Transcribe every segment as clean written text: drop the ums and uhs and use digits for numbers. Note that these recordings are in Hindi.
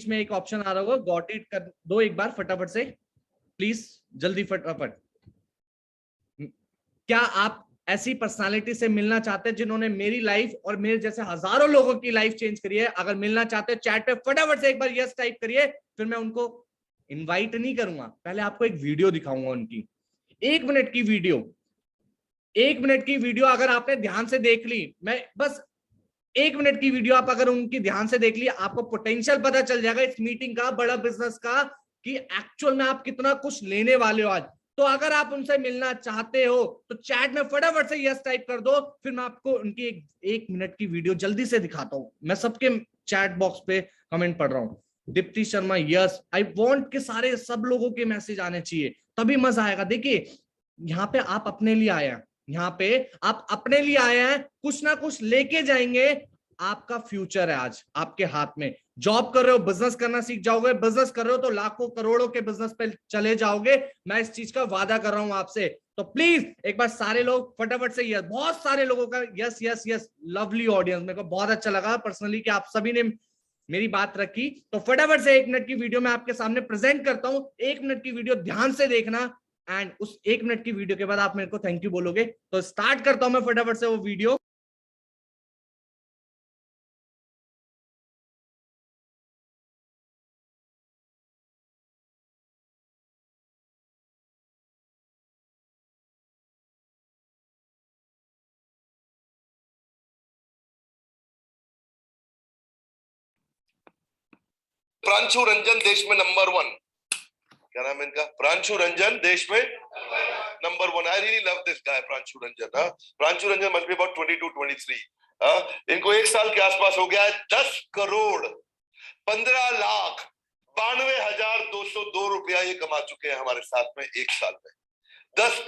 बीच में एक ऑप्शन आ रहा होगा, गॉट इट कर दो एक बार फटाफट से प्लीज, जल्दी फटाफट। क्या आप ऐसी पर्सनालिटी से मिलना चाहते हैं जिन्होंने मेरी लाइफ और मेरे जैसे हजारों लोगों की लाइफ चेंज करी है? अगर मिलना चाहते हैं चैट पे फटाफट से एक बार यस टाइप करिए, फिर मैं उनको इनवाइट नहीं करूंगा, पहले आपको एक वीडियो दिखाऊंगा उनकी, 1 मिनट की वीडियो। 1 मिनट की वीडियो अगर आपने ध्यान से देख ली, मैं बस 1 मिनट की वीडियो आप अगर उनकी ध्यान से देख ली, आपको पोटेंशियल पता चल जाएगा इस मीटिंग का, बड़ा बिजनेस का, कि एक्चुअल में आप कितना कुछ लेने वाले हो आज। तो अगर आप उनसे मिलना चाहते हो तो चैट में फटाफट से यस टाइप कर दो, फिर मैं आपको उनकी एक मिनट की वीडियो जल्दी से दिखाता हूं। मैं सबके चैट बॉक्स पे कमेंट पढ़ रहा हूं। Deepti Sharma yes, I want के सारे सब लोगों के मैसेज आने चाहिए, तभी मजा आएगा। देखिए यहाँ पे आप अपने लिए आए हैं, यहाँ पे आप अपने लिए आए हैं, कुछ ना कुछ लेके जाएंगे। आपका फ्यूचर है आज आपके हाथ में। जॉब कर रहे हो, बिजनेस करना सीख जाओगे, बिजनेस कर रहे हो तो लाखों करोड़ों के बिजनेस पे चले जाओगे, मैं इस चीज का वादा कर रहा हूं आपसे। तो प्लीज एक बार सारे लोग फटाफट से यस, बहुत सारे लोगों का yes yes yes, lovely audience, मेरे को बहुत अच्छा लगा पर्सनली कि आप सभी ने मेरी बात रखी। तो फटाफट से 1 मिनट की वीडियो मैं आपके सामने प्रेजेंट करता हूं, 1 मिनट की वीडियो ध्यान से देखना, एंड उस 1 मिनट की वीडियो के बाद आप मेरे को थैंक यू बोलोगे। तो स्टार्ट करता हूं मैं फटाफट से वो वीडियो। प्रांशु रंजन देश में नंबर 1, क्या नाम है इनका? प्रांशु रंजन देश में number 1। I really love this guy Pranshu Ranjan. Pranshu Ranjan must be about 22-23। इनको 1 साल के आसपास हो गया है। 10 करोड़ 15,92,202 रुपया ये कमा चुके हैं हमारे साथ में 1 साल में। 10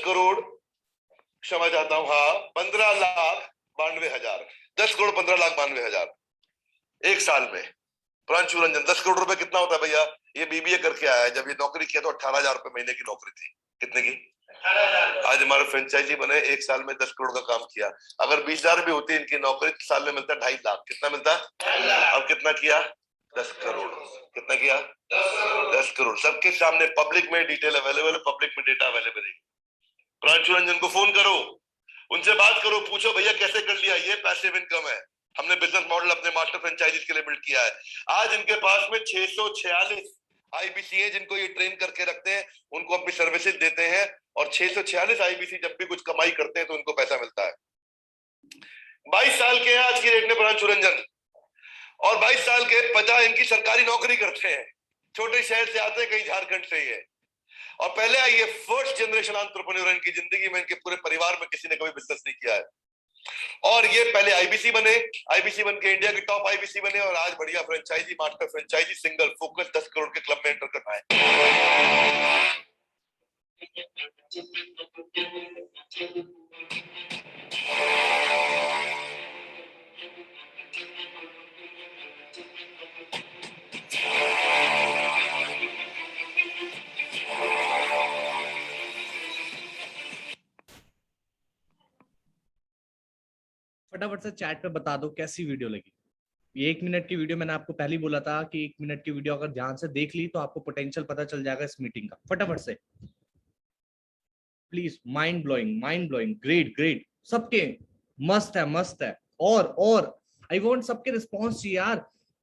करोड़ क्षमा चाहता हूं, हाँ 15,92,000, 10 करोड़ 15,92,000 1 साल में। प्रांशु रंजन 10 करोड़ रुपए कितना होता है भैया? ये बीबीए करके आया है, जब ये नौकरी किया तो 18,000 रुपए महीने की नौकरी थी। कितने की? 18,000। आज हमारे फ्रेंचाइजी बने, 1 साल में 10 करोड़ का काम किया। अगर 20,000 भी होती इनकी नौकरी तो साल में मिलता 2.5 लाख। कितना मिलता? 2.5 लाख। अब कितना किया? 10 करोड़। कितना किया? 10 करोड़। सबके सामने पब्लिक में डिटेल अवेलेबल है, पब्लिक में डेटा अवेलेबल है। प्रांशु रंजन को फोन करो, उनसे बात करो, पूछो भैया कैसे कर लिया? ये पैसिव इनकम है। हमने बिजनेस मॉडल अपने मास्टर फ्रेंचाइजीज के लिए बिल्ड किया है। आज इनके पास में 646 आईबीसी है जिनको ये ट्रेन करके रखते हैं, उनको अपनी सर्विसेज देते हैं, और 646 आईबीसी जब भी कुछ कमाई करते हैं तो उनको पैसा मिलता है। 22 साल के हैं आज की डेट में प्रांशु रंजन, और 22 साल के 50 इनकी सरकारी नौकरी करते हैं। छोटे शहर से आते हैं, कहीं झारखंड से ही है, और पहले ये फर्स्ट जनरेशन एंटरप्रेन्योर। इनकी जिंदगी में, इनके पूरे परिवार में किसी ने कभी बिजनेस नहीं किया है, और ये पहले आईबीसी बने, आईबीसी बन के इंडिया के टॉप आईबीसी बने, और आज बढ़िया franchisee, master franchisee, single focus 10 crore के क्लब में एंटर करना है। फटाफट से चैट पे बता दो कैसी वीडियो लगी। ये 1 मिनट की वीडियो मैंने आपको पहले ही बोला था कि 1 मिनट की वीडियो अगर ध्यान से देख ली तो आपको पोटेंशियल पता चल जाएगा इस मीटिंग का। फटाफट से please, mind blowing, great great, सबके मस्त है, मस्त है। और आई वांट सबके रिस्पॉन्स चाहिए यार,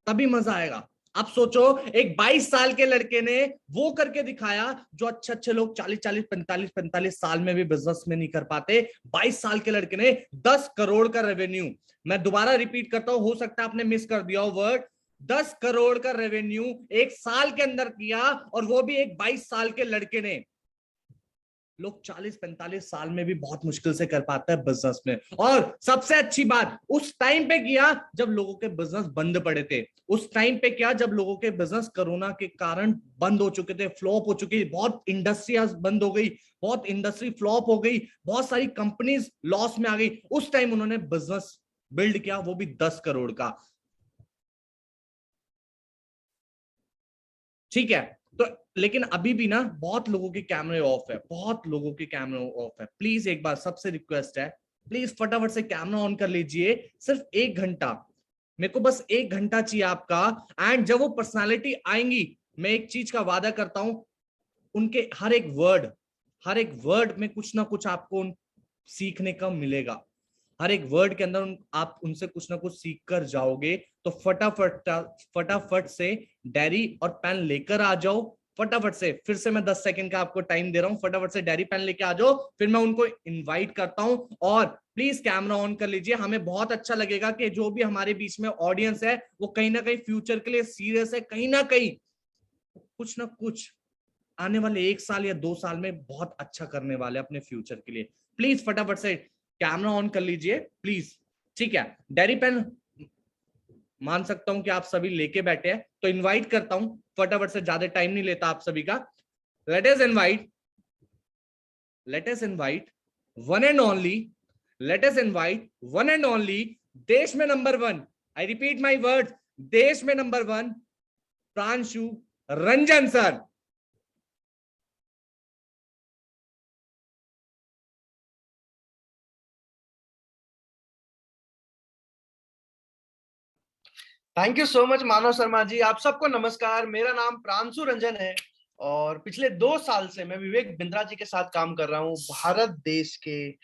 तभी मजा आएगा। आप सोचो, एक 22 साल के लड़के ने वो करके दिखाया जो अच्छे लोग 40-45 साल में भी बिजनेस में नहीं कर पाते। 22 साल के लड़के ने 10 करोड़ का रेवेन्यू, मैं दोबारा रिपीट करता हूं, हो सकता है आपने मिस कर दिया हो वर्ड, 10 करोड़ का रेवेन्यू 1 साल के अंदर किया, और वो भी एक 22 साल के लड़के ने। लोग 40-45 साल में भी बहुत मुश्किल से कर पाता है बिजनेस में। और सबसे अच्छी बात, उस टाइम पे किया जब लोगों के बिजनेस बंद पड़े थे, उस टाइम पे किया जब लोगों के बिजनेस कोरोना के कारण बंद हो चुके थे, फ्लॉप हो चुकी, बहुत इंडस्ट्रियां बंद हो गई, बहुत इंडस्ट्री फ्लॉप हो गई, बहुत सारी कंपनीज लॉस में आ गई। उस टाइम उन्होंने बिजनेस बिल्ड किया, वो भी 10 करोड़ का। ठीक है, तो लेकिन अभी भी ना बहुत लोगों के कैमरे ऑफ है, बहुत लोगों के कैमरे ऑफ है। प्लीज एक बार सबसे रिक्वेस्ट है, प्लीज फटाफट से कैमरा ऑन कर लीजिए। सिर्फ 1 घंटा मेरे को बस 1 घंटा चाहिए आपका। एंड जब वो पर्सनालिटी आएंगी, मैं एक चीज का वादा करता हूं, उनके हर एक वर्ड में कुछ ना कुछ आपको सीखने का मिलेगा। हर एक वर्ड के अंदर आप उनसे कुछ ना कुछ सीख कर जाओगे। तो फटाफट से डायरी और पेन लेकर आ जाओ। फटाफट से, फिर से मैं 10 सेकंड का आपको टाइम दे रहा हूं, फटाफट से डायरी पेन लेके आ जाओ। फिर मैं उनको इनवाइट करता हूं। और प्लीज कैमरा ऑन कर लीजिए। हमें बहुत अच्छा लगेगा कि जो भी हमारे बीच में ऑडियंस है वो कहीं ना कहीं फ्यूचर के लिए सीरियस है, कहीं ना कहीं कुछ ना कुछ आने वाले 1 साल या 2 साल में बहुत अच्छा करने वाले अपने फ्यूचर के लिए। प्लीज फटाफट से कैमरा ऑन कर लीजिए प्लीज। ठीक है, डायरी पेन मान सकता हूं कि आप सभी लेके बैठे हैं, तो इनवाइट करता हूं फटाफट से, ज्यादा टाइम नहीं लेता आप सभी का। Let us invite one and only, let us invite one and only, देश में number 1, I repeat my word, देश में number 1, Pranshu Ranjan sir. Thank you so much Manav Sharma ji. आप सबको नमस्कार, मेरा नाम प्रांशु रंजन है और पिछले 2 साल से मैं विवेक बिंद्रा जी के साथ काम कर रहा हूँ भारत देश के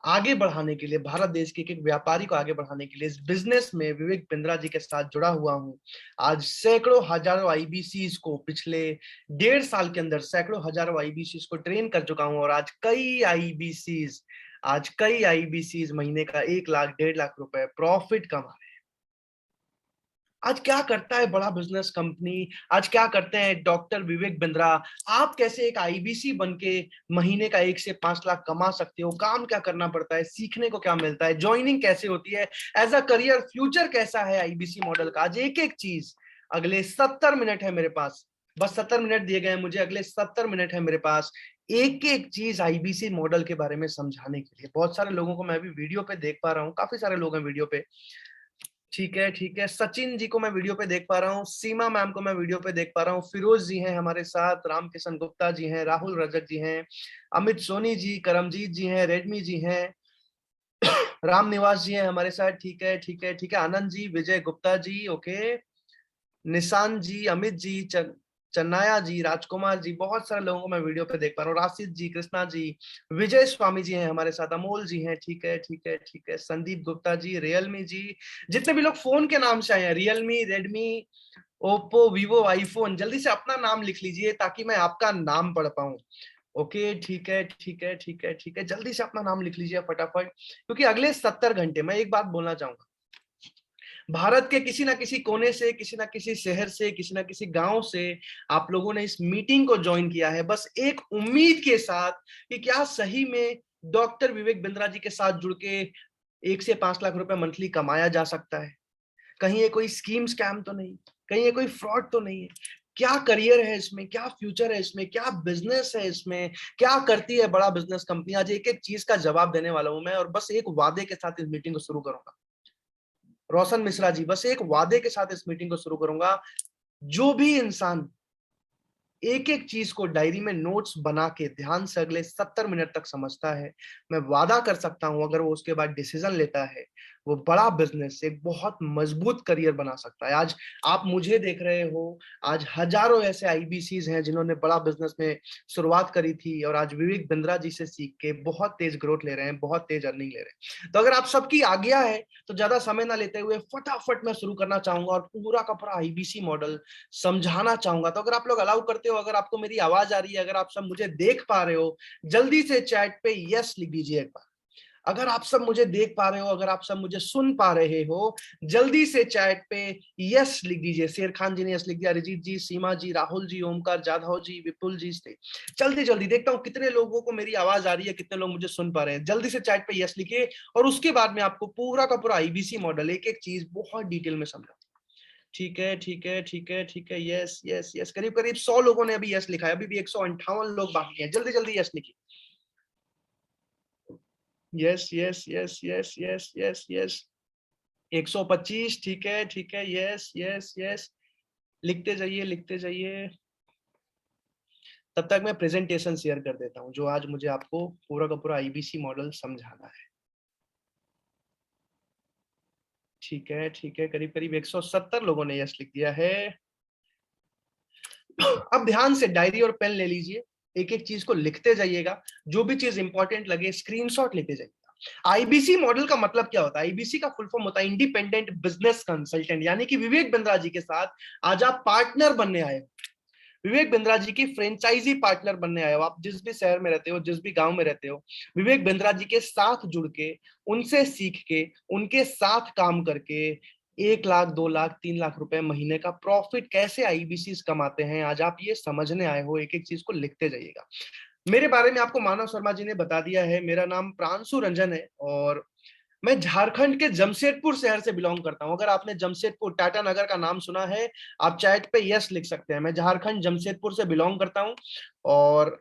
आगे बढ़ाने के लिए, भारत देश के एक व्यापारी को आगे बढ़ाने के लिए। इस बिजनेस में विवेक बिंद्रा जी के साथ जुड़ा हुआ हूँ। आज सैकड़ों हजारों आईबीसीज को पिछले 1.5 साल के अंदर सैकड़ों हजारों आईबीसीज को ट्रेन कर चुका हूँ और आज कई आईबीसीज महीने का 1 लाख 1.5 लाख रुपए प्रॉफिट कमा रहे हैं। आज क्या करता है बड़ा बिजनेस कंपनी, आज क्या करते हैं डॉक्टर विवेक बिंद्रा। आप कैसे एक आईबीसी बन के महीने का 1 से 5 लाख कमा सकते हो, काम क्या करना पड़ता है, सीखने को क्या मिलता है, ज्वाइनिंग कैसे होती है, एज अ करियर फ्यूचर कैसा है आईबीसी मॉडल का। आज एक एक चीज अगले 70 मिनट है मेरे पास, बस 70 मिनट दिए गए हैं मुझे, अगले 70 मिनट है मेरे पास एक एक चीज आईबीसी मॉडल के बारे में समझाने के लिए। बहुत सारे लोगों को मैं अभी वीडियो पे देख पा रहा हूँ, काफी सारे लोग हैं वीडियो पे। ठीक है ठीक है, सचिन जी को मैं वीडियो पे देख पा रहा हूँ, सीमा मैम को मैं वीडियो पे देख पा रहा हूँ, फिरोज जी हैं हमारे साथ, रामकिशन गुप्ता जी हैं, राहुल रजक जी हैं, अमित सोनी जी, करमजीत जी हैं, रेडमी जी हैं, राम निवास जी हैं हमारे साथ। ठीक है ठीक है ठीक है, आनंद जी, विजय गुप्ता जी, ओके, निशान जी, अमित जी, चन्नाया जी, राजकुमार जी, बहुत सारे लोगों को मैं वीडियो पे देख पा रहा हूँ, राशिद जी, कृष्णा जी, विजय स्वामी जी हैं हमारे साथ, अमोल जी हैं। ठीक है ठीक है ठीक है, संदीप गुप्ता जी, रियलमी जी, जितने भी लोग फोन के नाम से आए हैं, Realme, Redmi, Oppo, Vivo, iPhone, जल्दी से अपना नाम लिख लीजिए ताकि मैं आपका नाम पढ़ पाऊं। ओके ठीक है ठीक है ठीक है ठीक है, जल्दी से अपना नाम लिख लीजिए फटाफट, क्योंकि अगले 70 घंटे, मैं एक बात बोलना चाहूंगा, भारत के किसी ना किसी कोने से, किसी ना किसी शहर से, किसी ना किसी गांव से आप लोगों ने इस मीटिंग को ज्वाइन किया है, बस एक उम्मीद के साथ कि क्या सही में डॉक्टर विवेक बिंद्रा जी के साथ जुड़ के 1 से 5 लाख रुपए मंथली कमाया जा सकता है। कहीं ये कोई स्कीम स्कैम तो नहीं, कहीं ये कोई फ्रॉड तो नहीं है। क्या करियर है इसमें, क्या फ्यूचर है इसमें, क्या बिजनेस है इसमें, क्या करती है बड़ा बिजनेस कंपनी। आज एक एक चीज का जवाब देने वाला हूं मैं, और बस एक वादे के साथ इस मीटिंग को शुरू करूंगा। रोशन मिश्रा जी, बस एक वादे के साथ इस मीटिंग को शुरू करूंगा। जो भी इंसान एक एक चीज को डायरी में नोट्स बना के ध्यान से अगले 70 मिनट तक समझता है, मैं वादा कर सकता हूं अगर वो उसके बाद डिसीजन लेता है, वो बड़ा बिजनेस, एक बहुत मजबूत करियर बना सकता है। आज आप मुझे देख रहे हो, आज हजारों ऐसे आईबीसीज हैं जिन्होंने बड़ा बिजनेस में शुरुआत करी थी और आज विवेक बिंद्रा जी से सीख के बहुत तेज ग्रोथ ले रहे हैं, बहुत तेज अर्निंग ले रहे हैं। तो अगर आप सबकी आज्ञा है तो ज्यादा समय ना लेते हुए फटाफट मैं शुरू करना चाहूंगा और पूरा का पूरा आईबीसी मॉडल समझाना चाहूंगा। तो अगर आप लोग अलाउ करते हो, अगर आपको मेरी आवाज आ रही है, अगर आप सब मुझे देख पा रहे हो, जल्दी से चैट पे यस लिख दीजिए एक बार। अगर आप सब मुझे देख पा रहे हो, अगर आप सब मुझे सुन पा रहे हो, जल्दी से चैट पे यस लिख दीजिए। शेर खान जी ने यस लिख दिया, अरिजीत जी, सीमा जी, राहुल जी, ओमकार जाधव जी, विपुल जी से जल्दी जल्दी देखता हूँ कितने लोगों को मेरी आवाज आ रही है, कितने लोग मुझे सुन पा रहे हैं। जल्दी से चैट पे यस लिखिए और उसके बाद में आपको पूरा का पूरा आईबीसी मॉडल एक एक चीज बहुत डिटेल में समझा। ठीक है ठीक है ठीक है ठीक है, यस यस यस, करीब करीब 100 लोगों ने अभी यस लिखा है, अभी भी 158 लोग बाकी हैं, जल्दी जल्दी यस लिखिए। Yes yes yes yes yes yes yes, 125, ठीक है ठीक है, यस यस यस, लिखते जाइए लिखते जाइए। तब तक मैं प्रेजेंटेशन शेयर कर देता हूं जो आज मुझे आपको पूरा का पूरा आईबीसी मॉडल समझाना है। ठीक है, ठीक है, करीब करीब 170 लोगों ने यस लिख दिया है। अब ध्यान से डायरी और पेन ले लीजिए, एक एक चीज को लिखते जाइएगा, जो भी चीज इंपॉर्टेंट लगे स्क्रीनशॉट लेते जाइएगा। आईबीसी मॉडल का मतलब क्या होता है? आईबीसी का फुल फॉर्म होता है इंडिपेंडेंट बिजनेस कंसल्टेंट, यानी कि विवेक बिंद्रा जी के साथ आज आप पार्टनर बनने आए हो। विवेक बिंद्रा जी की फ्रेंचाइजी पार्टनर बनने आए हो। आप जिस भी शहर में रहते हो, जिस भी गांव में रहते हो, विवेक बिंद्रा जी के साथ जुड़ के, उनसे सीख के, उनके साथ काम करके 1 लाख, 2 लाख, 3 लाख रुपए महीने का प्रॉफिट कैसे आईबीसी कमाते हैं, आज आप ये समझने आए हो। एक एक चीज को लिखते जाइएगा। मेरे बारे में आपको मानव शर्मा जी ने बता दिया है। मेरा नाम प्रांशु रंजन है और मैं झारखंड के जमशेदपुर शहर से बिलोंग करता हूं। अगर आपने जमशेदपुर टाटा नगर का नाम सुना है, आप चैट पे यस लिख सकते हैं। मैं झारखंड जमशेदपुर से बिलोंग करता हूं और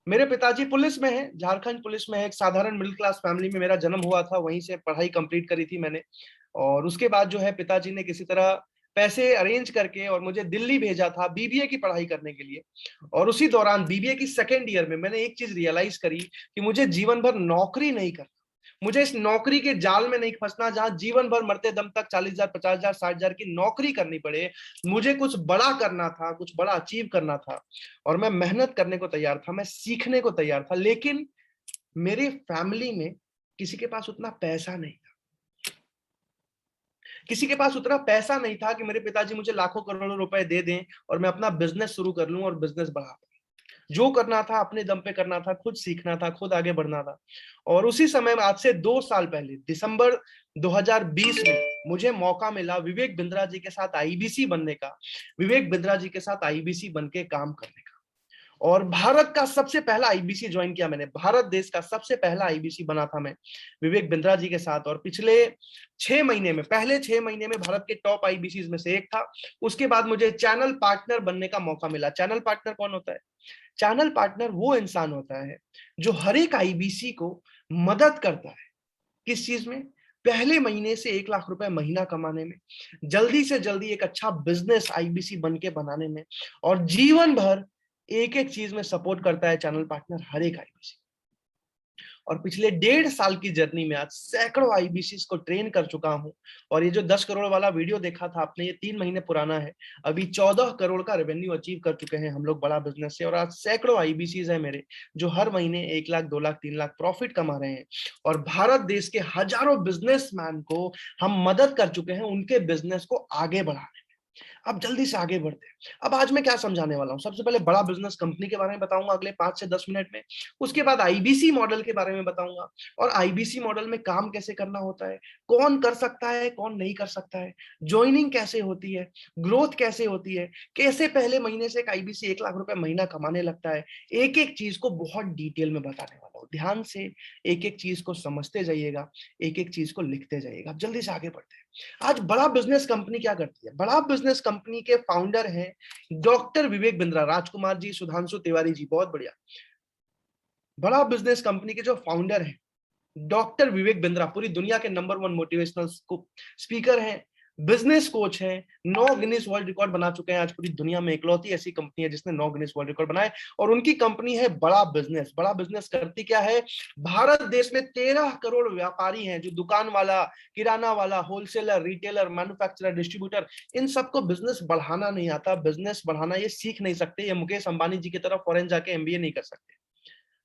मेरे पिताजी पुलिस में हैं, झारखंड पुलिस में है। एक साधारण मिडिल क्लास फैमिली में मेरा जन्म हुआ था, वहीं से पढ़ाई कंप्लीट करी थी मैंने। और उसके बाद जो है पिताजी ने किसी तरह पैसे अरेंज करके और मुझे दिल्ली भेजा था बीबीए की पढ़ाई करने के लिए। और उसी दौरान बीबीए की सेकेंड ईयर में मैंने एक चीज रियलाइज करी कि मुझे जीवन भर नौकरी नहीं करना, मुझे इस नौकरी के जाल में नहीं फंसना जहां जीवन भर मरते दम तक 40,000, 50,000, 60,000 की नौकरी करनी पड़े। मुझे कुछ बड़ा करना था, कुछ बड़ा अचीव करना था और मैं मेहनत करने को तैयार था, मैं सीखने को तैयार था। लेकिन मेरी फैमिली में किसी के पास उतना पैसा नहीं था, किसी के पास उतना पैसा नहीं था कि मेरे पिताजी मुझे लाखों करोड़ों रुपए दे दें और मैं अपना बिजनेस शुरू कर लूं और बिजनेस बढ़ा। जो करना था अपने दम पे करना था, खुद सीखना था, खुद आगे बढ़ना था। और उसी समय आज से 2 साल पहले दिसंबर 2020 में मुझे मौका मिला विवेक बिंद्रा जी के साथ आईबीसी बनने का, विवेक बिंद्रा जी के साथ आईबीसी बन के काम करने का। और भारत का सबसे पहला आईबीसी ज्वाइन किया मैंने, भारत देश का सबसे पहला आईबीसी बना था मैं विवेक बिंद्रा जी के साथ। और पिछले 6 महीने में, पहले 6 महीने में भारत के टॉप आईबीसी में से एक था। उसके बाद मुझे चैनल पार्टनर बनने का मौका मिला। चैनल पार्टनर कौन होता है? चैनल पार्टनर वो इंसान होता है जो हर एक आईबीसी को मदद करता है। किस चीज में? पहले महीने से 1 लाख रुपए महीना कमाने में, जल्दी से जल्दी एक अच्छा बिजनेस आईबीसी बन के बनाने में, और जीवन भर एक एक चीज में सपोर्ट करता है चैनल पार्टनर हर एक आईबीसी। और पिछले 1.5 साल की जर्नी में आज सैकड़ों आईबीसी को ट्रेन कर चुका हूं। और ये जो 10 करोड़ वाला वीडियो देखा था आपने, ये 3 महीने पुराना है। अभी 14 करोड़ का रेवेन्यू अचीव कर चुके हैं हम लोग बड़ा बिजनेस से। और आज सैकड़ों आईबीसी है मेरे जो हर महीने 1 लाख, 2 लाख, 3 लाख प्रॉफिट कमा रहे हैं। और भारत देश के हजारों बिजनेसमैन को हम मदद कर चुके हैं उनके बिजनेस को आगे बढ़ाने। अब जल्दी से आगे बढ़ते हैं। अब आज मैं क्या समझाने वाला हूं? सबसे पहले बड़ा बिजनेस कंपनी के बारे में बताऊंगा अगले 5 से 10 मिनट में। उसके बाद आईबीसी मॉडल के बारे में बताऊंगा और आईबीसी मॉडल में काम कैसे करना होता है, कौन कर सकता है, कौन नहीं कर सकता है, ज्वाइनिंग कैसे होती है, ग्रोथ कैसे होती है, कैसे पहले महीने से एक आईबीसी 1 लाख रुपए महीना कमाने लगता है। एक एक चीज को बहुत डिटेल में बताने वाला हूं। ध्यान से एक एक चीज को समझते जाइएगा, एक एक चीज को लिखते जाइएगा। अब जल्दी से आगे बढ़ते हैं। आज बड़ा बिजनेस कंपनी क्या करती है? बड़ा बिजनेस कंपनी के फाउंडर हैं डॉक्टर विवेक बिंद्रा, राजकुमार जी, सुधांशु तिवारी जी, बहुत बढ़िया। बड़ा बिजनेस कंपनी के जो फाउंडर हैं डॉक्टर विवेक बिंद्रा पूरी दुनिया के नंबर 1 मोटिवेशनल स्पीकर हैं, बिजनेस कोच हैं, 9 गिनीज वर्ल्ड रिकॉर्ड बना चुके हैं। आज पूरी दुनिया में इकलौती ऐसी कंपनी है जिसने 9 गिनीज वर्ल्ड रिकॉर्ड बनाए। और उनकी कंपनी है बड़ा बिजनेस। बड़ा बिजनेस करती क्या है? भारत देश में 13 करोड़ व्यापारी हैं, जो दुकान वाला, किराना वाला, होलसेलर, रिटेलर, मैन्युफैक्चरर, डिस्ट्रीब्यूटर, इन सबको बिजनेस बढ़ाना नहीं आता। बिजनेस बढ़ाना ये सीख नहीं सकते। ये मुकेश अंबानी जी की तरह फॉरेन जाके एमबीए नहीं कर सकते।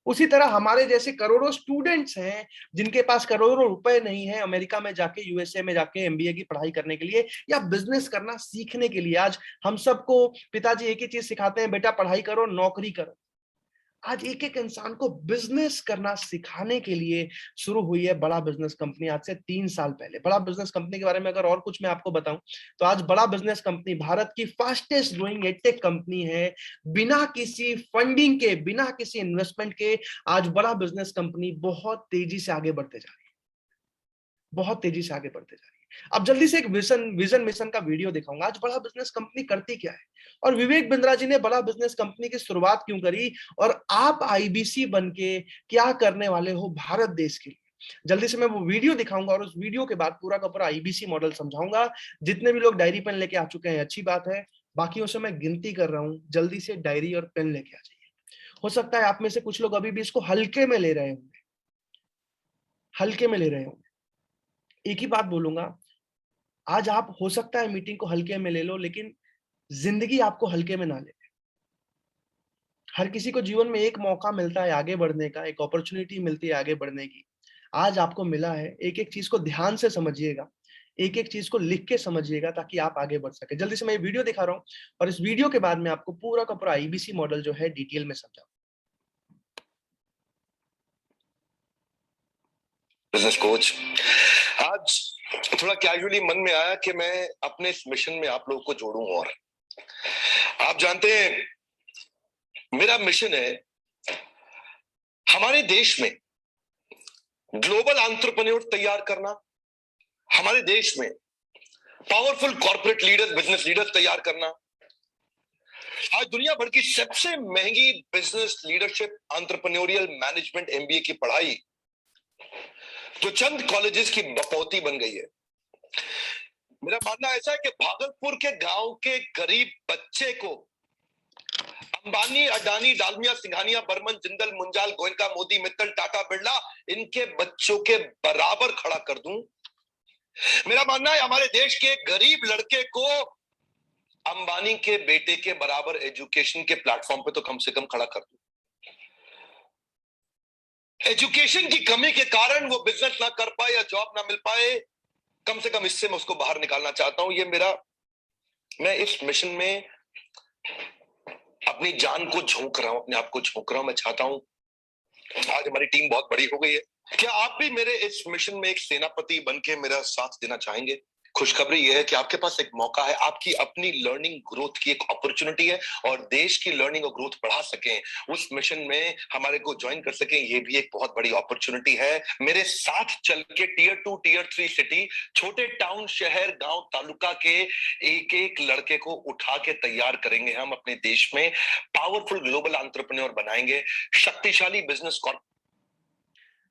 उसी तरह हमारे जैसे करोड़ों स्टूडेंट्स हैं जिनके पास करोड़ों रुपए नहीं है अमेरिका में जाके, यूएसए में जाके एमबीए की पढ़ाई करने के लिए या बिजनेस करना सीखने के लिए। आज हम सबको पिताजी एक ही चीज सिखाते हैं, बेटा पढ़ाई करो, नौकरी करो। आज एक एक इंसान को बिजनेस करना सिखाने के लिए शुरू हुई है बड़ा बिजनेस कंपनी आज से 3 साल पहले। बड़ा बिजनेस कंपनी के बारे में अगर और कुछ मैं आपको बताऊं तो आज बड़ा बिजनेस कंपनी भारत की फास्टेस्ट ग्रोइंग एडटेक कंपनी है। बिना किसी फंडिंग के, बिना किसी इन्वेस्टमेंट के आज बड़ा बिजनेस कंपनी बहुत तेजी से आगे बढ़ते जा रही है, बहुत तेजी से आगे बढ़ते जा रही है। अब जल्दी से एक विजन मिशन का वीडियो दिखाऊंगा। आज बड़ा बिजनेस कंपनी करती क्या है और विवेक बिंद्रा जी ने बड़ा बिजनेस कंपनी की शुरुआत क्यों करी, और आप आईबीसी बन के क्या करने वाले हो भारत देश के लिए। जल्दी से मैं वो वीडियो दिखाऊंगा और उस वीडियो के बाद पूरा का पूरा आईबीसी मॉडल समझाऊंगा। जितने भी लोग डायरी पेन लेके आ चुके हैं अच्छी बात है, बाकियों से मैं गिनती कर रहा हूं, जल्दी से डायरी और पेन लेके आ जाइए। हो सकता है आप में से कुछ लोग अभी भी इसको हल्के में ले रहे होंगे, हल्के में ले रहे होंगे। एक ही बात बोलूंगा, आज आप हो सकता है मीटिंग को हल्के में ले लो, लेकिन जिंदगी आपको हल्के में ना ले। हर किसी को जीवन में एक मौका मिलता है आगे बढ़ने का, एक अपॉर्चुनिटी मिलती है आगे बढ़ने की। आज आपको मिला है, एक एक चीज को ध्यान से समझिएगा, एक एक चीज को लिख के समझिएगा ताकि आप आगे बढ़ सके। जल्दी से मैं ये वीडियो दिखा रहा हूँ और इस वीडियो के बाद में आपको पूरा का पूरा आईबीसी मॉडल जो है डिटेल में समझाऊं। बिजनेस कोच, आज थोड़ा कैजुअली मन में आया कि मैं अपने इस मिशन में आप लोगों को जोड़ूं। और आप जानते हैं मेरा मिशन है हमारे देश में ग्लोबल एंटरप्रेन्योर तैयार करना, हमारे देश में powerful corporate leaders, business leaders तैयार करना। आज दुनिया भर की सबसे महंगी business leadership entrepreneurial management MBA की पढ़ाई जो चंद कॉलेजेस की बपौती बन गई है। मेरा मानना ऐसा है कि भागलपुर के गांव के गरीब बच्चे को अंबानी, अडानी, डालमिया, सिंघानिया, बर्मन, जिंदल, मुंजाल, गोयनका, मोदी, मित्तल, टाटा, बिरला, इनके बच्चों के बराबर खड़ा कर दूं। मेरा मानना है हमारे देश के गरीब लड़के को अंबानी के बेटे के बराबर एजुकेशन के प्लेटफॉर्म पे तो कम से कम खड़ा कर दूं। एजुकेशन की कमी के कारण वो बिजनेस ना कर पाए या जॉब ना मिल पाए, कम से कम इससे मैं उसको बाहर निकालना चाहता हूं। मैं इस मिशन में अपनी जान को झोंक रहा हूं, अपने आप को झोंक रहा हूं। मैं चाहता हूं, आज हमारी टीम बहुत बड़ी हो गई है, क्या आप भी मेरे इस मिशन में एक सेनापति बन के मेरा साथ देना चाहेंगे? खुशखबरी यह है कि आपके पास एक मौका है, आपकी अपनी लर्निंग ग्रोथ की एक अपॉर्चुनिटी है और देश की लर्निंग और ग्रोथ बढ़ा सकें, उस मिशन में हमारे को ज्वाइन कर सकें, ये भी एक बहुत बड़ी अपॉर्चुनिटी है। मेरे साथ चल के टियर 2, टियर 3 सिटी, छोटे टाउन, शहर, गांव, तालुका के एक एक लड़के को उठा के तैयार करेंगे हम, अपने देश में पावरफुल ग्लोबल एंटरप्रेन्योर बनाएंगे, शक्तिशाली बिजनेस।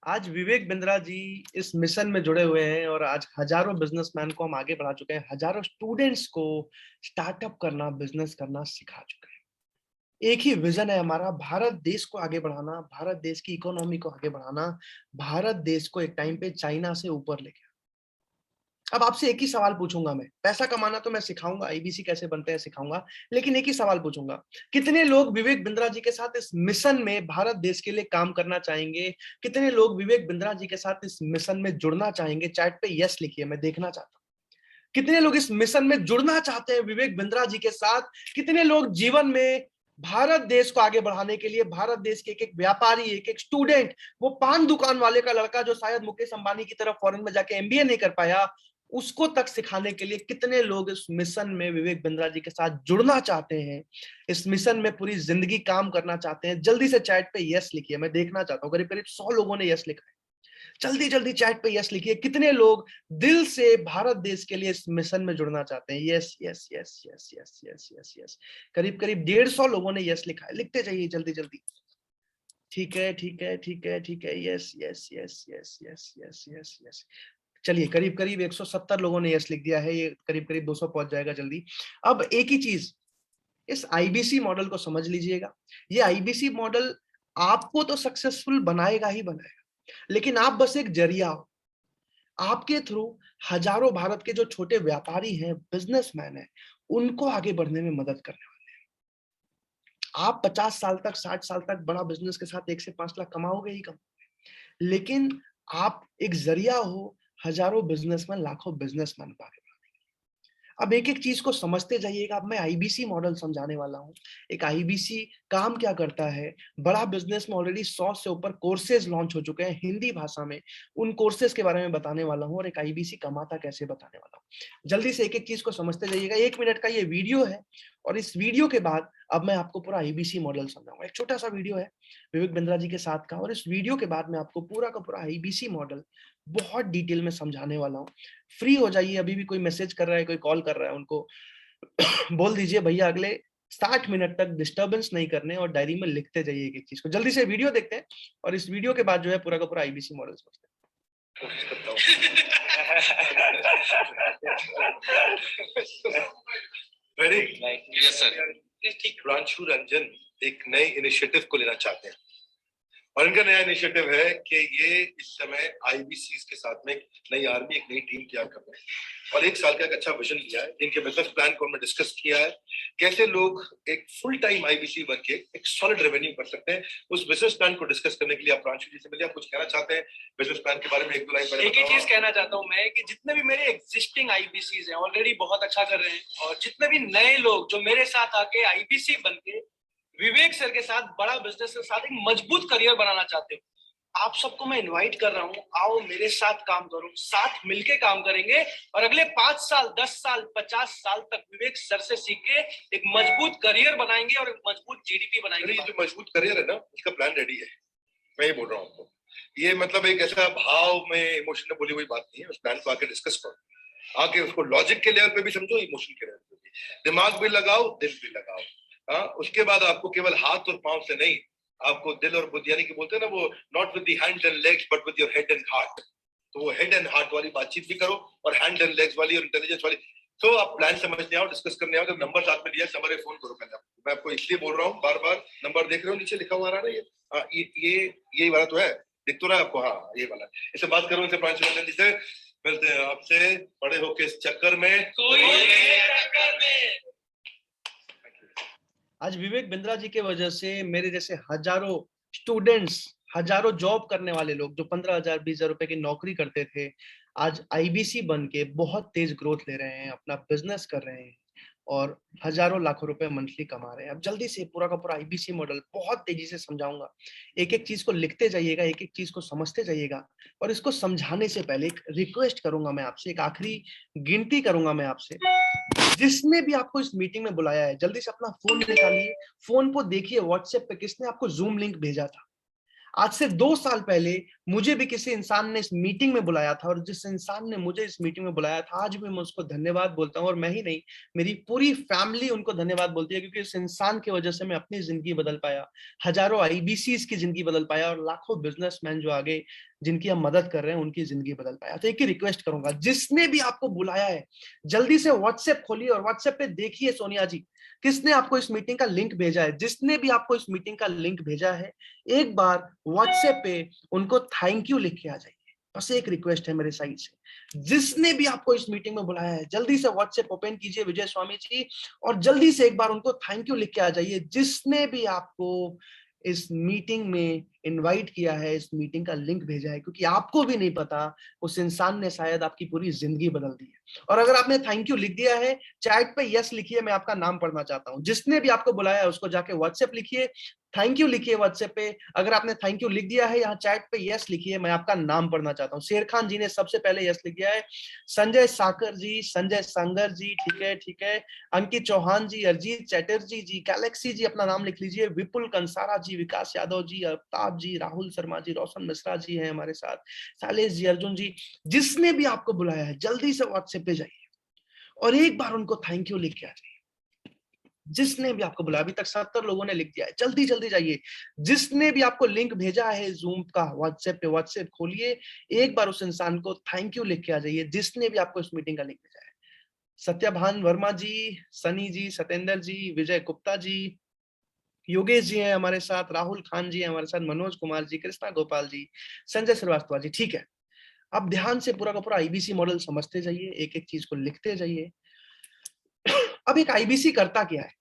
आज विवेक बिंद्रा जी इस मिशन में जुड़े हुए हैं और आज हजारों बिजनेसमैन को हम आगे बढ़ा चुके हैं, हजारों स्टूडेंट्स को स्टार्टअप करना, बिजनेस करना सिखा चुके हैं। एक ही विजन है हमारा, भारत देश को आगे बढ़ाना, भारत देश की इकोनॉमी को आगे बढ़ाना, भारत देश को एक टाइम पे चाइना से ऊपर लेके। अब आपसे एक ही सवाल पूछूंगा, मैं पैसा कमाना तो मैं सिखाऊंगा, आईबीसी कैसे बनते हैं सिखाऊंगा, लेकिन एक ही सवाल पूछूंगा, कितने लोग विवेक बिंद्रा जी के साथ इस मिशन में भारत देश के लिए काम करना चाहेंगे? कितने लोग विवेक बिंद्रा जी के साथ इस मिशन में जुड़ना चाहेंगे? चैट पे यस लिखिए, मैं देखना चाहता हूं कितने लोग इस मिशन में जुड़ना चाहते हैं विवेक बिंद्रा जी के साथ। कितने लोग जीवन में भारत देश को आगे बढ़ाने के लिए, भारत देश के एक एक व्यापारी, एक एक स्टूडेंट, वो पान दुकान वाले का लड़का जो शायद मुकेश अंबानी की तरफ फॉरेन में जाके एमबीए नहीं कर पाया, उसको तक सिखाने के लिए कितने लोग इस मिशन में विवेक बिंद्रा जी के साथ जुड़ना चाहते हैं, इस मिशन में पूरी जिंदगी काम करना चाहते हैं? जल्दी से चैट पे यस लिखिए, मैं देखना चाहता हूँ। करीब करीब 100 लोगों ने यस लिखा है। जल्दी जल्दी चैट पे यस लिखिए, कितने लोग दिल से भारत देश के लिए इस मिशन में जुड़ना चाहते हैं? Yes yes yes yes yes yes yes yes. करीब करीब 150 लोगों ने यस लिखा है, लिखते जाइए जल्दी जल्दी। ठीक है ठीक है ठीक है ठीक है, yes yes yes yes yes yes yes yes. चलिए करीब करीब 170 लोगों ने यस लिख दिया है, ये करीब करीब 200 पहुंच जाएगा जल्दी। अब एक ही चीज, इस आईबीसी मॉडल को समझ लीजिएगा। ये आईबीसी मॉडल आपको तो सक्सेसफुल बनाएगा ही बनाएगा, लेकिन आप बस एक जरिया हो। आपके थ्रू हजारों भारत के जो छोटे व्यापारी हैं, बिजनेसमैन हैं, उनको आगे बढ़ने में मदद करने वाले हैं। आप 50 साल तक, 60 साल तक बड़ा बिजनेस के साथ 1 से 5 लाख कमाओगे ही कमाओगे, लेकिन आप एक जरिया हो हजारों बिजनेसमैन, लाखों बिजनेसमैन को आगे। अब एक एक चीज को समझते जाइएगा। अब मैं आईबीसी मॉडल समझाने वाला हूं। एक आईबीसी काम क्या करता है, बड़ा बिजनेस में ऑलरेडी 100 से ऊपर कोर्सेज लॉन्च हो चुके हैं हिंदी भाषा में, उन कोर्सेज के बारे में बताने वाला हूं और एक आईबीसी कमाता कैसे बताने वाला हूं। जल्दी से एक एक चीज को समझते जाइएगा। 1 मिनट का ये वीडियो है और इस वीडियो के बाद अब मैं आपको पूरा आईबीसी मॉडल समझाऊंगा। एक छोटा सा वीडियो है विवेक बिंद्रा जी के साथ का, और इस वीडियो के बाद मैं आपको पूरा का पूरा आईबीसी मॉडल बहुत डिटेल में समझाने वाला हूं। फ्री हो जाइए, अभी भी कोई मैसेज कर रहा है, कोई कॉल कर रहा है, उनको बोल दीजिए भैया अगले 60 मिनट तक डिस्टर्बेंस नहीं करने और डायरी में लिखते जाइए एक एक चीज को। जल्दी से वीडियो देखते हैं और इस वीडियो के बाद जो है पूरा का पूरा आईबीसी मॉडल समझते हैं। Yes sir. प्रांशु रंजन एक नए इनिशिएटिव को लेना चाहते हैं और इनका नया इनिशिएटिव है कि ये इस समय आईबीसी के साथ में एक नई आर्मी, एक नई टीम तैयार कर रहे हैं और 1 साल का एक अच्छा विजन लिया है। इनके बिजनेस प्लान को हमने डिस्कस किया है, कैसे लोग एक फुल टाइम आईबीसी बन के एक सॉलिड रेवेन्यू कर सकते हैं। उस बिजनेस प्लान को डिस्कस करने के लिए आप प्रांशु जी से मिलिए। आप कुछ कहना चाहते हैं बिजनेस प्लान के बारे में? 1-2 लाइन एक ही चीज कहना चाहता हूँ मैं कि जितने भी मेरे एग्जिस्टिंग आईबीसीज हैं ऑलरेडी बहुत अच्छा कर रहे हैं, और जितने भी नए लोग जो मेरे साथ आके आईबीसी बन के विवेक सर के साथ बड़ा बिजनेस के साथ एक मजबूत करियर बनाना चाहते हो, आप सबको मैं इनवाइट कर रहा हूं, आओ मेरे साथ काम करो, साथ मिलके काम करेंगे और अगले 5 साल 10 साल 50 साल तक विवेक सर से सीख के एक मजबूत करियर बनाएंगे और एक मजबूत जीडीपी बनाएंगे। ये जो मजबूत करियर है ना, इसका प्लान रेडी है। मैं ये बोल रहा हूँ आपको, ये मतलब एक ऐसा भाव में इमोशन में बोली हुई बात नहीं है। उस प्लान को आके डिस्कस करो, आके उसको लॉजिक के लेवल पे भी समझो, इमोशन के लेवल पे भी, दिमाग भी लगाओ, दिल भी लगाओ। हाँ, उसके बाद आपको केवल हाथ और पांव से नहीं, आपको दिल और बुद्धि, यानी कि बोलते हैं ना वो, not with the hands and legs but with your head and heart. तो वो हेड एंड हार्ट वाली बातचीत भी करो और हैंड एंड लेग्स वाली और इंटेलिजेंस वाली। तो आप प्लान समझने आओ, डिस्कस करने आओ। जब नंबर साथ में लिया नंबर फोन करो पहले। मैं आपको इसलिए बोल रहा हूँ, बार बार नंबर देख रहे हो नीचे लिखा हुआ आ रहा है ना, ये वाला तो है, दिख तो रहा है आपको? हाँ, ये वाला। इससे बात करो, इनसे प्रांशु जी से मिलते हैं आपसे। बड़े होके इस चक्कर में कोई चक्कर में। आज विवेक बिंद्रा जी के वजह से मेरे जैसे हजारों स्टूडेंट्स, हजारों जॉब करने वाले लोग जो 15,000 20,000 रुपए की नौकरी करते थे, आज आईबीसी बन के बहुत तेज ग्रोथ ले रहे हैं, अपना बिजनेस कर रहे हैं और हजारों लाखों रुपए मंथली कमा रहे हैं। अब जल्दी से पूरा का पूरा आईबीसी मॉडल बहुत तेजी से समझाऊंगा। एक एक चीज को लिखते जाइएगा, एक एक चीज को समझते जाइएगा। और इसको समझाने से पहले एक रिक्वेस्ट करूंगा मैं आपसे, एक आखिरी गिनती करूंगा मैं आपसे। जिसने भी आपको इस मीटिंग में बुलाया है, जल्दी से अपना फोन निकालिए, फोन को देखिए व्हाट्सएप पे किसने आपको जूम लिंक भेजा था। आज से 2 साल पहले मुझे भी किसी इंसान ने इस मीटिंग में बुलाया था, और जिस इंसान ने मुझे इस मीटिंग में बुलाया था, आज भी मैं उसको धन्यवाद बोलता हूं। और मैं ही नहीं, मेरी पूरी फैमिली उनको धन्यवाद बोलती है, क्योंकि इस इंसान की वजह से मैं अपनी जिंदगी बदल पाया, हजारों आईबीसीज की जिंदगी बदल पाया, और लाखों बिजनेसमैन जो आगे जिनकी हम मदद कर रहे हैं उनकी जिंदगी बदल पाया। तो एक ही रिक्वेस्ट करूंगा, जिसने भी आपको बुलाया है जल्दी से व्हाट्सएप खोलिए और व्हाट्सएप पे देखिए सोनिया जी किसने आपको इस मीटिंग का लिंक भेजा है। जिसने भी आपको इस मीटिंग का लिंक भेजा है, एक बार व्हाट्सएप पे उनको थैंक यू लिख के आ जाइए। बस एक रिक्वेस्ट है मेरे साइड से, जिसने भी आपको इस मीटिंग में बुलाया है जल्दी से व्हाट्सएप ओपन कीजिए विजय स्वामी जी, और जल्दी से एक बार उनको थैंक यू लिख के आ जाइए। जिसने भी आपको इस मीटिंग में इनवाइट किया है, इस मीटिंग का लिंक भेजा है, क्योंकि आपको भी नहीं पता उस इंसान ने शायद आपकी पूरी जिंदगी बदल दी है। और अगर आपने थैंक यू लिख दिया है, चैट पे यस लिखिए, मैं आपका नाम पढ़ना चाहता हूं। जिसने भी आपको बुलाया है उसको जाके व्हाट्सएप लिखिए, थैंक यू लिखिए व्हाट्सएप पे। अगर आपने थैंक यू लिख दिया है, यहाँ चैट पे यस लिखिए, मैं आपका नाम पढ़ना चाहता हूँ। शेर खान जी ने सबसे पहले यस लिख दिया है, संजय साकर जी, संजय संगर जी, ठीक है ठीक है, अंकित चौहान जी, अरजीत चैटर्जी जी, गैलेक्सी जी अपना नाम लिख लीजिए, विपुल कंसारा जी, विकास यादव जी, अफ्ताब जी, राहुल शर्मा जी, रोशन मिश्रा जी हैं हमारे साथ, सालेश जी, अर्जुन जी। जिसने भी आपको बुलाया है जल्दी से व्हाट्सएप पे जाइए और एक बार उनको थैंक यू लिख के आ जाइए। जिसने भी आपको बुलाया, अभी तक 70 लोगों ने लिख दिया है, जल्दी जल्दी जाइए। जिसने भी आपको लिंक भेजा है जूम का व्हाट्सएप पे, व्हाट्सएप खोलिए, एक बार उस इंसान को थैंक यू लिख के आ जाइए, जिसने भी आपको इस मीटिंग का लिंक भेजा है। सत्यभान वर्मा जी, सनी जी, सतेंद्र जी, विजय गुप्ता जी, योगेश जी हैं हमारे साथ, राहुल खान जी हैं हमारे साथ, मनोज कुमार जी, कृष्णा गोपाल जी, संजय श्रीवास्तव जी। ठीक है, अब ध्यान से पूरा का पूरा आईबीसी मॉडल समझते जाइए, एक एक चीज को लिखते जाइए। अब एक आईबीसी करता क्या है?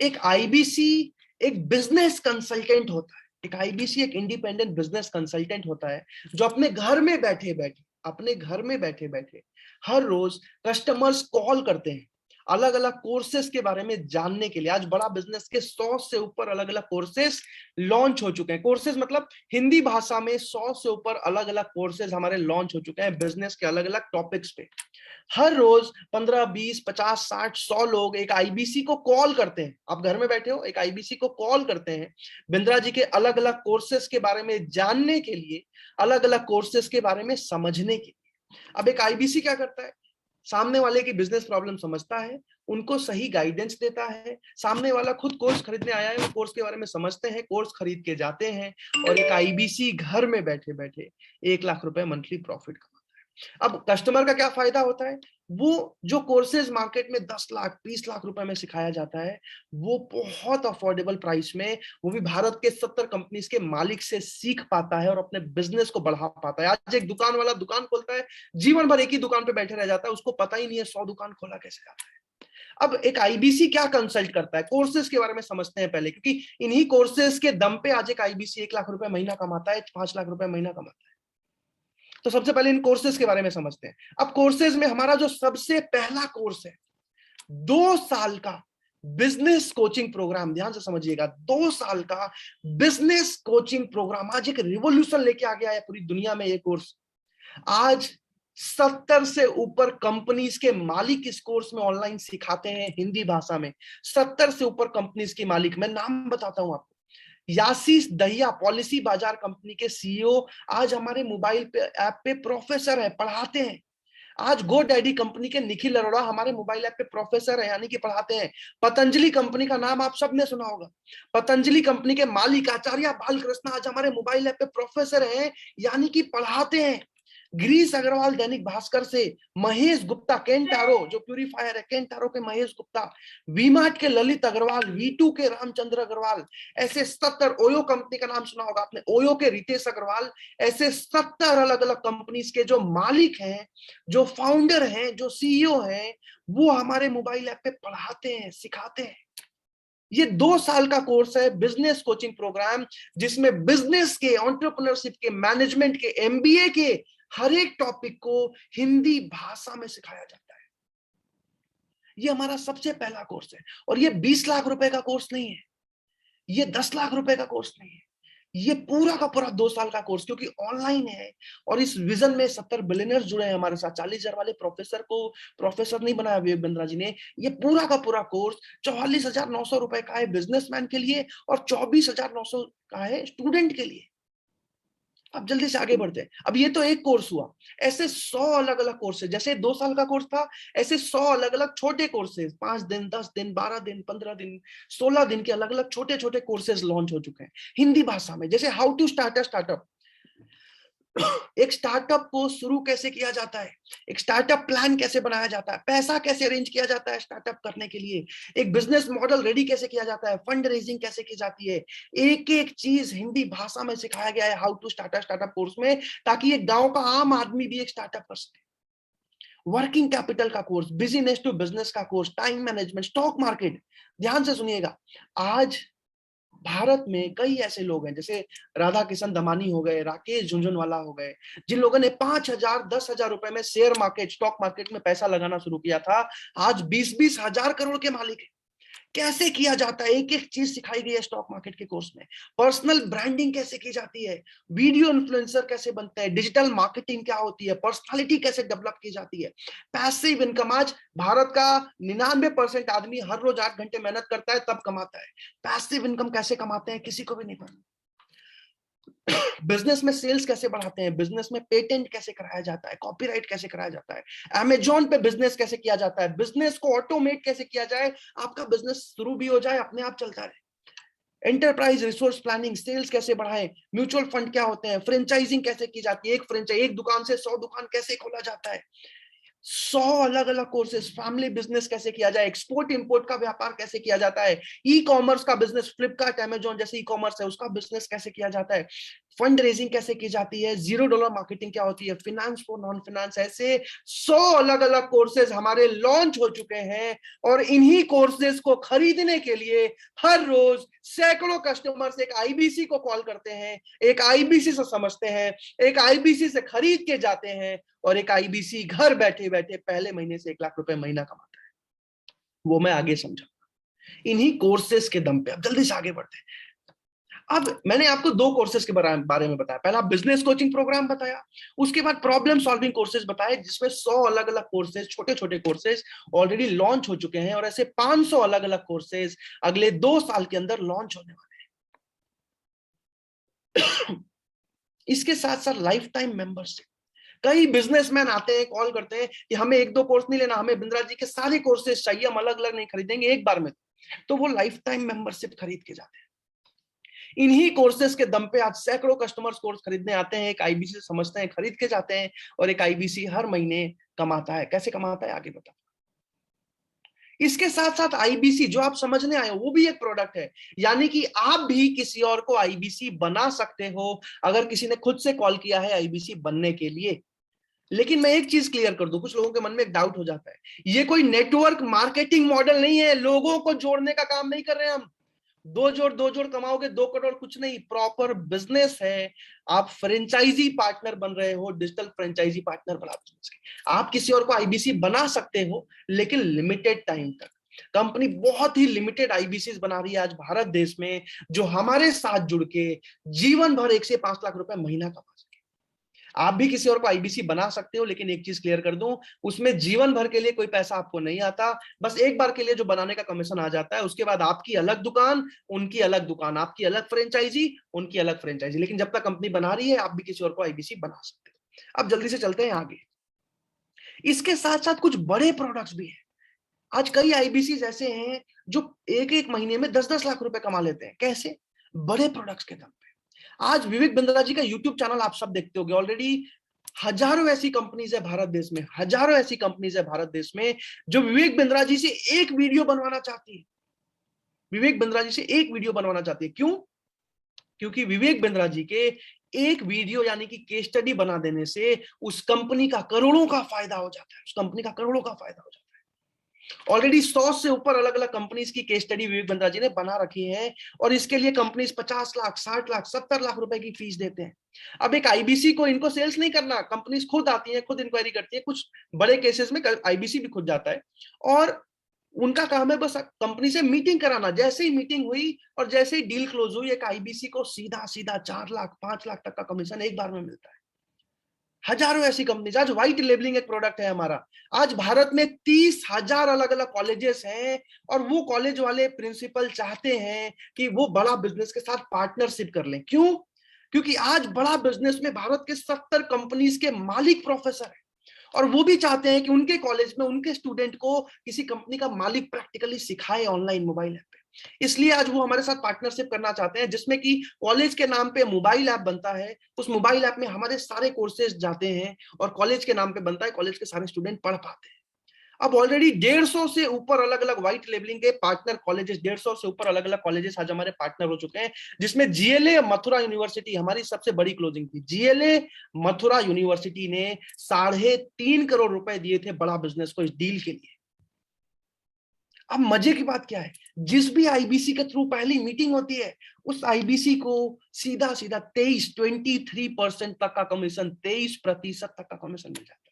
एक आईबीसी एक बिजनेस कंसल्टेंट होता है। एक आईबीसी एक इंडिपेंडेंट बिजनेस कंसल्टेंट होता है, जो अपने घर में बैठे बैठे हर रोज कस्टमर्स कॉल करते हैं अलग अलग कोर्सेस के बारे में जानने के लिए। आज बड़ा बिजनेस के 100 से ऊपर अलग अलग कोर्सेस लॉन्च हो चुके हैं। कोर्सेस मतलब हिंदी भाषा में 100 से ऊपर अलग अलग कोर्सेस हमारे लॉन्च हो चुके हैं बिजनेस के अलग अलग टॉपिक्स पे। हर रोज 15, 20, 50, 60, 100 लोग एक आईबीसी को कॉल करते हैं। आप घर में बैठे हो, एक आईबीसी को कॉल करते हैं बिंद्रा जी के अलग अलग कोर्सेस के बारे में जानने के लिए, अलग अलग कोर्सेस के बारे में समझने के लिए। अब एक आईबीसी क्या करता है? सामने वाले की बिजनेस प्रॉब्लम समझता है, उनको सही गाइडेंस देता है। सामने वाला खुद कोर्स खरीदने आया है, वो कोर्स के बारे में समझते हैं, कोर्स खरीद के जाते हैं, और एक आईबीसी घर में बैठे बैठे 1 लाख रुपए मंथली प्रॉफिट कमाता है। अब कस्टमर का क्या फायदा होता है? वो जो कोर्सेज मार्केट में 10 लाख 20 लाख रुपए में सिखाया जाता है, वो बहुत अफोर्डेबल प्राइस में, वो भी भारत के 70 कंपनीज के मालिक से सीख पाता है और अपने बिजनेस को बढ़ा पाता है। आज एक दुकान वाला दुकान खोलता है, जीवन भर एक ही दुकान पे बैठे रह जाता है, उसको पता ही नहीं है 100 दुकान खोला कैसे जाता है। अब एक आईबीसी क्या कंसल्ट करता है, कोर्सेज के बारे में समझते हैं पहले, क्योंकि इन्हीं कोर्सेज के दम पे आज एक आईबीसी 1 लाख रुपए महीना कमाता है, 5 लाख रुपए महीना कमाता है। तो सबसे पहले इन कोर्सेज के बारे में समझते हैं। अब कोर्सेज में हमारा जो सबसे पहला कोर्स है 2 साल का बिजनेस कोचिंग प्रोग्राम, ध्यान से समझिएगा, 2 साल का बिजनेस कोचिंग प्रोग्राम आज एक रिवॉल्यूशन लेके आ गया है पूरी दुनिया में। ये कोर्स आज 70 से ऊपर कंपनीज के मालिक इस कोर्स में ऑनलाइन सिखाते हैं हिंदी भाषा में। 70 से ऊपर कंपनीज के मालिक, मैं नाम बताता हूं आपको। यासीस दहिया पॉलिसी बाजार कंपनी के सीईओ आज हमारे मोबाइल पे ऐप पे प्रोफेसर है, पढ़ाते हैं। आज गो डैडी कंपनी के निखिल अरोड़ा हमारे मोबाइल ऐप पे प्रोफेसर है, यानी कि पढ़ाते हैं। पतंजलि कंपनी का नाम आप सबने सुना होगा, पतंजलि कंपनी के मालिक आचार्य बालकृष्ण आज हमारे मोबाइल ऐप पे प्रोफेसर हैं, यानी कि पढ़ाते हैं। गिरीश अग्रवाल दैनिक भास्कर से, महेश गुप्ता केंटारो जो प्यूरिफायर है, केंटारो के महेश गुप्ता, वीमार्ट के ललित अग्रवाल, वी2 के रामचंद्र अग्रवाल, ऐसे 70, ओयो कंपनी का नाम सुना होगा आपने, ओयो के रितेश अग्रवाल, ऐसे 70 अलग अलग कंपनीज के जो मालिक हैं, जो फाउंडर हैं, जो सीईओ हैं, वो हमारे मोबाइल ऐप पे पढ़ाते हैं, सिखाते हैं। ये 2 साल का कोर्स है बिजनेस कोचिंग प्रोग्राम, जिसमें बिजनेस के, एंटरप्रेन्योरशिप के, मैनेजमेंट के, एमबीए के हर एक टॉपिक को हिंदी भाषा में सिखाया जाता है। ये हमारा सबसे पहला कोर्स है, और ये 20 लाख रुपए का कोर्स नहीं है, ये 10 लाख रुपए का कोर्स नहीं है, ये पूरा का पूरा 2 साल का कोर्स, क्योंकि ऑनलाइन है। और इस विजन में 70 बिलियनर्स जुड़े हैं हमारे साथ। 40,000 वाले प्रोफेसर को प्रोफेसर नहीं बनाया विवेक बिंद्रा जी ने। ये पूरा का पूरा कोर्स 44,900 रुपए का है बिजनेसमैन के लिए, और 24,900 का है स्टूडेंट के लिए। अब जल्दी से आगे बढ़ते हैं। अब ये तो एक कोर्स हुआ, ऐसे 100 अलग अलग कोर्सेज, जैसे 2 साल का कोर्स था, ऐसे 100 अलग अलग छोटे कोर्सेज, 5 दिन, 10 दिन, 12 दिन, 15 दिन, 16 दिन के अलग अलग छोटे छोटे कोर्सेज लॉन्च हो चुके हैं हिंदी भाषा में। जैसे how to start a startup, एक स्टार्टअप को शुरू कैसे किया जाता है, एक स्टार्टअप प्लान कैसे बनाया जाता है, पैसा कैसे अरेंज किया जाता है स्टार्टअप करने के लिए, एक बिजनेस मॉडल रेडी कैसे किया जाता है, फंड रेजिंग कैसे की जाती है, एक एक चीज हिंदी भाषा में सिखाया गया है how to start a startup course में, ताकि एक गांव का आम आदमी भी एक स्टार्टअप कर सके। वर्किंग कैपिटल का कोर्स, बिजनेस टू बिजनेस का course, time management, stock market. ध्यान से सुनिएगा, आज भारत में कई ऐसे लोग हैं, जैसे राधा किशन दमानी हो गए, राकेश झुंझुनवाला हो गए, जिन लोगों ने 5,000 10,000 रुपए में शेयर मार्केट, स्टॉक मार्केट में पैसा लगाना शुरू किया था, आज 20-20 हजार करोड़ के मालिक हैं। कैसे किया जाता है, एक एक चीज सिखाई गई है स्टॉक मार्केट के कोर्स में। पर्सनल ब्रांडिंग कैसे की जाती है, वीडियो इन्फ्लुएंसर कैसे बनते हैं, डिजिटल मार्केटिंग क्या होती है, पर्सनालिटी कैसे डेवलप की जाती है, पैसिव इनकम। आज भारत का 99% आदमी हर रोज 8 घंटे मेहनत करता है तब कमाता है। पैसिव इनकम कैसे कमाते हैं किसी को भी नहीं पता। बिजनेस में सेल्स कैसे बढ़ाते हैं, बिजनेस में पेटेंट कैसे कराया जाता है, कॉपीराइट कैसे कराया जाता है, अमेजॉन पे बिजनेस कैसे किया जाता है, बिजनेस को ऑटोमेट कैसे किया जाए, आपका बिजनेस शुरू भी हो जाए, अपने आप चलता रहे। एंटरप्राइज रिसोर्स प्लानिंग, सेल्स कैसे बढ़ाएं, म्यूचुअल फंड क्या होते हैं, फ्रेंचाइजिंग कैसे की जाती है, एक दुकान से 100 दुकान कैसे खोला जाता है, 100 अलग अलग कोर्सेज। फैमिली बिजनेस कैसे किया जाए, एक्सपोर्ट इंपोर्ट का व्यापार कैसे किया जाता है, ई कॉमर्स का बिजनेस, फ्लिपकार्ट अमेजॉन जैसे ई कॉमर्स है उसका बिजनेस कैसे किया जाता है, फंड रेजिंग कैसे की जाती है, $0 मार्केटिंग क्या होती है, फिनेंस फॉर नॉन फिनेंस। ऐसे 100 अलग अलग कोर्सेज हमारे लॉन्च हो चुके हैं, और इन्हीं कोर्सेज को खरीदने के लिए हर रोज सैकड़ों कस्टमर्स एक आईबीसी को कॉल करते हैं, एक आईबीसी से समझते हैं, एक आईबीसी से खरीद के जाते हैं, और एक आईबीसी घर बैठे बैठे पहले महीने से 1 लाख रुपए महीना कमाता है। वो मैं आगे समझाऊंगा इन्हीं कोर्सेज के दम पे। अब जल्दी से आगे बढ़ते हैं। अब मैंने आपको 2 कोर्सेज के बारे में बताया। पहला बिजनेस कोचिंग प्रोग्राम बताया, उसके बाद प्रॉब्लम सॉल्विंग कोर्सेज बताए, जिसमें 100 अलग अलग कोर्सेज, छोटे छोटे कोर्सेज ऑलरेडी लॉन्च हो चुके हैं, और ऐसे 500 अलग अलग कोर्सेज अगले 2 साल के अंदर लॉन्च होने वाले हैं। इसके साथ साथ लाइफ टाइम मेंबरशिप। कई बिजनेसमैन आते हैं, कॉल करते हैं कि हमें 1-2 कोर्स नहीं लेना, हमें बिंद्रा जी के सारे कोर्सेज चाहिए, हम अलग अलग नहीं खरीदेंगे, एक बार में। तो वो लाइफ टाइम मेंबरशिप खरीद के जाते हैं। इन्हीं कोर्सेज के दम पे आज सैकड़ों कस्टमर्स कोर्स खरीदने आते हैं, एक आईबीसी से समझते हैं, खरीद के जाते हैं, और एक आईबीसी हर महीने कमाता है। कैसे कमाता है आगे बता। इसके साथ साथ आईबीसी जो आप समझने आए हो वो भी एक प्रोडक्ट है, यानी कि आप भी किसी और को आईबीसी बना सकते हो अगर किसी ने खुद से कॉल किया है आईबीसी बनने के लिए। लेकिन मैं एक चीज क्लियर कर दूं, कुछ लोगों के मन में एक डाउट हो जाता है, ये कोई नेटवर्क मार्केटिंग मॉडल नहीं है, लोगों को जोड़ने का काम नहीं कर रहे हम। दो जोड़ कमाओगे 2 करोड़, कुछ नहीं, प्रॉपर बिजनेस है। आप फ्रेंचाइजी पार्टनर बन रहे हो, डिजिटल फ्रेंचाइजी पार्टनर बना बिजनेस के। आप किसी और को आईबीसी बना सकते हो, लेकिन लिमिटेड टाइम तक। कंपनी बहुत ही लिमिटेड आईबीसी बना रही है आज भारत देश में, जो हमारे साथ जुड़ के जीवन भर 1 से 5 लाख रुपए महीना कमा सके। आप भी किसी और को आईबीसी बना सकते हो, लेकिन एक चीज क्लियर कर दूं, उसमें जीवन भर के लिए कोई पैसा आपको नहीं आता। बस एक बार के लिए जो बनाने का कमीशन आ जाता है, उसके बाद आपकी अलग दुकान, उनकी अलग दुकान, आपकी अलग फ्रेंचाइजी, उनकी अलग फ्रेंचाइजी। लेकिन जब तक कंपनी बना रही है, आप भी किसी और को आईबीसी बना सकते हो। अब जल्दी से चलते हैं आगे। इसके साथ साथ कुछ बड़े प्रोडक्ट्स भी हैं। आज कई आईबीसी ऐसे हैं जो एक एक महीने में 10-10 लाख रुपए कमा लेते हैं। कैसे? बड़े प्रोडक्ट्स के दम पे। आज विवेक बिंद्रा जी का यूट्यूब चैनल आप सब देखते होंगे। ऑलरेडी हजारों ऐसी कंपनीज है भारत देश में, हजारों ऐसी कंपनीज है भारत देश में जो विवेक बिंद्रा जी से एक वीडियो बनवाना चाहती है। विवेक बिंद्रा जी से एक वीडियो बनवाना चाहती है। क्यों? क्योंकि विवेक बिंद्रा जी के एक वीडियो यानी कि केस स्टडी बना देने से उस कंपनी का करोड़ों का फायदा हो जाता है, उस कंपनी का करोड़ों का फायदा हो जाता है। ऑलरेडी 100 से ऊपर अलग अलग कंपनीज की केस स्टडी विवेक बिंद्रा जी ने बना रखी है, और इसके लिए कंपनीज 50 लाख, 60 लाख, 70 लाख रुपए की फीस देते हैं। अब एक आईबीसी को इनको सेल्स नहीं करना, कंपनीज खुद आती हैं, खुद इंक्वायरी करती है। कुछ बड़े केसेस में आईबीसी भी खुद जाता है, और उनका काम है बस कंपनी से मीटिंग कराना। जैसे ही मीटिंग हुई और जैसे ही डील क्लोज हुई, एक आईबीसी को सीधा सीधा 4 लाख, 5 लाख तक का कमीशन एक बार में मिलता है। हजारों ऐसी कंपनीज। आज व्हाइट लेबलिंग एक प्रोडक्ट है हमारा। आज भारत में 30,000 अलग अलग कॉलेजेस हैं, और वो कॉलेज वाले प्रिंसिपल चाहते हैं कि वो बड़ा बिजनेस के साथ पार्टनरशिप कर लें। क्यों? क्योंकि आज बड़ा बिजनेस में भारत के 70 कंपनीज के मालिक प्रोफेसर हैं, और वो भी चाहते हैं कि उनके कॉलेज में उनके स्टूडेंट को किसी कंपनी का मालिक प्रैक्टिकली सिखाए ऑनलाइन मोबाइल ऐप पे। इसलिए आज वो हमारे साथ पार्टनरशिप करना चाहते हैं, जिसमें कि कॉलेज के नाम पे मोबाइल ऐप बनता है, उस मोबाइल ऐप में हमारे सारे कोर्सेज जाते हैं, और कॉलेज के नाम पे बनता है, कॉलेज के सारे स्टूडेंट पढ़ पाते हैं। अब ऑलरेडी 150 से ऊपर अलग अलग व्हाइट लेबलिंग के पार्टनर कॉलेजेस, 150 से ऊपर अलग अलग कॉलेजेस आज हमारे पार्टनर हो चुके हैं, जिसमें जीएलए मथुरा यूनिवर्सिटी हमारी सबसे बड़ी क्लोजिंग थी। जीएलए मथुरा यूनिवर्सिटी ने 3.5 करोड़ रुपए दिए थे बड़ा बिजनेस को इस डील के लिए। अब मजे की बात क्या है, जिस भी आईबीसी के थ्रू पहली मीटिंग होती है, उस आईबीसी को सीधा सीधा 23% तक का कमीशन, 23% तक का कमीशन मिल जाता है।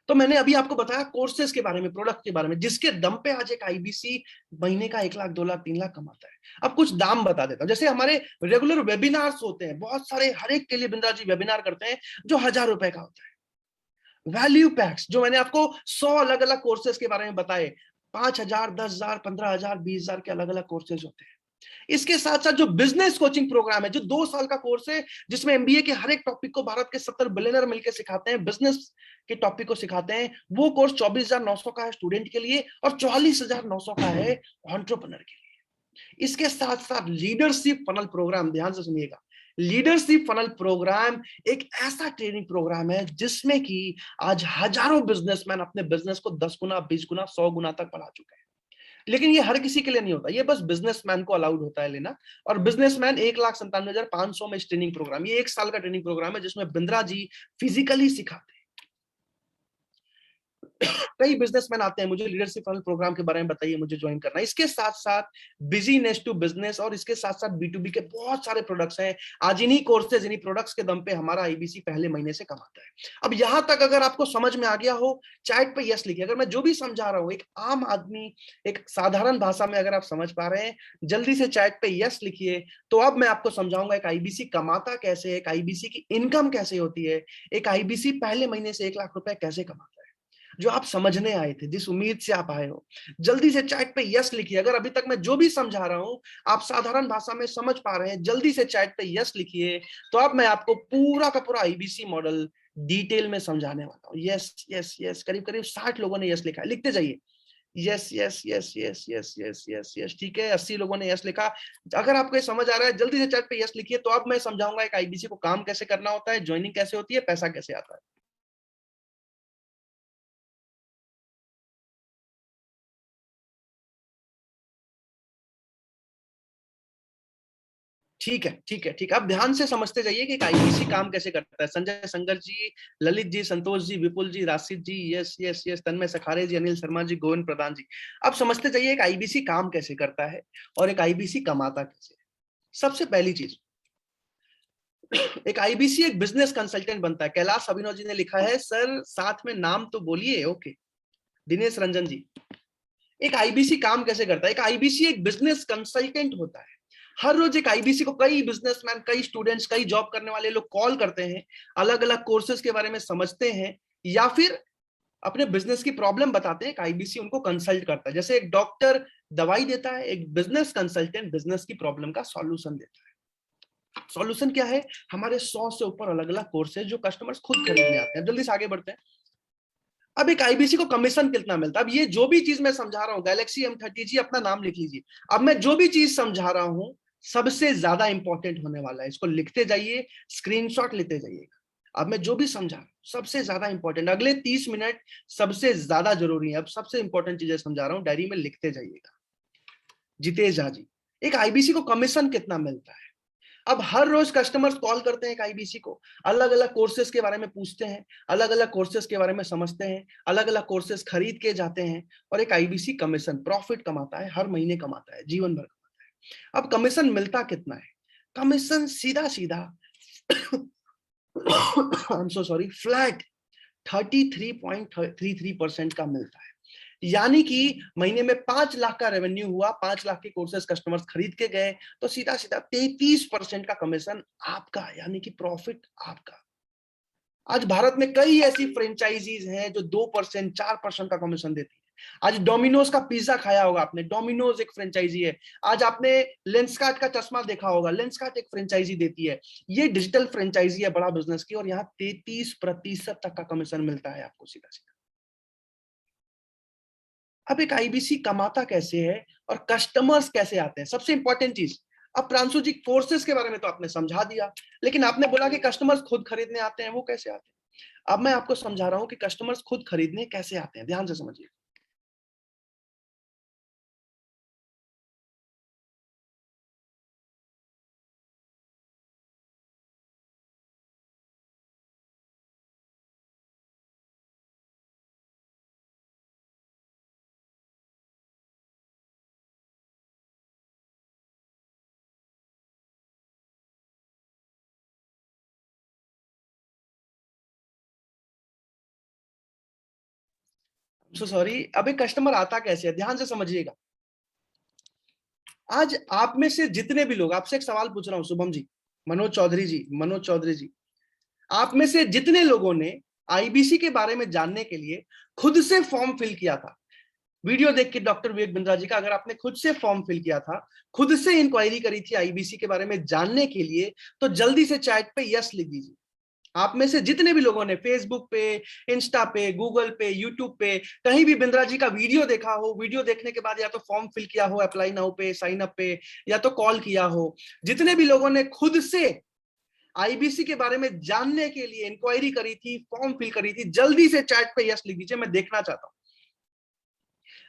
तो मैंने अभी आपको बताया कोर्सेज के बारे में, प्रोडक्ट के बारे में, जिसके दम पे आज एक आईबीसी महीने का 1 लाख, 2 लाख, 3 लाख कमाता है। अब कुछ दाम बता देता हूं। जैसे हमारे रेगुलर वेबिनार्स होते हैं, बहुत सारे, हर एक के लिए बिंद्रा जी वेबिनार करते हैं जो 1000 रुपए का होता है। वैल्यू पैक्स, जो मैंने आपको 100 अलग अलग कोर्सेज के बारे में बताए, 5,000, 10,000, 15,000, 20,000 के अलग अलग कोर्सेज होते हैं। इसके साथ साथ जो बिजनेस कोचिंग प्रोग्राम है, जो 2 साल का कोर्स है, जिसमें एमबीए के हर एक टॉपिक को भारत के 70 बिलियनर मिलकर सिखाते हैं, बिजनेस के टॉपिक को सिखाते हैं, वो कोर्स 24,900 का है स्टूडेंट के लिए, और 44,900 का है एंटरप्रेन्योर के लिए। इसके साथ साथ लीडरशिप फनल प्रोग्राम, ध्यान से सुनिएगा, लीडरशिप फनल प्रोग्राम एक ऐसा ट्रेनिंग प्रोग्राम है जिसमें कि आज हजारों बिजनेसमैन अपने बिजनेस को 10 गुना, 20 गुना, 100 गुना तक बढ़ा चुके हैं। लेकिन ये हर किसी के लिए नहीं होता, ये बस बिजनेसमैन को अलाउड होता है लेना। और बिजनेसमैन 1,97,500 में इस ट्रेनिंग प्रोग्राम, ये 1 साल का ट्रेनिंग प्रोग्राम है, जिसमें बिंद्रा जी फिजिकली सिखाते हैं। कई बिजनेसमैन आते हैं, मुझे लीडरशिप फनल प्रोग्राम के बारे में बताइए, मुझे ज्वाइन करना है। इसके साथ साथ बिजीनेस टू बिजनेस, और इसके साथ साथ B2B के बहुत सारे प्रोडक्ट्स हैं। आज इन्हीं कोर्सेज, इन्हीं प्रोडक्ट्स के दम पे हमारा आईबीसी पहले महीने से कमाता है। अब यहां तक अगर आपको समझ में आ गया हो, चैट पे यस लिखिए। अगर मैं जो भी समझा रहा हूं, एक आम आदमी, एक साधारण भाषा में अगर आप समझ पा रहे हैं, जल्दी से चैट पे यस लिखिए। तो अब मैं आपको समझाऊंगा एक आईबीसी कमाता कैसे है, एक आईबीसी की इनकम कैसे होती है, एक आईबीसी पहले महीने से 1 लाख रुपए कैसे कमाता है, जो आप समझने आए थे, जिस उम्मीद से आप आए हो। जल्दी से चैट पे यस लिखिए। अगर अभी तक मैं जो भी समझा रहा हूं आप साधारण भाषा में समझ पा रहे हैं, जल्दी से चैट पे यस लिखिए। तो अब मैं आपको पूरा का पूरा आईबीसी मॉडल डिटेल में समझाने वाला हूं। यस यस यस, करीब करीब 60 लोगों ने यस लिखा है, लिखते जाइए। Yes yes yes yes yes yes yes yes, ठीक है, 80 लोगों ने यस लिखा। अगर आपको ये समझ आ रहा है जल्दी से चैट पे यस लिखिए। तो अब मैं समझाऊंगा एक आईबीसी को काम कैसे करना होता है, ज्वाइनिंग कैसे होती है, पैसा कैसे आता है। ठीक है ठीक है ठीक है, अब ध्यान से समझते जाइए कि आईबीसी काम कैसे करता है। संजय संगर जी, ललित जी, संतोष जी, विपुल जी, राशिद जी, यस यस यस, तन्मय सखारे जी, अनिल शर्मा जी, गोविंद प्रधान जी। अब समझते जाइए एक आईबीसी काम कैसे करता है और एक आईबीसी कमाता कैसे है। सबसे पहली चीज, एक आईबीसी एक बिजनेस कंसल्टेंट बनता है। कैलाश अभिनव जी ने लिखा है सर साथ में नाम तो बोलिए। ओके, दिनेश रंजन जी। एक आईबीसी काम कैसे करता है, एक आईबीसी एक बिजनेस कंसल्टेंट होता है। हर रोज एक आईबीसी को कई बिजनेसमैन, कई स्टूडेंट्स, कई जॉब करने वाले लोग कॉल करते हैं, अलग अलग कोर्सेज के बारे में समझते हैं या फिर अपने बिजनेस की प्रॉब्लम बताते हैं। एक आईबीसी उनको कंसल्ट करता है। जैसे एक डॉक्टर दवाई देता है, एक बिजनेस कंसल्टेंट बिजनेस की प्रॉब्लम का सॉल्यूशन देता है। सॉल्यूशन क्या है, हमारे 100 से ऊपर अलग अलग कोर्सेज जो कस्टमर्स खुद खरीदने आते हैं। जल्दी से आगे बढ़ते हैं। अब एक आईबीसी को कमीशन कितना मिलता है। अब ये जो भी चीज मैं समझा रहा हूं, गैलेक्सी M30 जी अपना नाम लिख लीजिए। अब मैं जो भी चीज समझा रहा हूं सबसे ज्यादा इंपॉर्टेंट होने वाला है। इसको लिखते जाइए, स्क्रीनशॉट लेते जाइएगा। अब मैं जो भी समझा रहा हूं सबसे ज्यादा इंपॉर्टेंट, अगले 30 मिनट सबसे ज्यादा जरूरी है। अब सबसे इंपॉर्टेंट चीजें समझा रहा हूं, डायरी में लिखते जाइएगा। जितेश झा जी, एक आईबीसी को कमीशन कितना मिलता है। अब हर रोज कस्टमर्स कॉल करते हैं एक आईबीसी को, अलग अलग कोर्सेज के बारे में पूछते हैं, अलग अलग कोर्सेज के बारे में समझते हैं, अलग अलग कोर्सेज खरीद के जाते हैं और एक आईबीसी कमीशन प्रॉफिट कमाता है, हर महीने कमाता है, जीवन भर कमाता है। अब कमीशन मिलता कितना है, कमीशन सीधा सीधा I am so sorry, flat 33.33% का मिलता है। यानी कि महीने में 5 लाख का रेवेन्यू हुआ, 5 लाख के कोर्सेज कस्टमर्स खरीद के गए, तो सीधा सीधा 33% का कमीशन आपका, यानी कि प्रॉफिट आपका। आज भारत में कई ऐसी फ्रेंचाइजीज हैं जो 2%, 4% का कमीशन देती है। आज डोमिनोज का पिज्जा खाया होगा आपने, डोमिनोज एक फ्रेंचाइजी है। आज आपने लेंसकार्ट का चश्मा देखा होगा, लेंसकार्ट एक फ्रेंचाइजी देती है। ये डिजिटल फ्रेंचाइजी है बड़ा बिजनेस की, और यहाँ 33% तक का कमीशन मिलता है आपको सीधा सीधा। अब एक आईबीसी कमाता कैसे है और कस्टमर्स कैसे आते हैं, सबसे इंपॉर्टेंट चीज। अब प्रांशु जी फोर्सेस के बारे में तो आपने समझा दिया, लेकिन आपने बोला कि कस्टमर्स खुद खरीदने आते हैं, वो कैसे आते हैं। अब मैं आपको समझा रहा हूं कि कस्टमर्स खुद खरीदने कैसे आते हैं, ध्यान से समझिए। सो सॉरी, अब एक कस्टमर आता कैसे है, ध्यान से समझिएगा। आज आप में से जितने भी लोग, आपसे एक सवाल पूछ रहा हूं, शुभम जी, मनोज चौधरी जी, मनोज चौधरी जी, आप में से जितने लोगों ने आईबीसी के बारे में जानने के लिए खुद से फॉर्म फिल किया था, वीडियो देख के डॉक्टर विवेक बिंद्रा जी का, अगर आपने खुद से फॉर्म फिल किया था, खुद से इंक्वायरी करी थी आईबीसी के बारे में जानने के लिए, तो जल्दी से चैट पे यस लिख दीजिए। आप में से जितने भी लोगों ने फेसबुक पे, इंस्टा पे, गूगल पे, यूट्यूब पे कहीं भी बिंद्रा जी का वीडियो देखा हो, वीडियो देखने के बाद या तो फॉर्म फिल किया हो अप्लाई नाउ पे, साइन अप पे, या तो कॉल किया हो, जितने भी लोगों ने खुद से आईबीसी के बारे में जानने के लिए इंक्वायरी करी थी, फॉर्म फिल करी थी, जल्दी से चैट पे यस लिख दीजिए, मैं देखना चाहता हूं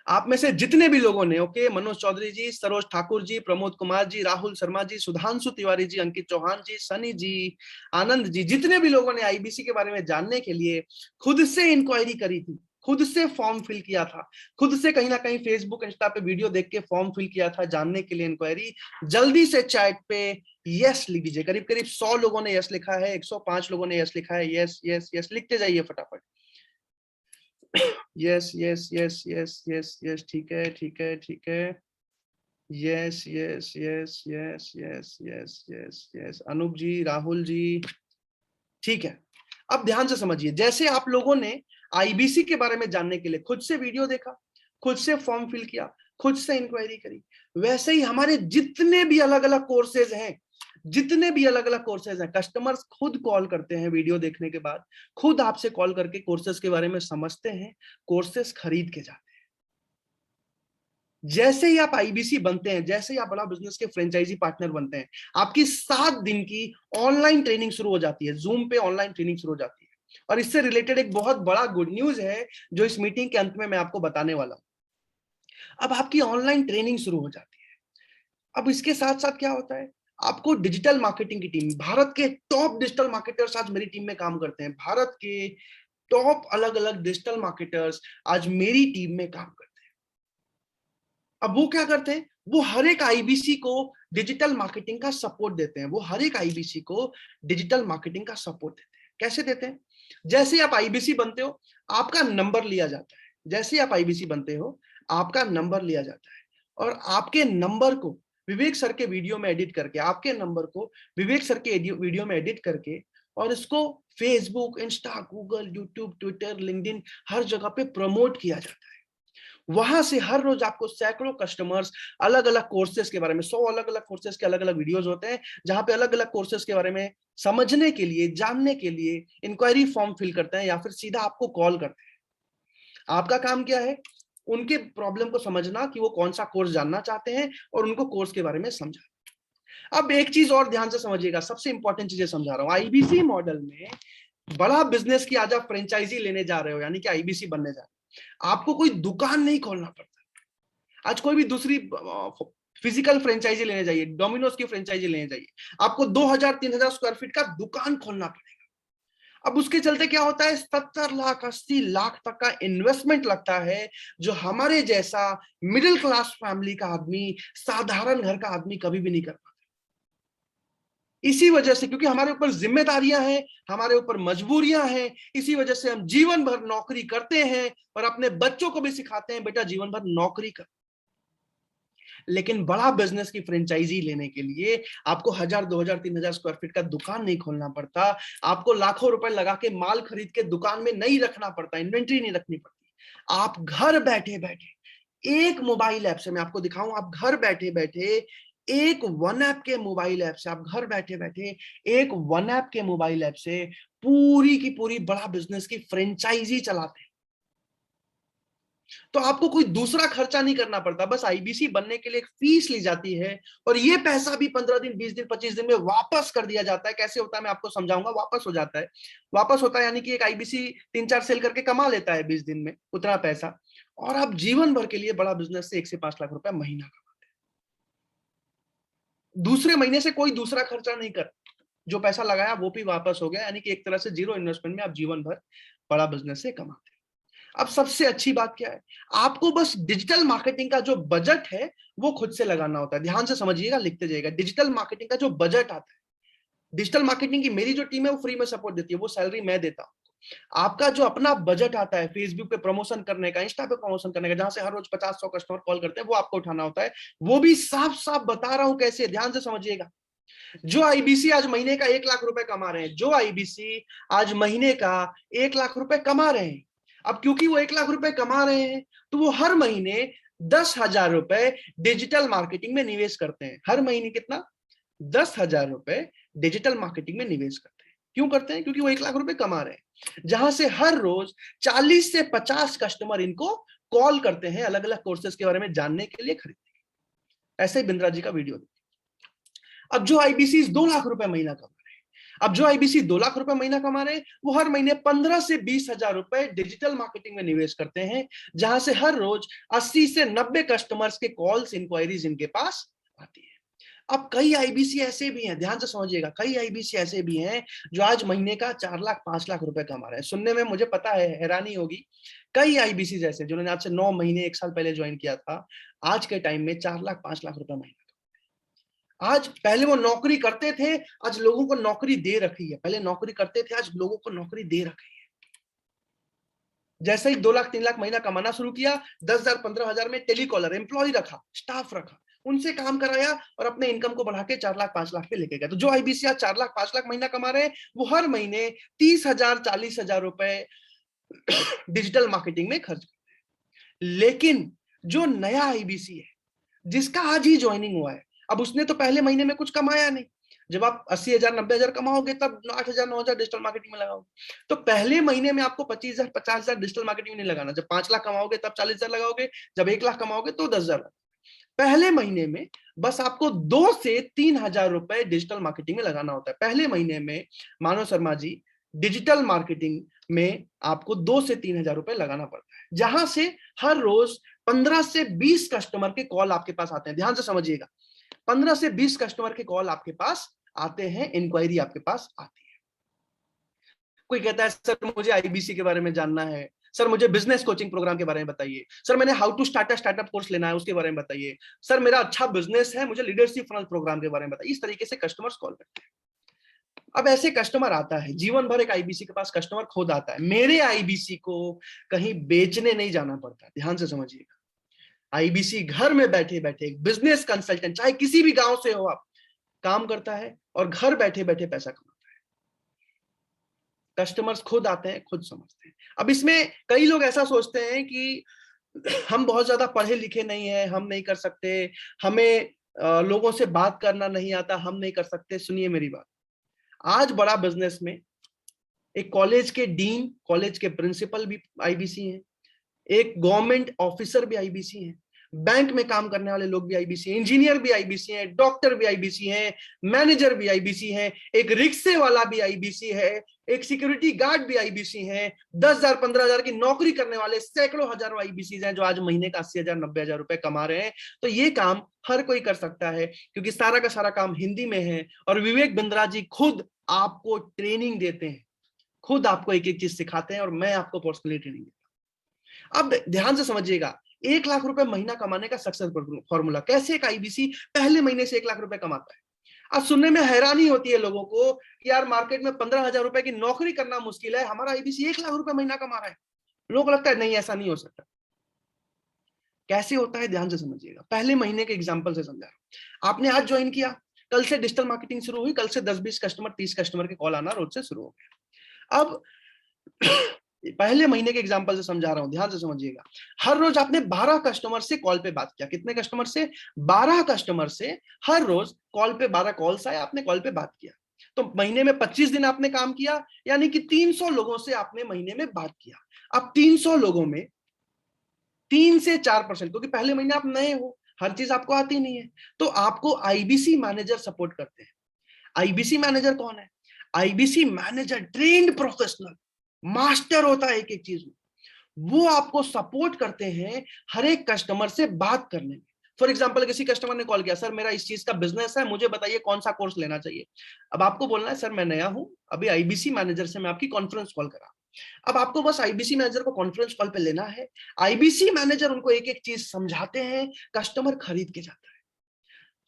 आप में से जितने भी लोगों ने। ओके, मनोज चौधरी जी, सरोज ठाकुर जी, प्रमोद कुमार जी, राहुल शर्मा जी, सुधांशु तिवारी जी, अंकित चौहान जी, सनी जी, आनंद जी, जितने भी लोगों ने आईबीसी के बारे में जानने के लिए खुद से इंक्वायरी करी थी, खुद से फॉर्म फिल किया था, खुद से कहीं ना कहीं फेसबुक, इंस्टा पे वीडियो देख के फॉर्म फिल किया था जानने के लिए इंक्वायरी, जल्दी से चैट पे यस लिख दीजिए। करीब करीब 100 लोगों ने यस लिखा है, 105 लोगों ने यस लिखा है। यस यस यस लिखते जाइए फटाफट। Yes yes yes yes yes yes, ठीक है ठीक है ठीक है। Yes yes yes yes yes yes yes yes, Anoop ji, Rahul ji, ठीक है। अब ध्यान से समझिए, जैसे आप लोगों ने आईबीसी के बारे में जानने के लिए खुद से वीडियो देखा, खुद से फॉर्म फिल किया, खुद से इंक्वायरी करी, वैसे ही हमारे जितने भी अलग अलग कोर्सेज हैं, जितने भी अलग अलग कोर्सेज हैं, कस्टमर्स खुद कॉल करते हैं वीडियो देखने के बाद, खुद आपसे कॉल करके कोर्सेज के बारे में समझते हैं, कोर्सेज खरीद के जाते हैं। जैसे ही आप आईबीसी बनते हैं, जैसे ही आप बड़ा बिजनेस के फ्रेंचाइजी पार्टनर बनते हैं, आपकी 7 दिन की ऑनलाइन ट्रेनिंग शुरू हो जाती है, जूम पे ऑनलाइन ट्रेनिंग शुरू हो जाती है। और इससे रिलेटेड एक बहुत बड़ा गुड न्यूज है जो इस मीटिंग के अंत में मैं आपको बताने वाला हूं। अब आपकी ऑनलाइन ट्रेनिंग शुरू हो जाती है। अब इसके साथ साथ क्या होता है, आपको डिजिटल मार्केटिंग की टीम, भारत के टॉप डिजिटल मार्केटर्स आज मेरी टीम में काम करते हैं। भारत के टॉप अलग अलग डिजिटल मार्केटर्स आज मेरी टीम में काम करते हैं। अब वो क्या करते हैं, वो हर एक आईबीसी को डिजिटल मार्केटिंग का सपोर्ट देते हैं। वो हर एक आईबीसी को डिजिटल मार्केटिंग का सपोर्ट देते हैं। कैसे देते हैं, जैसे ही आप आईबीसी बनते हो आपका नंबर लिया जाता है। जैसे ही आप आईबीसी बनते हो आपका नंबर लिया जाता है और आपके नंबर को विवेक सर के वीडियो में एडिट करके, आपके नंबर को विवेक सर के वीडियो में एडिट करके और इसको Facebook, Insta, Google, YouTube, Twitter, LinkedIn हर जगह पे प्रमोट किया जाता है। वहां से हर रोज आपको सैकड़ों कस्टमर्स अलग अलग कोर्सेज के बारे में, 100 अलग अलग कोर्सेज के अलग अलग वीडियोस होते हैं जहां पे अलग अलग कोर्सेज के बारे में समझने के लिए, जानने के लिए इंक्वायरी फॉर्म फिल करते हैं या फिर सीधा आपको कॉल करते हैं। आपका काम क्या है, उनके प्रॉब्लम को समझना कि वो कौन सा कोर्स जानना चाहते हैं और उनको कोर्स के बारे में समझा। अब एक चीज और ध्यान से समझिएगा, सबसे इंपॉर्टेंट चीजें समझा रहा हूं। आईबीसी मॉडल में बड़ा बिजनेस की आज आप फ्रेंचाइजी लेने जा रहे हो, यानी कि आईबीसी बनने जा रहे हो, आपको कोई दुकान नहीं खोलना पड़ता। आज कोई भी दूसरी फिजिकल फ्रेंचाइजी लेने जाइए, डोमिनोज की फ्रेंचाइजी लेने जाइए, आपको 2000-3000 स्क्वायर फीट का दुकान खोलना पड़ेगा। अब उसके चलते क्या होता है, 70 लाख 80 लाख तक का इन्वेस्टमेंट लगता है, जो हमारे जैसा मिडिल क्लास फैमिली का आदमी, साधारण घर का आदमी कभी भी नहीं कर पाता। इसी वजह से, क्योंकि हमारे ऊपर जिम्मेदारियां हैं, हमारे ऊपर मजबूरियां हैं, इसी वजह से हम जीवन भर नौकरी करते हैं और अपने बच्चों को भी सिखाते हैं, बेटा जीवन भर नौकरी कर। लेकिन बड़ा बिजनेस की फ्रेंचाइजी लेने के लिए आपको 1000, 2000, 3000 स्क्वायर फीट का दुकान नहीं खोलना पड़ता। आपको लाखों रुपए लगा के माल खरीद के दुकान में नहीं रखना पड़ता, इन्वेंट्री नहीं रखनी पड़ती। आप घर बैठे बैठे एक मोबाइल ऐप से, मैं आपको दिखाऊं, आप घर बैठे बैठे एक वन ऐप के मोबाइल ऐप से, आप घर बैठे बैठे एक वन ऐप के मोबाइल ऐप से पूरी की पूरी बड़ा बिजनेस की फ्रेंचाइजी चलाते हैं। तो आपको कोई दूसरा खर्चा नहीं करना पड़ता, बस आईबीसी बनने के लिए एक फीस ली जाती है और ये पैसा भी 15 दिन, 20 दिन, 25 दिन में वापस कर दिया जाता है। कैसे होता है मैं आपको समझाऊंगा। वापस हो जाता है, वापस होता है यानी कि एक आईबीसी 3-4 सेल करके कमा लेता है 20 दिन में उतना पैसा, और आप जीवन भर के लिए बड़ा बिजनेस से 1 से 5 लाख रुपए महीना कमाते हैं। दूसरे महीने से कोई दूसरा खर्चा नहीं कर, जो पैसा लगाया वो भी वापस हो गया, यानी कि एक तरह से जीरो इन्वेस्टमेंट में आप जीवन भर बड़ा बिजनेस से कमाते हैं। अब सबसे अच्छी बात क्या है, आपको बस डिजिटल मार्केटिंग का जो बजट है वो खुद से लगाना होता है। ध्यान से समझिएगा, लिखते जाइएगा। डिजिटल मार्केटिंग का जो बजट आता है, डिजिटल मार्केटिंग की मेरी जो टीम है वो फ्री में सपोर्ट देती है, वो सैलरी मैं देता हूं। आपका जो अपना बजट आता है फेसबुक पे प्रमोशन करने का, इंस्टा पे प्रमोशन करने का, जहां से हर रोज 50-100 कस्टमर कॉल करते हैं, वो आपको उठाना होता है। वो भी साफ साफ बता रहा हूं कैसे, ध्यान से समझिएगा। जो आईबीसी आज महीने का 1 लाख रुपए कमा रहे हैं, जो आईबीसी आज महीने का 1 लाख रुपए कमा रहे हैं, अब क्योंकि वो 1 लाख रुपए कमा रहे हैं तो वो हर महीने 10,000 रुपए डिजिटल मार्केटिंग में निवेश करते हैं। हर महीने कितना? 10,000 रुपए डिजिटल मार्केटिंग में निवेश करते हैं। क्यों करते हैं? क्योंकि वो 1 लाख रुपए कमा रहे हैं, जहां से हर रोज 40 से 50 कस्टमर इनको कॉल करते हैं अलग अलग कोर्सेज के बारे में जानने के लिए, खरीदने के लिए। ऐसे ही बिंद्रा जी का वीडियो। अब जो आईबीसी 2 लाख रुपए महीना कमा रहे हैं, अब जो आईबीसी 2 लाख रुपए महीना कमा रहे हैं, वो हर महीने 15 से 20,000 रुपए डिजिटल मार्केटिंग में निवेश करते हैं, जहां से हर रोज 80 से 90 कस्टमर्स के कॉल्स, इंक्वायरीज इनके पास आती है। अब कई आईबीसी ऐसे भी हैं, ध्यान से समझिएगा, कई आईबीसी ऐसे भी हैं जो आज महीने का 4 लाख 5 लाख रुपए कमा रहे हैं। सुनने में मुझे पता है हैरानी होगी, कई आईबीसी जैसे जिन्होंने आज से 9 महीने 1 साल पहले ज्वाइन किया था, आज के टाइम में 4 लाख 5 लाख रुपए महीना। आज पहले वो नौकरी करते थे, आज लोगों को नौकरी दे रखी है। पहले नौकरी करते थे, आज लोगों को नौकरी दे रखी है। जैसे ही 2 लाख 3 लाख महीना कमाना शुरू किया, 10,000 15,000 में टेलीकॉलर एम्प्लॉय रखा, स्टाफ रखा, उनसे काम कराया और अपने इनकम को बढ़ा के 4 लाख 5 लाख पे लेके गया। तो जो आईबीसी आज 4 लाख 5 लाख महीना कमा रहे हैं, वो हर महीने 30,000 40,000 रुपए डिजिटल मार्केटिंग में खर्च करते हैं। लेकिन जो नया आईबीसी है, जिसका आज ही ज्वाइनिंग हुआ है, अब उसने तो पहले महीने में कुछ कमाया नहीं, जब आप 80,000 90,000 कमाओगे तब 8,000 9,000 डिजिटल मार्केटिंग में लगाओगे। तो पहले महीने में आपको 25,000 50,000 डिजिटल मार्केटिंग में नहीं लगाना। जब 5 लाख कमाओगे तब 40,000 लगाओगे, जब 1 लाख कमाओगे तो 10,000। पहले महीने में बस आपको 2 से 3,000 रुपए डिजिटल मार्केटिंग में लगाना होता है। पहले महीने में मानव शर्मा जी डिजिटल मार्केटिंग में आपको 2 से 3,000 रुपए लगाना पड़ता है, जहां से हर रोज 15 से 20 कस्टमर के कॉल आपके पास आते हैं। ध्यान से समझिएगा, 15 से 20 कस्टमर के कॉल आपके पास आते हैं, इंक्वायरी आपके पास आती है। कोई कहता है सर मुझे आईबीसी के बारे में जानना है, सर मुझे बिजनेस कोचिंग प्रोग्राम के बारे में बताइए, सर मैंने how to start a startup course लेना है उसके बारे में बताइए, सर मेरा अच्छा बिजनेस है मुझे लीडरशिप फनल प्रोग्राम के बारे में बताइए। इस तरीके से कस्टमर्स कॉल करते हैं। अब ऐसे कस्टमर आता है, जीवन भर एक आईबीसी के पास कस्टमर खुद आता है। मेरे आईबीसी को कहीं बेचने नहीं जाना पड़ता। ध्यान से समझिएगा, आईबीसी घर में बैठे बैठे एक बिजनेस कंसल्टेंट, चाहे किसी भी गांव से हो आप, काम करता है और घर बैठे बैठे पैसा कमाता है। कस्टमर्स खुद आते हैं, खुद समझते हैं। अब इसमें कई लोग ऐसा सोचते हैं कि हम बहुत ज्यादा पढ़े लिखे नहीं है, हम नहीं कर सकते, हमें लोगों से बात करना नहीं आता, हम नहीं कर सकते। सुनिए मेरी बात, आज बड़ा बिजनेस में एक कॉलेज के डीन, कॉलेज के प्रिंसिपल भी आईबीसी हैं, एक गवर्नमेंट ऑफिसर भी आईबीसी हैं, बैंक में काम करने वाले लोग भी आईबीसी हैं, इंजीनियर भी आईबीसी हैं, डॉक्टर भी आईबीसी हैं, मैनेजर भी आईबीसी हैं, एक रिक्शे वाला भी आईबीसी है, एक सिक्योरिटी गार्ड भी आईबीसी हैं, 10,000 15,000 की नौकरी करने वाले सैकड़ों हजारों आईबीसी हैं जो आज महीने का 80,000 90,000 रुपए कमा रहे हैं। तो ये काम हर कोई कर सकता है, क्योंकि सारा का सारा काम हिंदी में है और विवेक बिंद्रा जी खुद आपको ट्रेनिंग देते हैं, खुद आपको एक एक चीज सिखाते हैं और मैं आपको पर्सनली ट्रेनिंग देता हूं। अब ध्यान से समझिएगा, 1 लाख रुपए महीना कमाने का सक्सेस फॉर्मूला कैसे एक आईबीसी पहले महीने से 1 लाख रुपए कमाता है। अब सुनने में हैरानी होती है लोगों को कि यार मार्केट में 15,000 रुपए की नौकरी करना मुश्किल है, हमारा आईबीसी 1 लाख रुपए महीना कमा रहा है। लोगों को लगता है नहीं ऐसा नहीं हो सकता। कैसे होता है ध्यान से समझिएगा, पहले महीने के एग्जांपल से समझा रहा हूं। आपने आज ज्वाइन किया, कल से डिजिटल मार्केटिंग शुरू हुई, कल से 10-20 कस्टमर 30 कस्टमर के कॉल आना रोज से शुरू हो गया। अब पहले महीने के एग्जांपल से समझा रहा हूं, ध्यान से समझिएगा। हर रोज आपने 12 कस्टमर से कॉल पे बात किया। कितने कस्टमर से? 12 कस्टमर से हर रोज कॉल पे 12 कॉल्स आए, आपने कॉल पे बात किया। तो महीने में 25 दिन आपने काम किया, यानी कि 300 लोगों से आपने महीने में बात किया। अब 300 लोगों में 3 से 4%, क्योंकि पहले महीने आप नए हो, हर चीज आपको आती नहीं है, तो आपको आईबीसी मैनेजर सपोर्ट करते हैं। आईबीसी मैनेजर कौन है? IBC manager trained professional, master होता है एक एक चीज में। वो आपको सपोर्ट करते हैं हर एक कस्टमर से बात करने में। फॉर एग्जाम्पल, किसी कस्टमर ने कॉल किया, सर मेरा इस चीज का बिजनेस है, मुझे बताइए कौन सा कोर्स लेना चाहिए। अब आपको बोलना है सर मैं नया हूं, अभी आईबीसी मैनेजर से मैं आपकी कॉन्फ्रेंस कॉल करा। अब आपको बस आईबीसी मैनेजर को कॉन्फ्रेंस कॉल पे लेना है, आईबीसी मैनेजर उनको एक एक चीज समझाते हैं, कस्टमर खरीद के जाता है।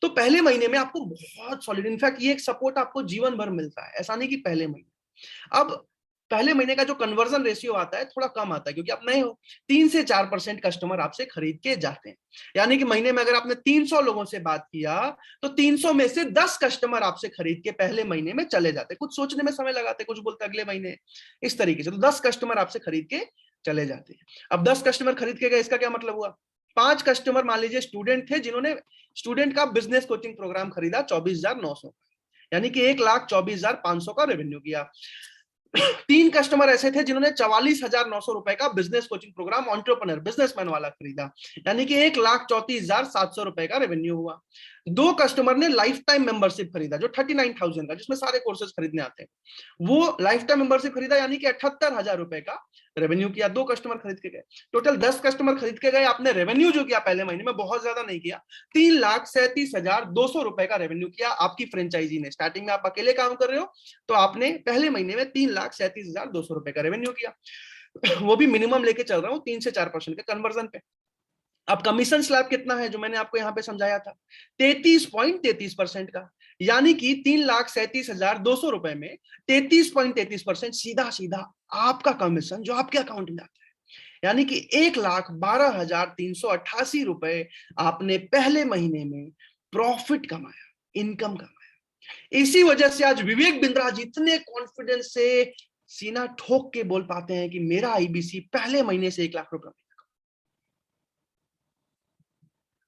तो पहले महीने में आपको बहुत सॉलिड, इनफैक्ट ये एक सपोर्ट आपको जीवन भर मिलता है, ऐसा नहीं कि पहले महीने। अब पहले महीने का जो कन्वर्जन रेशियो आता है थोड़ा कम आता है, क्योंकि आप नए हो। 3 से 4% कस्टमर आपसे खरीद के जाते हैं, यानी कि महीने में अगर आपने 300 लोगों से बात किया तो 300 में से 10 कस्टमर आपसे खरीद के पहले महीने में चले जाते। कुछ सोचने में समय लगाते, कुछ बोलते अगले महीने, इस तरीके से। तो 10 कस्टमर आपसे खरीद के चले जाते हैं। अब 10 कस्टमर खरीद के गए, इसका क्या मतलब हुआ? 5 कस्टमर मान लीजिए स्टूडेंट थे, जिन्होंने स्टूडेंट का बिजनेस कोचिंग प्रोग्राम खरीदा 24,900, यानी कि 1,24,500 का रेवेन्यू किया। 3 कस्टमर ऐसे थे जिन्होंने 44,900 रुपए का business coaching programme entrepreneur businessman वाला खरीदा, यानी कि 1,34,700 रुपए का रेवेन्यू हुआ। 2 कस्टमर ने लाइफ टाइम मेंबरशिप खरीदा जो 39,000 का, जिसमें सारे कोर्सेज खरीदने आते हैं, वो लाइफ टाइम मेंबरशिप खरीदा, यानी कि 78,000 रुपए का रेवेन्यू किया। 2 कस्टमर खरीद के गए, टोटल 10 कस्टमर खरीद के गए। आपने रेवेन्यू जो किया पहले महीने में बहुत ज्यादा नहीं किया, 3,37,200 रुपए का रेवेन्यू किया आपकी फ्रेंचाइजी ने। स्टार्टिंग में आप अकेले काम कर रहे हो, तो आपने पहले महीने में 3,37,200 रुपए का रेवेन्यू किया। वो भी मिनिमम लेके चल रहा हूं 3 से 4% के कन्वर्जन पे। अब कमीशन स्लैब कितना है जो मैंने आपको यहां पे समझाया था, 33.33% का, यानी कि 3,37,200 रुपए में 33.33% सीधा सीधा आपका कमीशन जो आपके अकाउंट में आता है, यानी कि 1,12,388 रुपए आपने पहले महीने में प्रॉफिट कमाया, इनकम कमाया। इसी वजह से आज विवेक बिंद्रा जी इतने कॉन्फिडेंस से सीना ठोक के बोल पाते हैं कि मेरा आईबीसी पहले महीने से 1 लाख रुपए।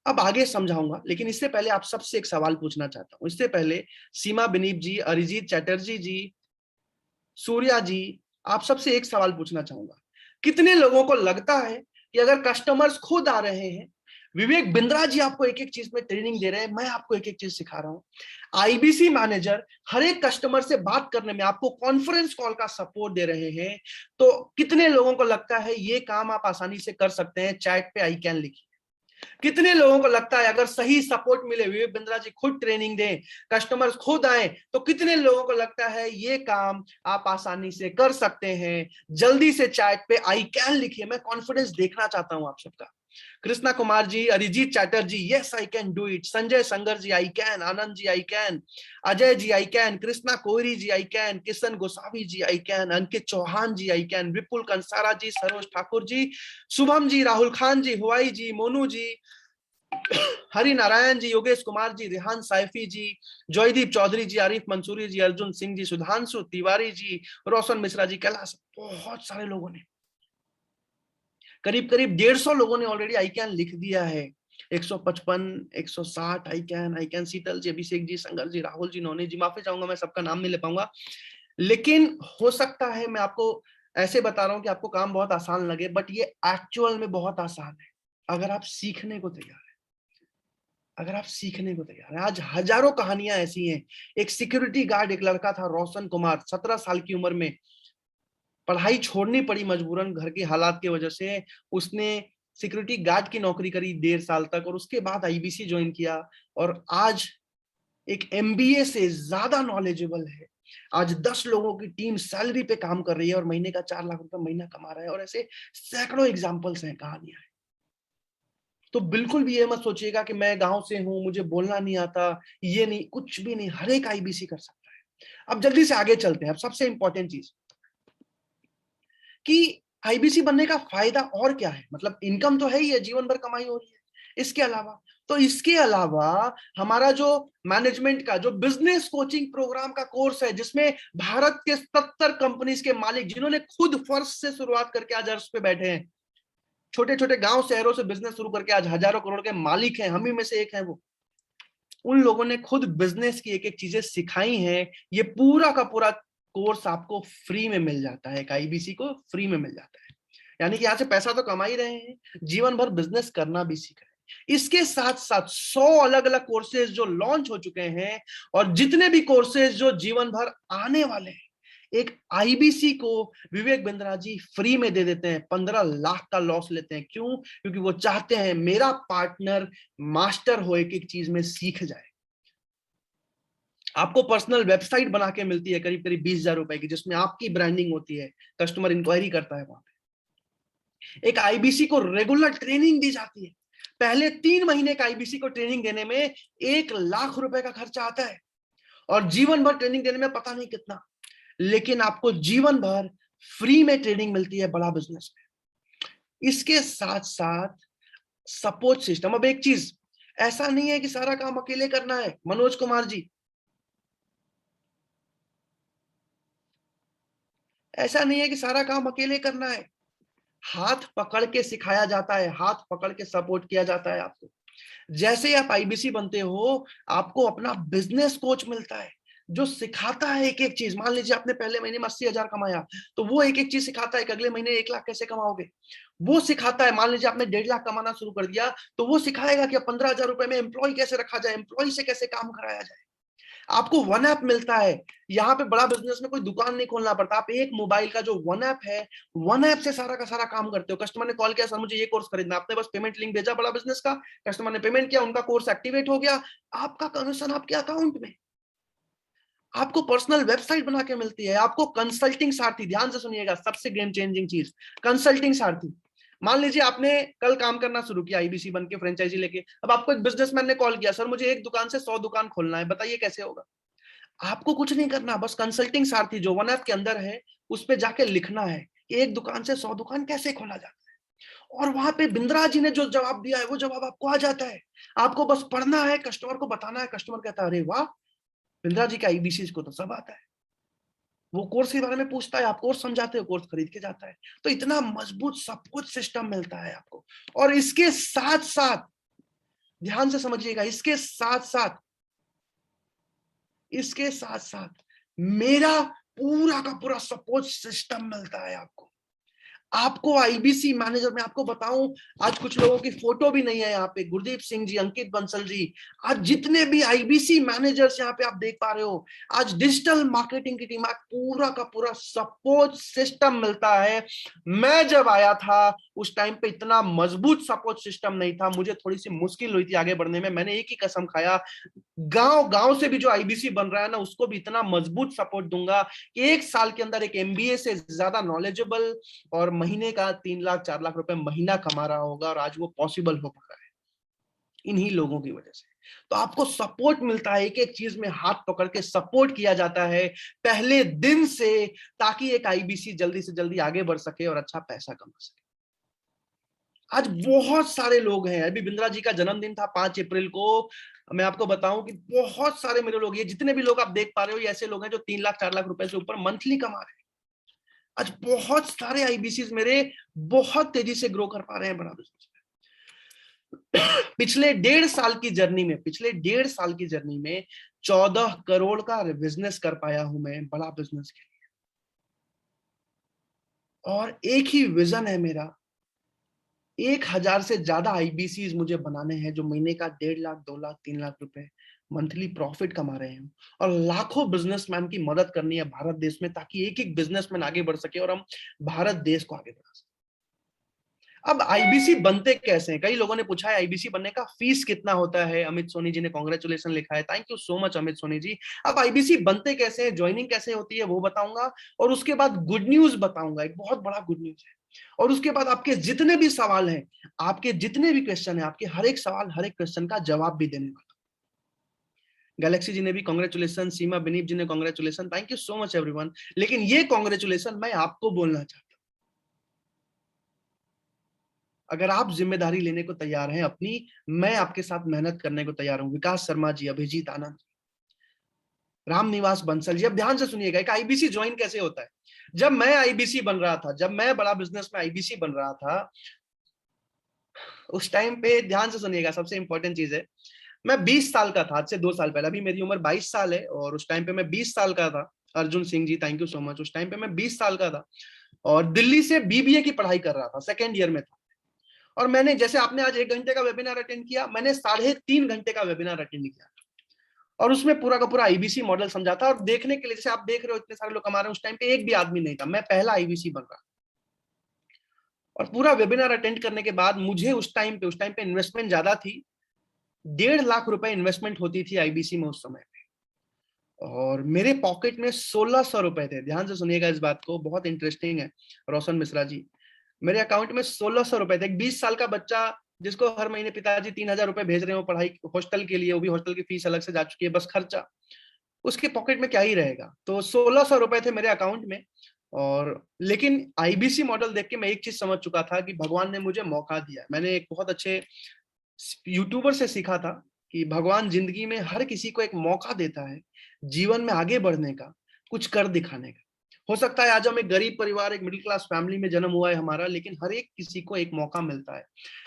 अब आगे समझाऊंगा, लेकिन इससे पहले आप सबसे एक सवाल पूछना चाहता हूं। इससे पहले सीमा बिनीप जी, अरिजीत चैटर्जी जी, सूर्या जी, आप सबसे एक सवाल पूछना चाहूंगा। कितने लोगों को लगता है कि अगर कस्टमर्स खुद आ रहे हैं, विवेक बिंद्रा जी आपको एक एक चीज में ट्रेनिंग दे रहे हैं, मैं आपको एक एक चीज सिखा रहा हूं, आईबीसी मैनेजर हर एक कस्टमर से बात करने में आपको कॉन्फ्रेंस कॉल का सपोर्ट दे रहे हैं, तो कितने लोगों को लगता है ये काम आप आसानी से कर सकते हैं? चैट पे आई कैन लिखिए। कितने लोगों को लगता है अगर सही सपोर्ट मिले, विवेक बिंद्रा जी खुद ट्रेनिंग दें, कस्टमर्स खुद आए, तो कितने लोगों को लगता है ये काम आप आसानी से कर सकते हैं? जल्दी से चैट पे आई कैन लिखिए, मैं कॉन्फिडेंस देखना चाहता हूं आप सबका। Krishna Kumar ji, Arijit Chatterjee, yes I can do it. Sanjay Sangar ji, I can. Anand ji, I can. Ajay ji, I can. Krishna Kohri ji, I can. Kishan Gosavi ji, I can. Ankit Chauhan ji, I can. Vipul Kansara ji, Saroj Thakur ji, Shubham ji, Rahul Khan ji, हुआई जी, मोनू जी, हरि नारायण जी, योगेश कुमार जी, रेहान सैफी जी, जयदीप चौधरी जी, आरिफ मंसूरी जी, अर्जुन सिंह जी, सुधांशु तिवारी जी, रोशन मिश्रा जी, कैलाश, बहुत सारे लोगों ने, करीब करीब 150 लोगों ने ऑलरेडी आई कैन लिख दिया है। 155, 160 आई कैन। शीतल जी, अभिषेक जी, संगर जी, राहुल जी, नौनी जी, माफी चाहूंगा मैं सबका नाम नहीं ले पाऊंगा, लेकिन हो सकता है मैं आपको ऐसे बता रहा हूं कि आपको काम बहुत आसान लगे, बट ये एक्चुअल में बहुत आसान है अगर आप सीखने को तैयार है। अगर आप सीखने को तैयार है, आज हजारों कहानियां ऐसी हैं। एक सिक्योरिटी गार्ड, एक लड़का था रोशन कुमार, 17 साल की उम्र में पढ़ाई छोड़नी पड़ी मजबूरन, घर के हालात की वजह से। उसने सिक्योरिटी गार्ड की नौकरी करी 1.5 साल तक, और उसके बाद आईबीसी ज्वाइन किया, और आज एक एमबीए से ज्यादा नॉलेजेबल है। आज 10 लोगों की टीम सैलरी पे काम कर रही है और महीने का 4 लाख रुपए महीना कमा रहा है, और ऐसे सैकड़ों एग्जाम्पल्स हैं, कहानियां हैं। तो बिल्कुल भी ये मत सोचिएगा कि मैं गांव से हूं, मुझे बोलना नहीं आता, ये नहीं, कुछ भी नहीं, हर एक आईबीसी कर सकता है। अब जल्दी से आगे चलते हैं। अब सबसे इंपॉर्टेंट चीज कि आईबीसी बनने का फायदा और क्या है, मतलब इनकम तो है ही है, जीवन भर कमाई हो रही है, इसके अलावा, तो इसके अलावा हमारा जो मैनेजमेंट का जो बिजनेस कोचिंग प्रोग्राम का कोर्स है, जिसमें भारत के 70 कंपनीज के मालिक, जिन्होंने खुद फर्श से शुरुआत करके आज अर्श पे बैठे हैं, छोटे छोटे गांव शहरों से बिजनेस शुरू करके आज हजारों करोड़ के मालिक हैं, हम ही में से एक हैं वो, उन लोगों ने खुद बिजनेस की एक एक चीजें सिखाई हैं। ये पूरा का पूरा कोर्स आपको फ्री में मिल जाता है, आईबीसी को फ्री में मिल जाता है। यानी कि यहाँ से पैसा तो कमा ही रहे हैं, जीवन भर बिजनेस करना भी सीख रहे हैं। इसके साथ साथ 100 अलग अलग कोर्सेज जो लॉन्च हो चुके हैं, और जितने भी कोर्सेज जो जीवन भर आने वाले हैं, एक आईबीसी को विवेक बिंद्रा जी फ्री में दे देते हैं। 15 लाख का लॉस लेते हैं, क्यों? क्योंकि वो चाहते हैं मेरा पार्टनर मास्टर हो, एक एक चीज में सीख जाए। आपको पर्सनल वेबसाइट बना के मिलती है करीब करीब 20,000 रुपए की, जिसमें आपकी ब्रांडिंग होती है, कस्टमर इंक्वायरी करता है वहां पे। एक आईबीसी को रेगुलर ट्रेनिंग दी जाती है। पहले 3 महीने का आईबीसी को ट्रेनिंग देने में 1 लाख रुपए का खर्चा आता है, और जीवन भर ट्रेनिंग देने में पता नहीं कितना, लेकिन आपको जीवन भर फ्री में ट्रेनिंग मिलती है बड़ा बिजनेस में। इसके साथ साथ सपोर्ट सिस्टम। अब एक चीज, ऐसा नहीं है कि सारा काम अकेले करना है, मनोज कुमार जी, ऐसा नहीं है कि सारा काम अकेले करना है। हाथ पकड़ के सिखाया जाता है, हाथ पकड़ के सपोर्ट किया जाता है आपको। जैसे ही आप आईबीसी बनते हो, आपको अपना बिजनेस कोच मिलता है, जो सिखाता है एक एक चीज। मान लीजिए आपने पहले महीने में 80,000 कमाया, तो वो एक एक चीज सिखाता है कि अगले महीने 1 लाख कैसे कमाओगे। वो सिखाता है, मान लीजिए आपने 1.5 लाख कमाना शुरू कर दिया, तो वो सिखाएगा कि 15,000 रुपए में एम्प्लॉय कैसे रखा जाए, एम्प्लॉय से कैसे काम कराया जाए। आपको वन ऐप मिलता है। यहाँ पे बड़ा बिजनेस में कोई दुकान नहीं खोलना पड़ता, आप एक मोबाइल का जो वन ऐप है, वन ऐप से सारा का सारा काम करते हो। कस्टमर ने कॉल किया, सर मुझे ये कोर्स खरीदना, आपने बस पेमेंट लिंक भेजा बड़ा बिजनेस का, कस्टमर ने पेमेंट किया, उनका कोर्स एक्टिवेट हो गया, आपका कमीशन आपके अकाउंट में। आपको पर्सनल वेबसाइट बना के मिलती है, आपको कंसल्टिंग सारथी, ध्यान से सुनिएगा, सबसे गेम चेंजिंग चीज, कंसल्टिंग सारथी। मान लीजिए आपने कल काम करना शुरू किया आईबीसी बन के, फ्रेंचाइजी लेके, अब आपको एक बिजनेसमैन ने कॉल किया, सर मुझे एक दुकान से 100 दुकान खोलना है, बताइए कैसे होगा। आपको कुछ नहीं करना, बस कंसल्टिंग सारथी जो वन ऐप के अंदर है, उस पे जाके लिखना है कि एक दुकान से 100 दुकान कैसे खोला जाता है, और वहां पे बिंद्रा जी ने जो जवाब दिया है वो जवाब आपको आ जाता है। आपको बस पढ़ना है, कस्टमर को बताना है, कस्टमर कहता है अरे वाह, बिंद्रा जी के आईबीसी को तो सब आता है। वो कोर्स के बारे में पूछता है, आप कोर्स समझाते हो, कोर्स खरीद के जाता है। तो इतना मजबूत सब कुछ सिस्टम मिलता है आपको। और इसके साथ साथ ध्यान से समझिएगा, इसके साथ साथ मेरा पूरा का पूरा सपोर्ट सिस्टम मिलता है आपको आईबीसी मैनेजर। मैं आपको बताऊं, आज कुछ लोगों की फोटो भी नहीं है यहाँ पे, गुरदीप सिंह जी, अंकित बंसल जी, आज जितने भी आईबीसी मैनेजर्स यहाँ पे आप देख पा रहे हो, आज डिजिटल मार्केटिंग की टीम, आज पूरा का पूरा सपोर्ट सिस्टम मिलता है। मैं जब आया था उस टाइम पे इतना मजबूत सपोर्ट सिस्टम नहीं था, मुझे थोड़ी सी मुश्किल हुई थी आगे बढ़ने में। मैंने एक ही कसम खाया, गांव गांव से भी जो आईबीसी बन रहा है ना, उसको भी इतना मजबूत सपोर्ट दूंगा कि 1 साल के अंदर एक एमबीए से ज्यादा नॉलेजेबल और महीने का 3 लाख 4 लाख रुपए महीना कमा रहा होगा। और आज वो पॉसिबल हो पा रहा है इन्हीं लोगों की वजह से। तो आपको सपोर्ट मिलता है, एक एक चीज में हाथ पकड़ के सपोर्ट किया जाता है पहले दिन से, ताकि एक आईबीसी जल्दी से जल्दी आगे बढ़ सके और अच्छा पैसा कमा सके। आज बहुत सारे लोग हैं, अभी बिंद्रा जी का जन्मदिन था 5 अप्रैल को, मैं आपको बताऊं कि बहुत सारे मेरे लोग, ये जितने भी लोग आप देख पा रहे हो, ये ऐसे लोग हैं जो 3 लाख 4 लाख रुपए से ऊपर मंथली कमा रहे हैं। आज बहुत सारे आईबीसी मेरे बहुत तेजी से ग्रो कर पा रहे हैं बड़ा बिजनेस में। पिछले 1.5 साल की जर्नी में 14 करोड़ का बिजनेस कर पाया हूं मैं, बड़ा बिजनेस के लिए। और एक ही विजन है मेरा, 1000 से ज्यादा आईबीसी मुझे बनाने हैं जो महीने का 1.5 लाख 2 लाख 3 लाख रुपए मंथली प्रॉफिट कमा रहे हैं। और लाखों बिजनेसमैन की मदद करनी है भारत देश में, ताकि एक एक बिजनेसमैन आगे बढ़ सके और हम भारत देश को आगे बढ़ा सके। अब आईबीसी बनते कैसे हैं? कई लोगों ने पूछा है आईबीसी बनने का फीस कितना होता है। अमित सोनी जी ने कांग्रेचुलेशन लिखा है, thank you so much Amit Soni ji. अब आईबीसी बनते कैसे हैं, ज्वाइनिंग कैसे होती है, वो बताऊंगा। और उसके बाद गुड न्यूज बताऊंगा, एक बहुत बड़ा गुड न्यूज है। और उसके बाद आपके जितने भी सवाल हैं, आपके जितने भी क्वेश्चन है, आपके हर एक सवाल हर एक क्वेश्चन का जवाब भी देने वाला। गैलेक्सी जी ने भी कांग्रेचुलेशन, सीमा बिनीप जी ने congratulation, thank you so much everyone. लेकिन ये कांग्रेचुलेशन मैं आपको बोलना चाहता हूं। अगर आप जिम्मेदारी लेने को तैयार हैं अपनी, मैं आपके साथ मेहनत करने को तैयार हूं। विकास शर्मा जी, अभिजीत आनंद, रामनिवास बंसल जी, अब ध्यान से सुनिएगा एक आईबीसी ज्वाइन कैसे होता है। जब मैं आईबीसी बन रहा था, जब मैं बड़ा बिजनेस में आईबीसी बन रहा था, उस टाइम पे ध्यान से सुनिएगा, सबसे इंपॉर्टेंट चीज है, मैं 20 साल का था, आज से 2 साल पहले। अभी मेरी उम्र 22 साल है और उस टाइम पे मैं 20 साल का था। Arjun Singh ji, thank you so much. उस टाइम पे मैं 20 साल का था और दिल्ली से बीबीए की पढ़ाई कर रहा था, 2nd ईयर में था। और मैंने, जैसे आपने आज 1 घंटे का वेबिनार अटेंड किया, मैंने 3.5 घंटे का वेबिनार अटेंड किया और उसमें पूरा का पूरा आईबीसी मॉडल समझा था। और देखने के लिए, जैसे आप देख रहे हो इतने सारे लोग कमा रहे हैं, उस टाइम पे एक भी आदमी नहीं था, मैं पहला आईबीसी बन रहा। और पूरा वेबिनार अटेंड करने के बाद मुझे उस टाइम पे इन्वेस्टमेंट ज्यादा थी, 1.5 लाख रुपए इन्वेस्टमेंट होती थी आईबीसी में उस समय पे। और मेरे पॉकेट में 1600 रुपए थे। ध्यान से सुनिएगा इस बात को, बहुत इंटरेस्टिंग है रोशन मिश्रा जी। मेरे अकाउंट में 1600 रुपए थे। एक 20 साल का बच्चा जिसको हर महीने पिताजी 3000 रुपए भेज रहे हो पढ़ाई हॉस्टल के लिए, वो भी हॉस्टल की फीस अलग से जा चुकी है, बस खर्चा, उसके पॉकेट में क्या ही रहेगा। तो 1600 रुपए थे मेरे अकाउंट में। और लेकिन आईबीसी मॉडल देख के मैं एक चीज समझ चुका था कि भगवान ने मुझे मौका दिया। मैंने एक बहुत अच्छे यूट्यूबर से सीखा था कि भगवान जिंदगी में हर किसी को एक मौका देता है जीवन में आगे बढ़ने का, कुछ कर दिखाने का। हो सकता है आज हम एक गरीब परिवार, एक मिडिल क्लास फैमिली में जन्म हुआ है हमारा, लेकिन हर एक किसी को एक मौका मिलता है।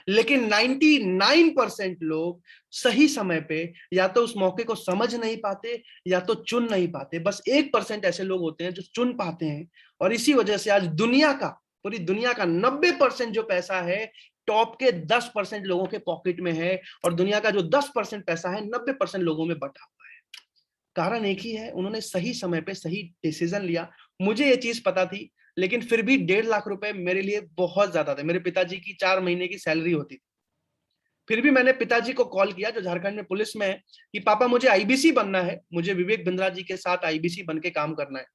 लेकिन 99% लोग सही समय पे या तो उस मौके को समझ नहीं पाते या तो चुन नहीं पाते। बस 1% ऐसे लोग होते हैं जो चुन पाते हैं। और इसी वजह से आज पूरी दुनिया का 90% जो पैसा है टॉप के 10% लोगों के पॉकेट में है, और दुनिया का जो 10% पैसा है 90% लोगों में बटा हुआ है। कारण एक ही है, उन्होंने सही समय पे सही डिसीजन लिया। मुझे ये चीज पता थी, लेकिन फिर भी 1.5 लाख रुपए मेरे लिए बहुत ज्यादा थे। मेरे पिताजी की 4 महीने की सैलरी होती थी। फिर भी मैंने पिताजी को कॉल किया जो झारखंड में पुलिस में है, कि पापा मुझे आईबीसी बनना है, मुझे विवेक बिंद्रा जी के साथ आईबीसी बन के काम करना है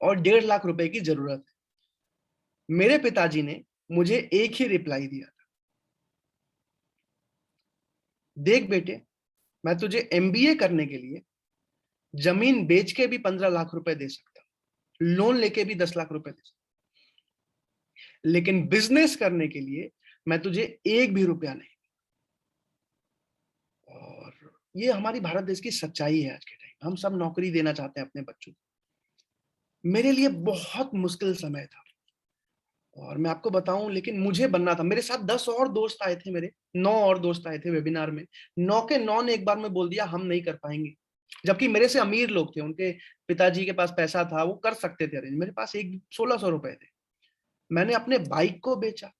और 1.5 लाख रुपए की जरूरत है। मेरे पिताजी ने मुझे एक ही रिप्लाई दिया था, देख बेटे, मैं तुझे एमबीए करने के लिए जमीन बेच के भी 15 लाख रुपए दे सकता हूं, लोन लेके भी 10 लाख रुपए दे सकता हूं, लेकिन बिजनेस करने के लिए मैं तुझे 1 भी रुपया नहीं। और ये हमारी भारत देश की सच्चाई है। आज के टाइम हम सब नौकरी देना चाहते हैं अपने बच्चों को। मेरे लिए बहुत मुश्किल समय था और मैं आपको बताऊं, लेकिन मुझे बनना था। मेरे साथ 10 और दोस्त आए थे, मेरे 9 और दोस्त आए थे वेबिनार में। 9 के 9 ने एक बार में बोल दिया हम नहीं कर पाएंगे। जबकि मेरे से अमीर लोग थे, उनके पिताजी के पास पैसा था, वो कर सकते थे अरेंज। मेरे पास एक 1600 रुपए थे। मैंने अपने बाइक को बेचा,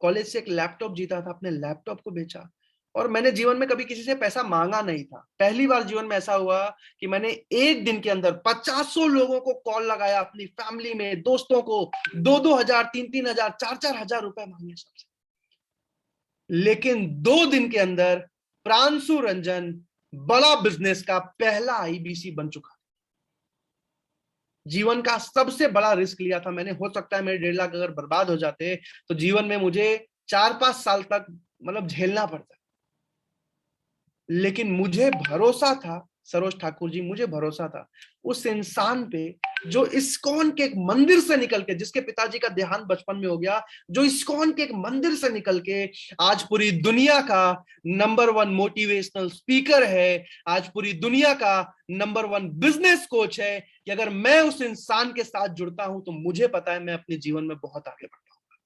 कॉलेज से एक लैपटॉप जीता था, अपने लैपटॉप को बेचा। और मैंने जीवन में कभी किसी से पैसा मांगा नहीं था। पहली बार जीवन में ऐसा हुआ कि मैंने एक दिन के अंदर 50 लोगों को कॉल लगाया, अपनी फैमिली में, दोस्तों को, 2-2 हजार, 3-3 हजार, 4-4 हजार रुपए मांगे सबसे। लेकिन 2 दिन के अंदर प्रांशु रंजन बड़ा बिजनेस का पहला आईबीसी बन चुका। जीवन का सबसे बड़ा रिस्क लिया था मैंने। हो सकता है मेरे 1.5 लाख अगर बर्बाद हो जाते तो जीवन में मुझे 4-5 साल तक मतलब झेलना पड़ता। लेकिन मुझे भरोसा था, सरोज ठाकुर जी, मुझे भरोसा था उस इंसान पे जो इस्कॉन के एक मंदिर से निकल के, जिसके पिताजी का देहांत बचपन में हो गया, जो इस्कॉन के एक मंदिर से निकल के आज पूरी दुनिया का नंबर 1 मोटिवेशनल स्पीकर है, आज पूरी दुनिया का नंबर 1 बिजनेस कोच है। कि अगर मैं उस इंसान के साथ जुड़ता हूं तो मुझे पता है मैं अपने जीवन में बहुत आगे बढ़ पाऊंगा।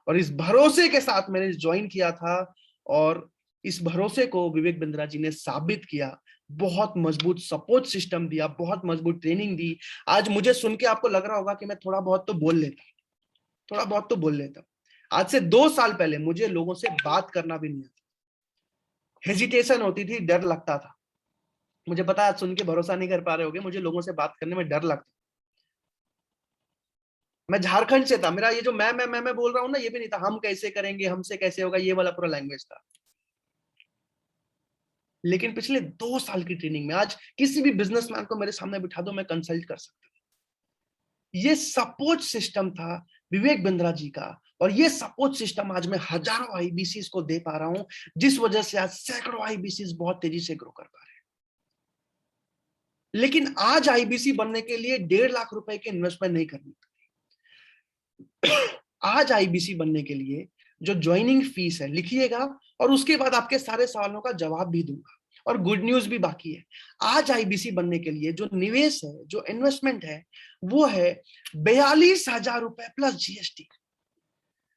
और इस भरोसे के साथ मैंने ज्वाइन किया था, और इस भरोसे को विवेक बिंद्रा जी ने साबित किया। बहुत मजबूत सपोर्ट सिस्टम दिया, बहुत मजबूत ट्रेनिंग दी। आज मुझे सुन के आपको लग रहा होगा कि मैं थोड़ा बहुत तो बोल लेता। आज से 2 साल पहले मुझे लोगों से बात करना भी नहीं आता, हेजिटेशन होती थी, डर लगता था। मुझे पता है आज सुन के भरोसा नहीं कर पा रहे होगे, मुझे लोगों से बात करने में डर लगता। मैं झारखंड से था, मेरा ये जो मैं बोल रहा हूं ना, ये भी नहीं था। हम कैसे करेंगे, हमसे कैसे होगा, ये वाला पूरा लैंग्वेज था। लेकिन पिछले 2 साल की ट्रेनिंग में आज किसी भी बिजनेसमैन को मेरे सामने बिठा दो, मैं कंसल्ट कर सकता हूं। ये सपोर्ट सिस्टम था विवेक बिंद्रा जी का, और ये सपोर्ट सिस्टम आज मैं हजारों आईबीसी को दे पा रहा हूं, जिस वजह से आज सैकड़ों आईबीसी बहुत तेजी से ग्रो कर पा रहे हैं। लेकिन आज आईबीसी बनने के लिए 1.5 लाख रुपए की इन्वेस्टमेंट नहीं करनी। आज आईबीसी बनने के लिए जो ज्वाइनिंग फीस है लिखिएगा, और उसके बाद आपके सारे सवालों का जवाब भी दूंगा। और गुड न्यूज भी बाकी है। आज आईबीसी बनने के लिए जो निवेश है, जो इन्वेस्टमेंट है, वो है 42,000 रुपए प्लस जीएसटी।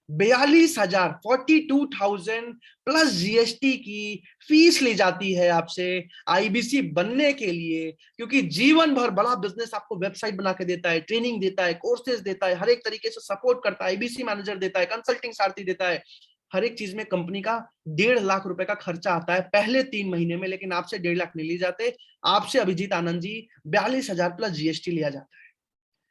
42,000, 42,000 प्लस जीएसटी की फीस ली जाती है आपसे आईबीसी बनने के लिए। क्योंकि जीवन भर बड़ा बिजनेस आपको वेबसाइट बना के देता है, ट्रेनिंग देता है, कोर्सेज देता है, हर एक तरीके से सपोर्ट करता है, आईबीसी मैनेजर देता है, कंसल्टिंग सारथी देता है। हर एक चीज में कंपनी का 1.5 लाख रुपए का खर्चा आता है पहले 3 महीने में। लेकिन आपसे 1.5 लाख नहीं लिए जाते, आपसे अभिजीत आनंद जी 42,000 प्लस जीएसटी लिया जाता है।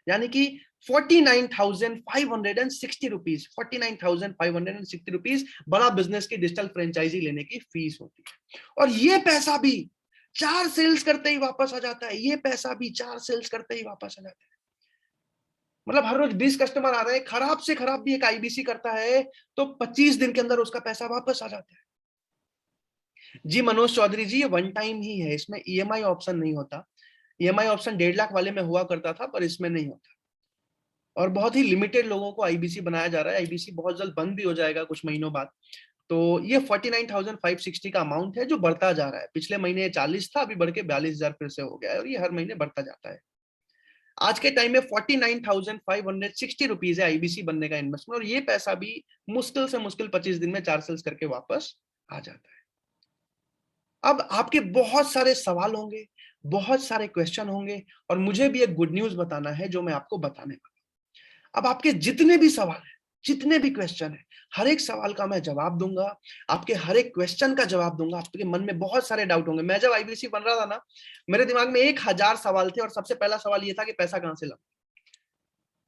यानी कि 49,560 रुपीज, 49,560 रुपीज बड़ा बिजनेस की डिजिटल फ्रेंचाइजी लेने की फीस होती है। और ये पैसा भी 4 सेल्स करते ही वापस आ जाता है। ये पैसा भी 4 सेल्स करते ही वापस आ जाता है। मतलब हर रोज 20 कस्टमर आ रहे हैं, खराब से खराब भी एक आईबीसी करता है तो 25 दिन के अंदर उसका पैसा वापस आ जाता है। जी मनोज चौधरी जी, ये वन टाइम ही है, इसमें ईएमआई ऑप्शन नहीं होता। ईएमआई ऑप्शन 1.5 लाख वाले में हुआ करता था, पर इसमें नहीं होता। और बहुत ही लिमिटेड लोगों को आईबीसी बनाया जा रहा है। आईबीसी बहुत जल्द बंद भी हो जाएगा कुछ महीनों बाद। तो ये 49,560 का अमाउंट है जो बढ़ता जा रहा है। पिछले महीने 40 था, अभी बढ़ के 42,000 फिर से हो गया है, और ये हर महीने बढ़ता जाता है। आज के टाइम में 49,560 रुपीज है आईबीसी बनने का इन्वेस्टमेंट, और ये पैसा भी मुश्किल से मुश्किल 25 दिन में 4 सेल्स करके वापस आ जाता है। अब आपके बहुत सारे सवाल होंगे, बहुत सारे क्वेश्चन होंगे, और मुझे भी एक गुड न्यूज बताना है जो मैं आपको बताने वाला हूं। अब आपके जितने भी सवाल हैं, जितने भी क्वेश्चन है, हर एक सवाल का मैं जवाब दूंगा। आपके हर एक क्वेश्चन का जवाब दूंगा। आपके मन में बहुत सारे डाउट होंगे। मैं जब आईबीसी बन रहा था ना, मेरे दिमाग में 1,000 सवाल थे, और सबसे पहला सवाल ये था कि पैसा कहां से लाऊं।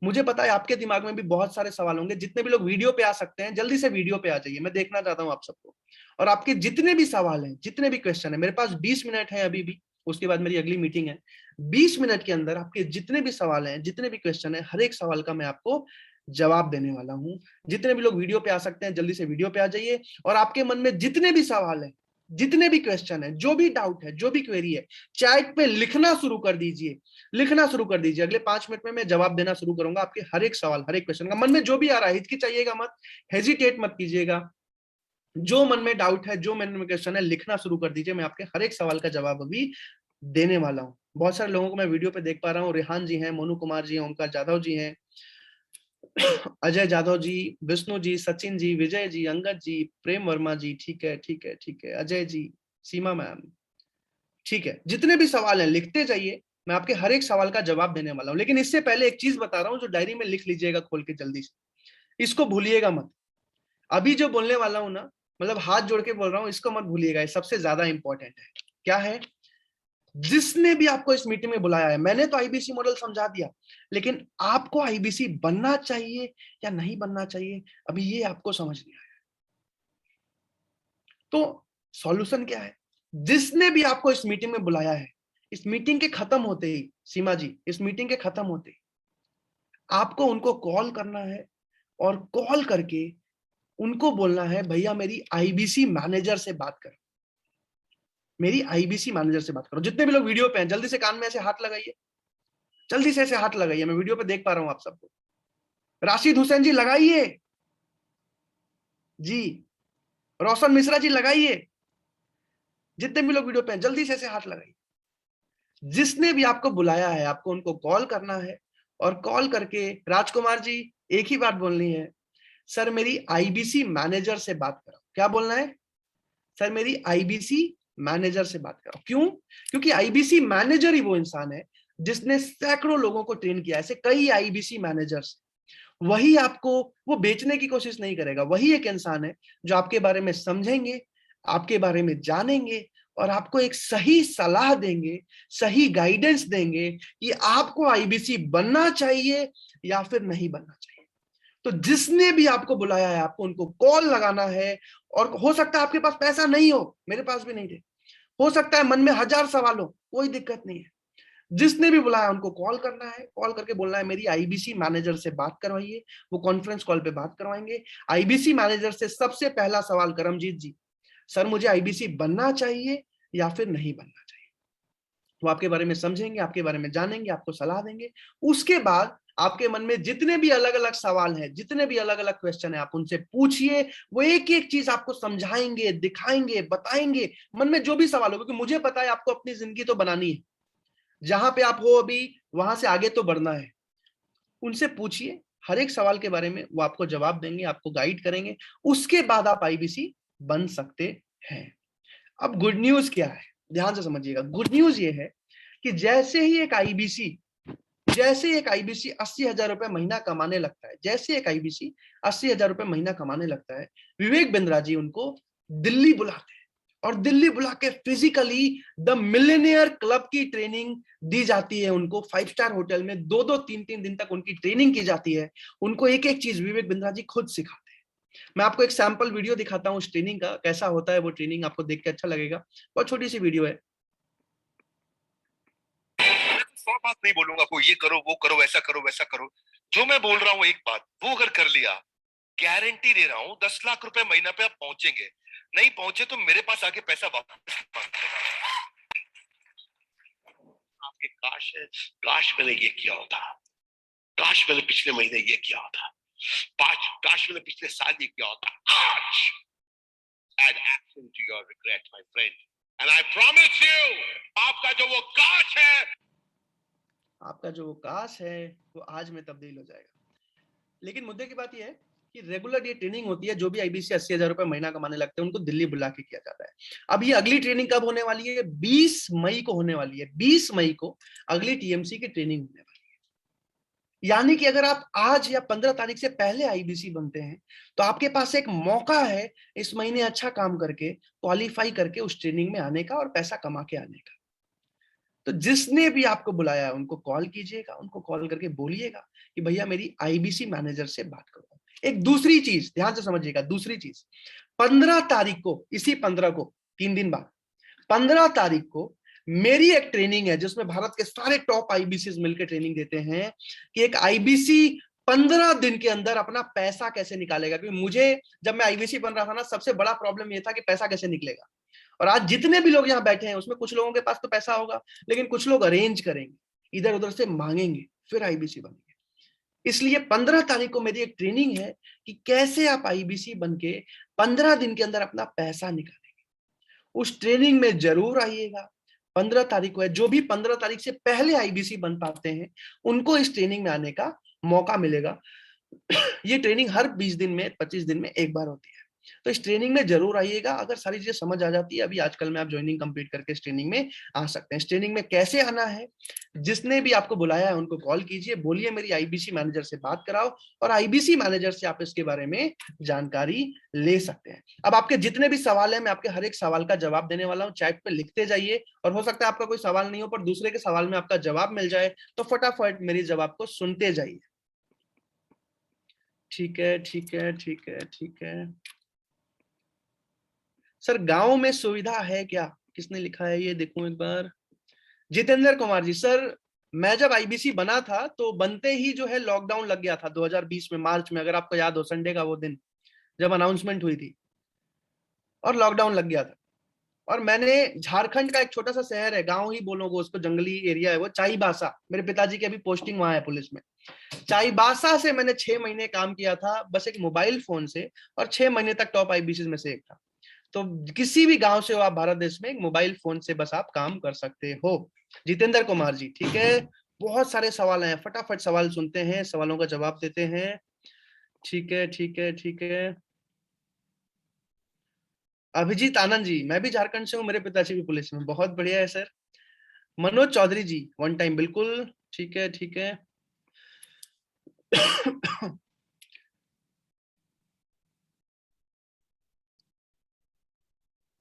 मुझे पता है आपके दिमाग में भी बहुत सारे सवाल होंगे। जितने भी लोग वीडियो पे आ सकते हैं, जल्दी से वीडियो पे आ जाइए, मैं देखना चाहता हूं आप सबको। और आपके जितने भी सवाल हैं, जितने भी क्वेश्चन है, मेरे पास 20 मिनट है अभी भी, उसके बाद मेरी अगली मीटिंग है। 20 मिनट के अंदर आपके जितने भी सवाल हैं, जितने भी क्वेश्चन है, हर एक सवाल का मैं आपको जवाब देने वाला हूं। जितने भी लोग वीडियो पे आ सकते हैं, जल्दी से वीडियो पे आ जाइए। और आपके मन में जितने भी सवाल है, जितने भी क्वेश्चन है, जो भी डाउट है, जो भी क्वेरी है, चैट पे लिखना शुरू कर दीजिए, लिखना शुरू कर दीजिए। अगले 5 मिनट में मैं जवाब देना शुरू करूंगा आपके हर एक सवाल, हर एक क्वेश्चन का। मन में जो भी आ रहा है, हिचकिचाइएगा मत, हेजिटेट मत कीजिएगा। जो मन में डाउट है, जो मन में क्वेश्चन है, लिखना शुरू कर दीजिए। मैं आपके हर एक सवाल का जवाब अभी देने वाला हूं। बहुत सारे लोगों को मैं वीडियो पे देख पा रहा हूँ। रेहान जी हैं, मोनू कुमार जी हैं, ओमकार जाधव जी हैं, अजय जादव जी, विष्णु जी, सचिन जी, विजय जी, अंगद जी, प्रेम वर्मा जी, ठीक है ठीक है ठीक है, अजय जी, सीमा मैम, ठीक है। जितने भी सवाल हैं लिखते जाइए, मैं आपके हर एक सवाल का जवाब देने वाला हूं। लेकिन इससे पहले एक चीज बता रहा हूं जो डायरी में लिख लीजिएगा खोल के जल्दी से, इसको भूलिएगा मत। अभी जो बोलने वाला हूं ना, मतलब हाथ जोड़ के बोल रहा हूं, इसको मत भूलिएगा, ये सबसे ज्यादा इंपॉर्टेंट है। क्या है? जिसने भी आपको इस मीटिंग में बुलाया है, मैंने तो आईबीसी मॉडल समझा दिया, लेकिन आपको आईबीसी बनना चाहिए या नहीं बनना चाहिए, अभी ये आपको समझ नहीं आया। तो सॉल्यूशन क्या है? जिसने भी आपको इस मीटिंग में बुलाया है, इस मीटिंग के खत्म होते ही, सीमा जी, इस मीटिंग के खत्म होते ही आपको उनको कॉल करना है, और कॉल करके उनको बोलना है, भैया मेरी आईबीसी मैनेजर से बात करो, मेरी आईबीसी मैनेजर से बात करो। जितने भी लोग वीडियो पे हैं, जल्दी से कान में ऐसे हाथ लगाइए, जल्दी से ऐसे हाथ लगाइए, मैं वीडियो पे देख पा रहा हूं आप सबको। राशिद हुसैन जी लगाइए जी, रोशन मिश्रा जी लगाइए, जितने भी लोग वीडियो पे हैं जल्दी से ऐसे हाथ लगाइए। जिसने भी आपको बुलाया है, आपको उनको कॉल करना है, और कॉल करके राजकुमार जी एक ही बात बोलनी है, सर मेरी आईबीसी मैनेजर से बात करो। क्या बोलना है? सर मेरी आईबीसी मैनेजर से बात करो। क्यों? क्योंकि आईबीसी मैनेजर ही वो इंसान है जिसने सैकड़ों लोगों को ट्रेन किया, ऐसे कई आईबीसी मैनेजर्स। वही आपको वो बेचने की कोशिश नहीं करेगा, वही एक इंसान है जो आपके बारे में समझेंगे, आपके बारे में जानेंगे, और आपको एक सही सलाह देंगे, सही गाइडेंस देंगे कि आपको आईबीसी बनना चाहिए या फिर नहीं बनना चाहिए। तो जिसने भी आपको बुलाया है, आपको उनको कॉल लगाना है। और हो सकता है आपके पास पैसा नहीं हो, मेरे पास भी नहीं थे, हो सकता है मन में 1000 सवाल हो, कोई दिक्कत नहीं है। जिसने भी बुलाया उनको कॉल करना है, कॉल करके बोलना है मेरी आईबीसी मैनेजर से बात करवाइए। वो कॉन्फ्रेंस कॉल पे बात करवाएंगे। आईबीसी मैनेजर से सबसे पहला सवाल, करमजीत जी, सर मुझे आईबीसी बनना चाहिए या फिर नहीं बनना चाहिए। वो आपके बारे में समझेंगे, आपके बारे में जानेंगे, आपको सलाह देंगे। उसके बाद आपके मन में जितने भी अलग अलग सवाल हैं, जितने भी अलग अलग क्वेश्चन है, आप उनसे पूछिए। वो एक एक चीज आपको समझाएंगे, दिखाएंगे, बताएंगे। मन में जो भी सवाल हो, क्योंकि मुझे पता है आपको अपनी जिंदगी तो बनानी है, जहां पे आप हो अभी वहां से आगे तो बढ़ना है। उनसे पूछिए, हर एक सवाल के बारे में वो आपको जवाब देंगे, आपको गाइड करेंगे। उसके बाद आप आईबीसी बन सकते हैं। अब गुड न्यूज क्या है, ध्यान से समझिएगा। गुड न्यूज ये है कि जैसे एक आईबीसी 80,000 रुपए महीना कमाने लगता है, जैसे एक आईबीसी 80,000 रुपए महीना कमाने लगता है, विवेक बिंद्रा जी उनको दिल्ली बुलाते हैं, और दिल्ली बुला के फिजिकली द मिलेनियर क्लब की ट्रेनिंग दी जाती है उनको। 5 स्टार होटल में 2-2, 3-3 दिन तक उनकी ट्रेनिंग की जाती है। उनको एक एक चीज विवेक बिंद्रा जी खुद सिखाते हैं। मैं आपको एक सैंपल वीडियो दिखाता हूं उस ट्रेनिंग का, कैसा होता है वो ट्रेनिंग, आपको देख के अच्छा लगेगा। बहुत छोटी सी वीडियो है। 100 बात नहीं बोलूंगा को ये करो, वो करो, ऐसा करो, वैसा करो। जो मैं बोल रहा हूँ एक बात, वो अगर कर लिया, गारंटी दे रहा हूँ 10 लाख रुपए महीना पे आप पहुंचेंगे। नहीं पहुंचे तो मेरे पास आके पैसा वापस मांग लेना। आपके काश है, काश मैंने ये किया होता, काश मैंने पिछले महीने ये किया होता, काश मैंने पिछले साल ये किया होता। आज add action to your regret, my friend, and I promise you, आपका जो वो काश है, आपका जो वो काश है वो आज में तब्दील हो जाएगा। लेकिन मुद्दे की बात यह है कि रेगुलर ये ट्रेनिंग होती है, जो भी आईबीसी 80,000 रुपए महीना कमाने लगते हैं उनको दिल्ली बुला के किया जाता है। अब ये अगली ट्रेनिंग कब होने वाली है? 20 मई को होने वाली है। 20 मई को अगली टीएमसी की ट्रेनिंग होने वाली है। यानी कि अगर आप आज या 15 तारीख से पहले आईबीसी बनते हैं तो आपके पास एक मौका है इस महीने अच्छा काम करके, क्वालिफाई करके उस ट्रेनिंग में आने का और पैसा कमा के आने का। तो जिसने भी आपको बुलाया है उनको कॉल कीजिएगा, उनको कॉल करके बोलिएगा कि भैया मेरी आईबीसी मैनेजर से बात करो। एक दूसरी चीज ध्यान से समझिएगा, दूसरी चीज 15 तारीख को, इसी 15 को, 3 दिन बाद 15 तारीख को मेरी एक ट्रेनिंग है जिसमें भारत के सारे टॉप आईबीसी मिलकर ट्रेनिंग देते हैं कि एक आईबीसी 15 दिन के अंदर अपना पैसा कैसे निकालेगा। क्योंकि मुझे जब मैं आईबीसी बन रहा था ना, सबसे बड़ा प्रॉब्लम यह था कि पैसा कैसे निकलेगा। और आज जितने भी लोग यहाँ बैठे हैं उसमें कुछ लोगों के पास तो पैसा होगा, लेकिन कुछ लोग अरेंज करेंगे, इधर उधर से मांगेंगे, फिर आईबीसी बनेंगे। इसलिए 15 तारीख को मेरी एक ट्रेनिंग है कि कैसे आप आईबीसी बनके 15 दिन के अंदर अपना पैसा निकालेंगे। उस ट्रेनिंग में जरूर आइएगा। 15 तारीख को है। जो भी 15 तारीख से पहले आईबीसी बन पाते हैं उनको इस ट्रेनिंग में आने का मौका मिलेगा। ये ट्रेनिंग हर 20 दिन में 25 दिन में एक बार होती है। तो इस ट्रेनिंग में जरूर आइएगा। अगर सारी चीजें समझ आ जाती है, अभी आजकल में आप ज्वाइनिंग कंप्लीट करके इस ट्रेनिंग में आ सकते हैं। इस ट्रेनिंग में कैसे आना है, जिसने भी आपको बुलाया है उनको कॉल कीजिए, बोलिए मेरी आईबीसी मैनेजर से बात कराओ, और आईबीसी मैनेजर से आप इसके बारे में जानकारी ले सकते हैं। अब आपके जितने भी सवाल है, मैं आपके हर एक सवाल का जवाब देने वाला हूं, चैट पे लिखते जाइए। और हो सकता है आपका कोई सवाल नहीं हो पर दूसरे के सवाल में आपका जवाब मिल जाए, तो फटाफट मेरी जवाब को सुनते जाइए। ठीक है, ठीक है, ठीक है, ठीक है। सर गांव में सुविधा है क्या, किसने लिखा है ये देखूं एक बार। जितेंद्र कुमार जी, सर मैं जब आईबीसी बना था तो बनते ही जो है लॉकडाउन लग गया था 2020 में मार्च में, अगर आपको याद हो, संडे का वो दिन जब अनाउंसमेंट हुई थी और लॉकडाउन लग गया था। और मैंने झारखंड का एक छोटा सा शहर है, गांव ही बोलोगे उसको, जंगली एरिया है वो, चाईबासा, मेरे पिताजी की अभी पोस्टिंग वहां है पुलिस में। चाईबासा से मैंने 6 महीने काम किया था बस एक मोबाइल फोन से, और 6 महीने तक टॉप आईबीसी में से एक था। तो किसी भी गांव से हो आप भारत देश में, एक मोबाइल फोन से बस आप काम कर सकते हो। जितेंद्र कुमार जी, ठीक है। बहुत सारे सवाल हैं, फटाफट सवाल सुनते हैं, सवालों का जवाब देते हैं। ठीक है, ठीक है, ठीक है। अभिजीत आनंद जी, मैं भी झारखंड से हूँ, मेरे पिताजी भी पुलिस में, बहुत बढ़िया है सर। मनोज चौधरी जी, वन टाइम, बिल्कुल ठीक है, ठीक है।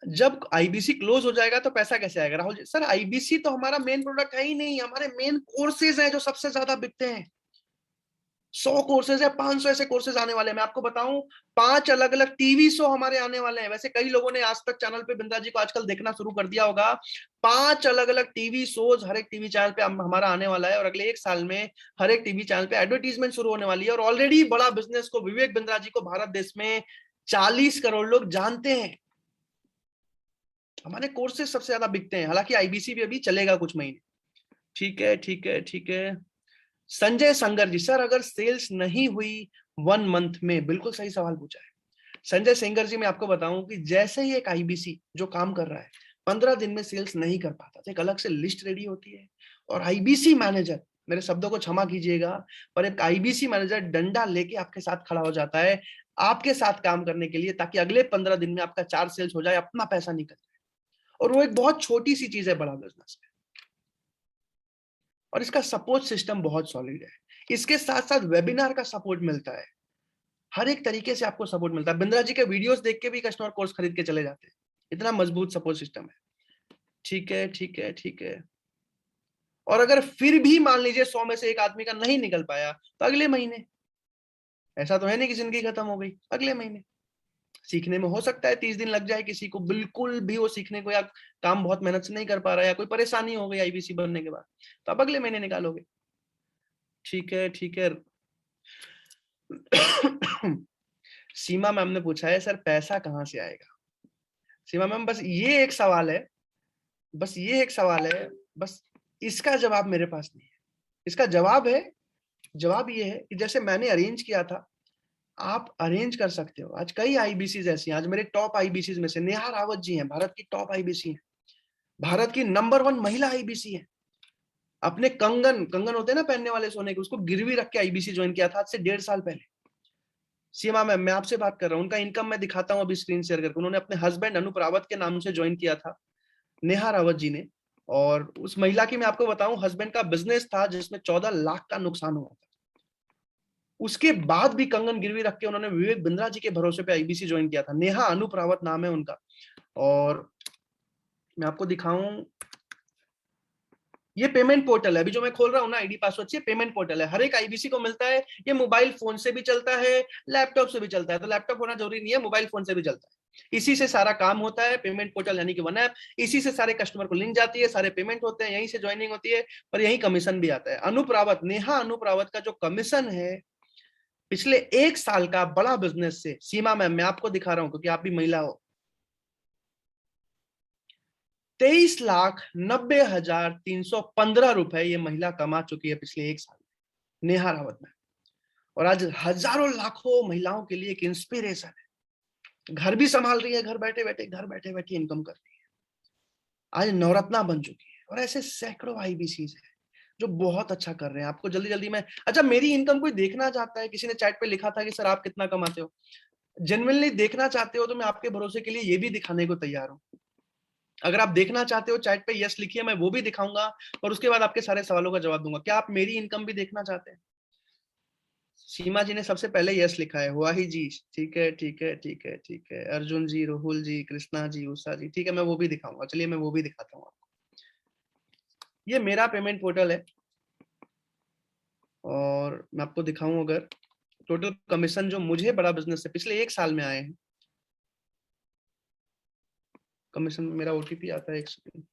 जब आईबीसी क्लोज हो जाएगा तो पैसा कैसे आएगा राहुल जी? सर आईबीसी तो हमारा मेन प्रोडक्ट है ही नहीं, हमारे मेन कोर्सेज हैं जो सबसे ज्यादा बिकते हैं। 100 कोर्सेज है, 500 ऐसे कोर्सेज आने वाले हैं। मैं आपको बताऊं, 5 अलग अलग टीवी शो हमारे आने वाले हैं। वैसे कई लोगों ने आज तक चैनल पे बिंद्रा जी को आजकल देखना शुरू कर दिया होगा। 5 अलग अलग टीवी शोज हर एक टीवी चैनल पे हमारा आने वाला है, और अगले 1 साल में हर एक टीवी चैनल पे एडवर्टीजमेंट शुरू होने वाली है। और ऑलरेडी बड़ा बिजनेस को, विवेक बिंद्रा जी को भारत देश में 40 करोड़ लोग जानते हैं। हमारे कोर्सेज सबसे ज्यादा बिकते हैं, हालांकि आईबीसी भी अभी चलेगा कुछ महीने। ठीक है, ठीक है, ठीक है। संजय संगर जी, सर अगर सेल्स नहीं हुई 1 मंथ में, बिल्कुल सही सवाल पूछा है संजय सिंगर जी। मैं आपको बताऊं कि जैसे ही एक आईबीसी जो काम कर रहा है 15 दिन में सेल्स नहीं कर पाता तो एक अलग से लिस्ट रेडी होती है, और आईबीसी मैनेजर, मेरे शब्दों को क्षमा कीजिएगा, पर एक आईबीसी मैनेजर डंडा लेके आपके साथ खड़ा हो जाता है आपके साथ काम करने के लिए, ताकि अगले 15 दिन में आपका 4 सेल्स हो जाए, अपना पैसा निकल जाए। और वो एक बहुत छोटी सी चीज है बड़ा बिजनेस में, और इसका सपोर्ट सिस्टम बहुत सॉलिड है। इसके साथ साथ वेबिनार का सपोर्ट मिलता है, हर एक तरीके से आपको सपोर्ट मिलता है। बिंद्रा जी के वीडियोस देख के भी कस्टमर कोर्स खरीद के चले जाते हैं, इतना मजबूत सपोर्ट सिस्टम है। ठीक है, ठीक है, ठीक है। और अगर फिर भी मान लीजिए 100 में से एक आदमी का नहीं निकल पाया, तो अगले महीने, ऐसा तो है नहीं कि जिंदगी खत्म हो गई, अगले महीने सीखने में हो सकता है 30 दिन लग जाए किसी को, बिल्कुल भी वो सीखने को, या काम बहुत मेहनत से नहीं कर पा रहा है, या कोई परेशानी हो गई आईबीसी बनने के बाद, तो आप अगले महीने निकालोगे। ठीक है, ठीक है। सीमा मैम ने पूछा है, सर पैसा कहां से आएगा? सीमा मैम, बस ये एक सवाल है, बस ये एक सवाल है, बस इसका जवाब मेरे पास नहीं है। इसका जवाब है, जवाब ये है कि जैसे मैंने अरेंज किया था, आप अरेंज कर सकते हो। आज कई आईबीसीज ऐसी हैं, आज मेरे टॉप आईबीसीज में से नेहा रावत जी हैं, भारत की टॉप आईबीसी हैं, भारत की नंबर 1 महिला आईबीसी है। अपने कंगन, कंगन होते हैं ना पहनने वाले सोने के, उसको गिरवी रख के आईबीसी ज्वाइन किया था आज से 1.5 साल पहले। सीमा मैम, मैं आपसे बात कर रहा हूँ, उनका इनकम मैं दिखाता हूँ अभी स्क्रीन शेयर करके। उन्होंने अपने हस्बैंड अनूप रावत के नाम से ज्वाइन किया था, नेहा रावत जी ने। और उस महिला की मैं आपको बताऊं, हस्बैंड का बिजनेस था जिसमें 14 लाख का नुकसान हुआ था। उसके बाद भी कंगन गिरवी रख के उन्होंने विवेक बिंद्रा जी के भरोसे पे आईबीसी ज्वाइन किया था। नेहा अनूप रावत नाम है उनका। और मैं आपको दिखाऊं, ये पेमेंट पोर्टल है, अभी जो मैं खोल रहा हूँ ना आईडी पासवर्ड से, पेमेंट पोर्टल है, हर एक आईबीसी को मिलता है। ये मोबाइल फोन से भी चलता है, लैपटॉप से भी चलता है, तो लैपटॉप होना जरूरी नहीं है, मोबाइल फोन से भी चलता है। इसी से सारा काम होता है, पेमेंट पोर्टल यानी कि वन ऐप, इसी से सारे कस्टमर को लिंक जाती है, सारे पेमेंट होते हैं, यहीं से ज्वाइनिंग होती है, और यही कमीशन भी आता है। अनूप रावत, नेहा अनूप रावत का जो कमीशन है पिछले 1 साल का बड़ा बिजनेस से, सीमा मैम मैं आपको दिखा रहा हूं क्योंकि आप भी महिला हो, 23,90,315 रुपए ये महिला कमा चुकी है पिछले 1 साल में, नेहा रावत में। और आज हजारों लाखों महिलाओं के लिए एक इंस्पिरेशन है। घर भी संभाल रही है, घर बैठे बैठे, घर बैठे बैठे इनकम कर रही है, आज नवरत्ना बन चुकी है। और ऐसे सैकड़ों आईबीसीज है, जो बहुत अच्छा कर रहे हैं, आपको जल्दी जल्दी में। अच्छा, मेरी इनकम कोई देखना चाहता है? किसी ने चैट पे लिखा था कि सर आप कितना कमाते हो। जेन्युइनली देखना चाहते हो तो मैं आपके भरोसे के लिए ये भी दिखाने को तैयार हूं। अगर आप देखना चाहते हो चैट पे यस लिखिए, मैं वो भी दिखाऊंगा और उसके बाद आपके सारे सवालों का जवाब दूंगा। क्या आप मेरी इनकम भी देखना चाहते हैं? सीमा जी ने सबसे पहले यस लिखा है। हुआ ही जी, ठीक है ठीक है ठीक है ठीक है। अर्जुन जी, राहुल जी, कृष्णा जी, उषा जी, ठीक है, मैं वो भी दिखाऊंगा। चलिए मैं वो भी दिखाता हूँ आपको। ये मेरा पेमेंट पोर्टल है और मैं आपको दिखाऊं अगर टोटल कमीशन जो मुझे बड़ा बिजनेस से पिछले 1 साल में आए हैं। कमीशन मेरा ओटीपी आता है, एक सेकंड।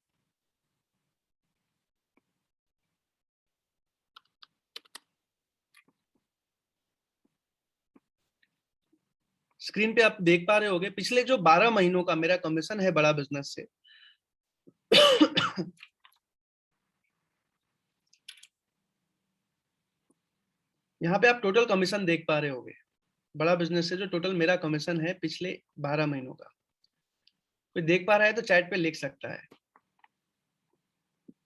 स्क्रीन पे आप देख पा रहे होंगे पिछले जो 12 महीनों का मेरा कमीशन है बड़ा बिजनेस से। यहाँ पे आप टोटल कमीशन देख पा रहे होंगे बड़ा बिजनेस से, जो टोटल मेरा कमीशन है पिछले 12 महीनों का। कोई देख पा रहा है तो चैट पे लिख सकता है।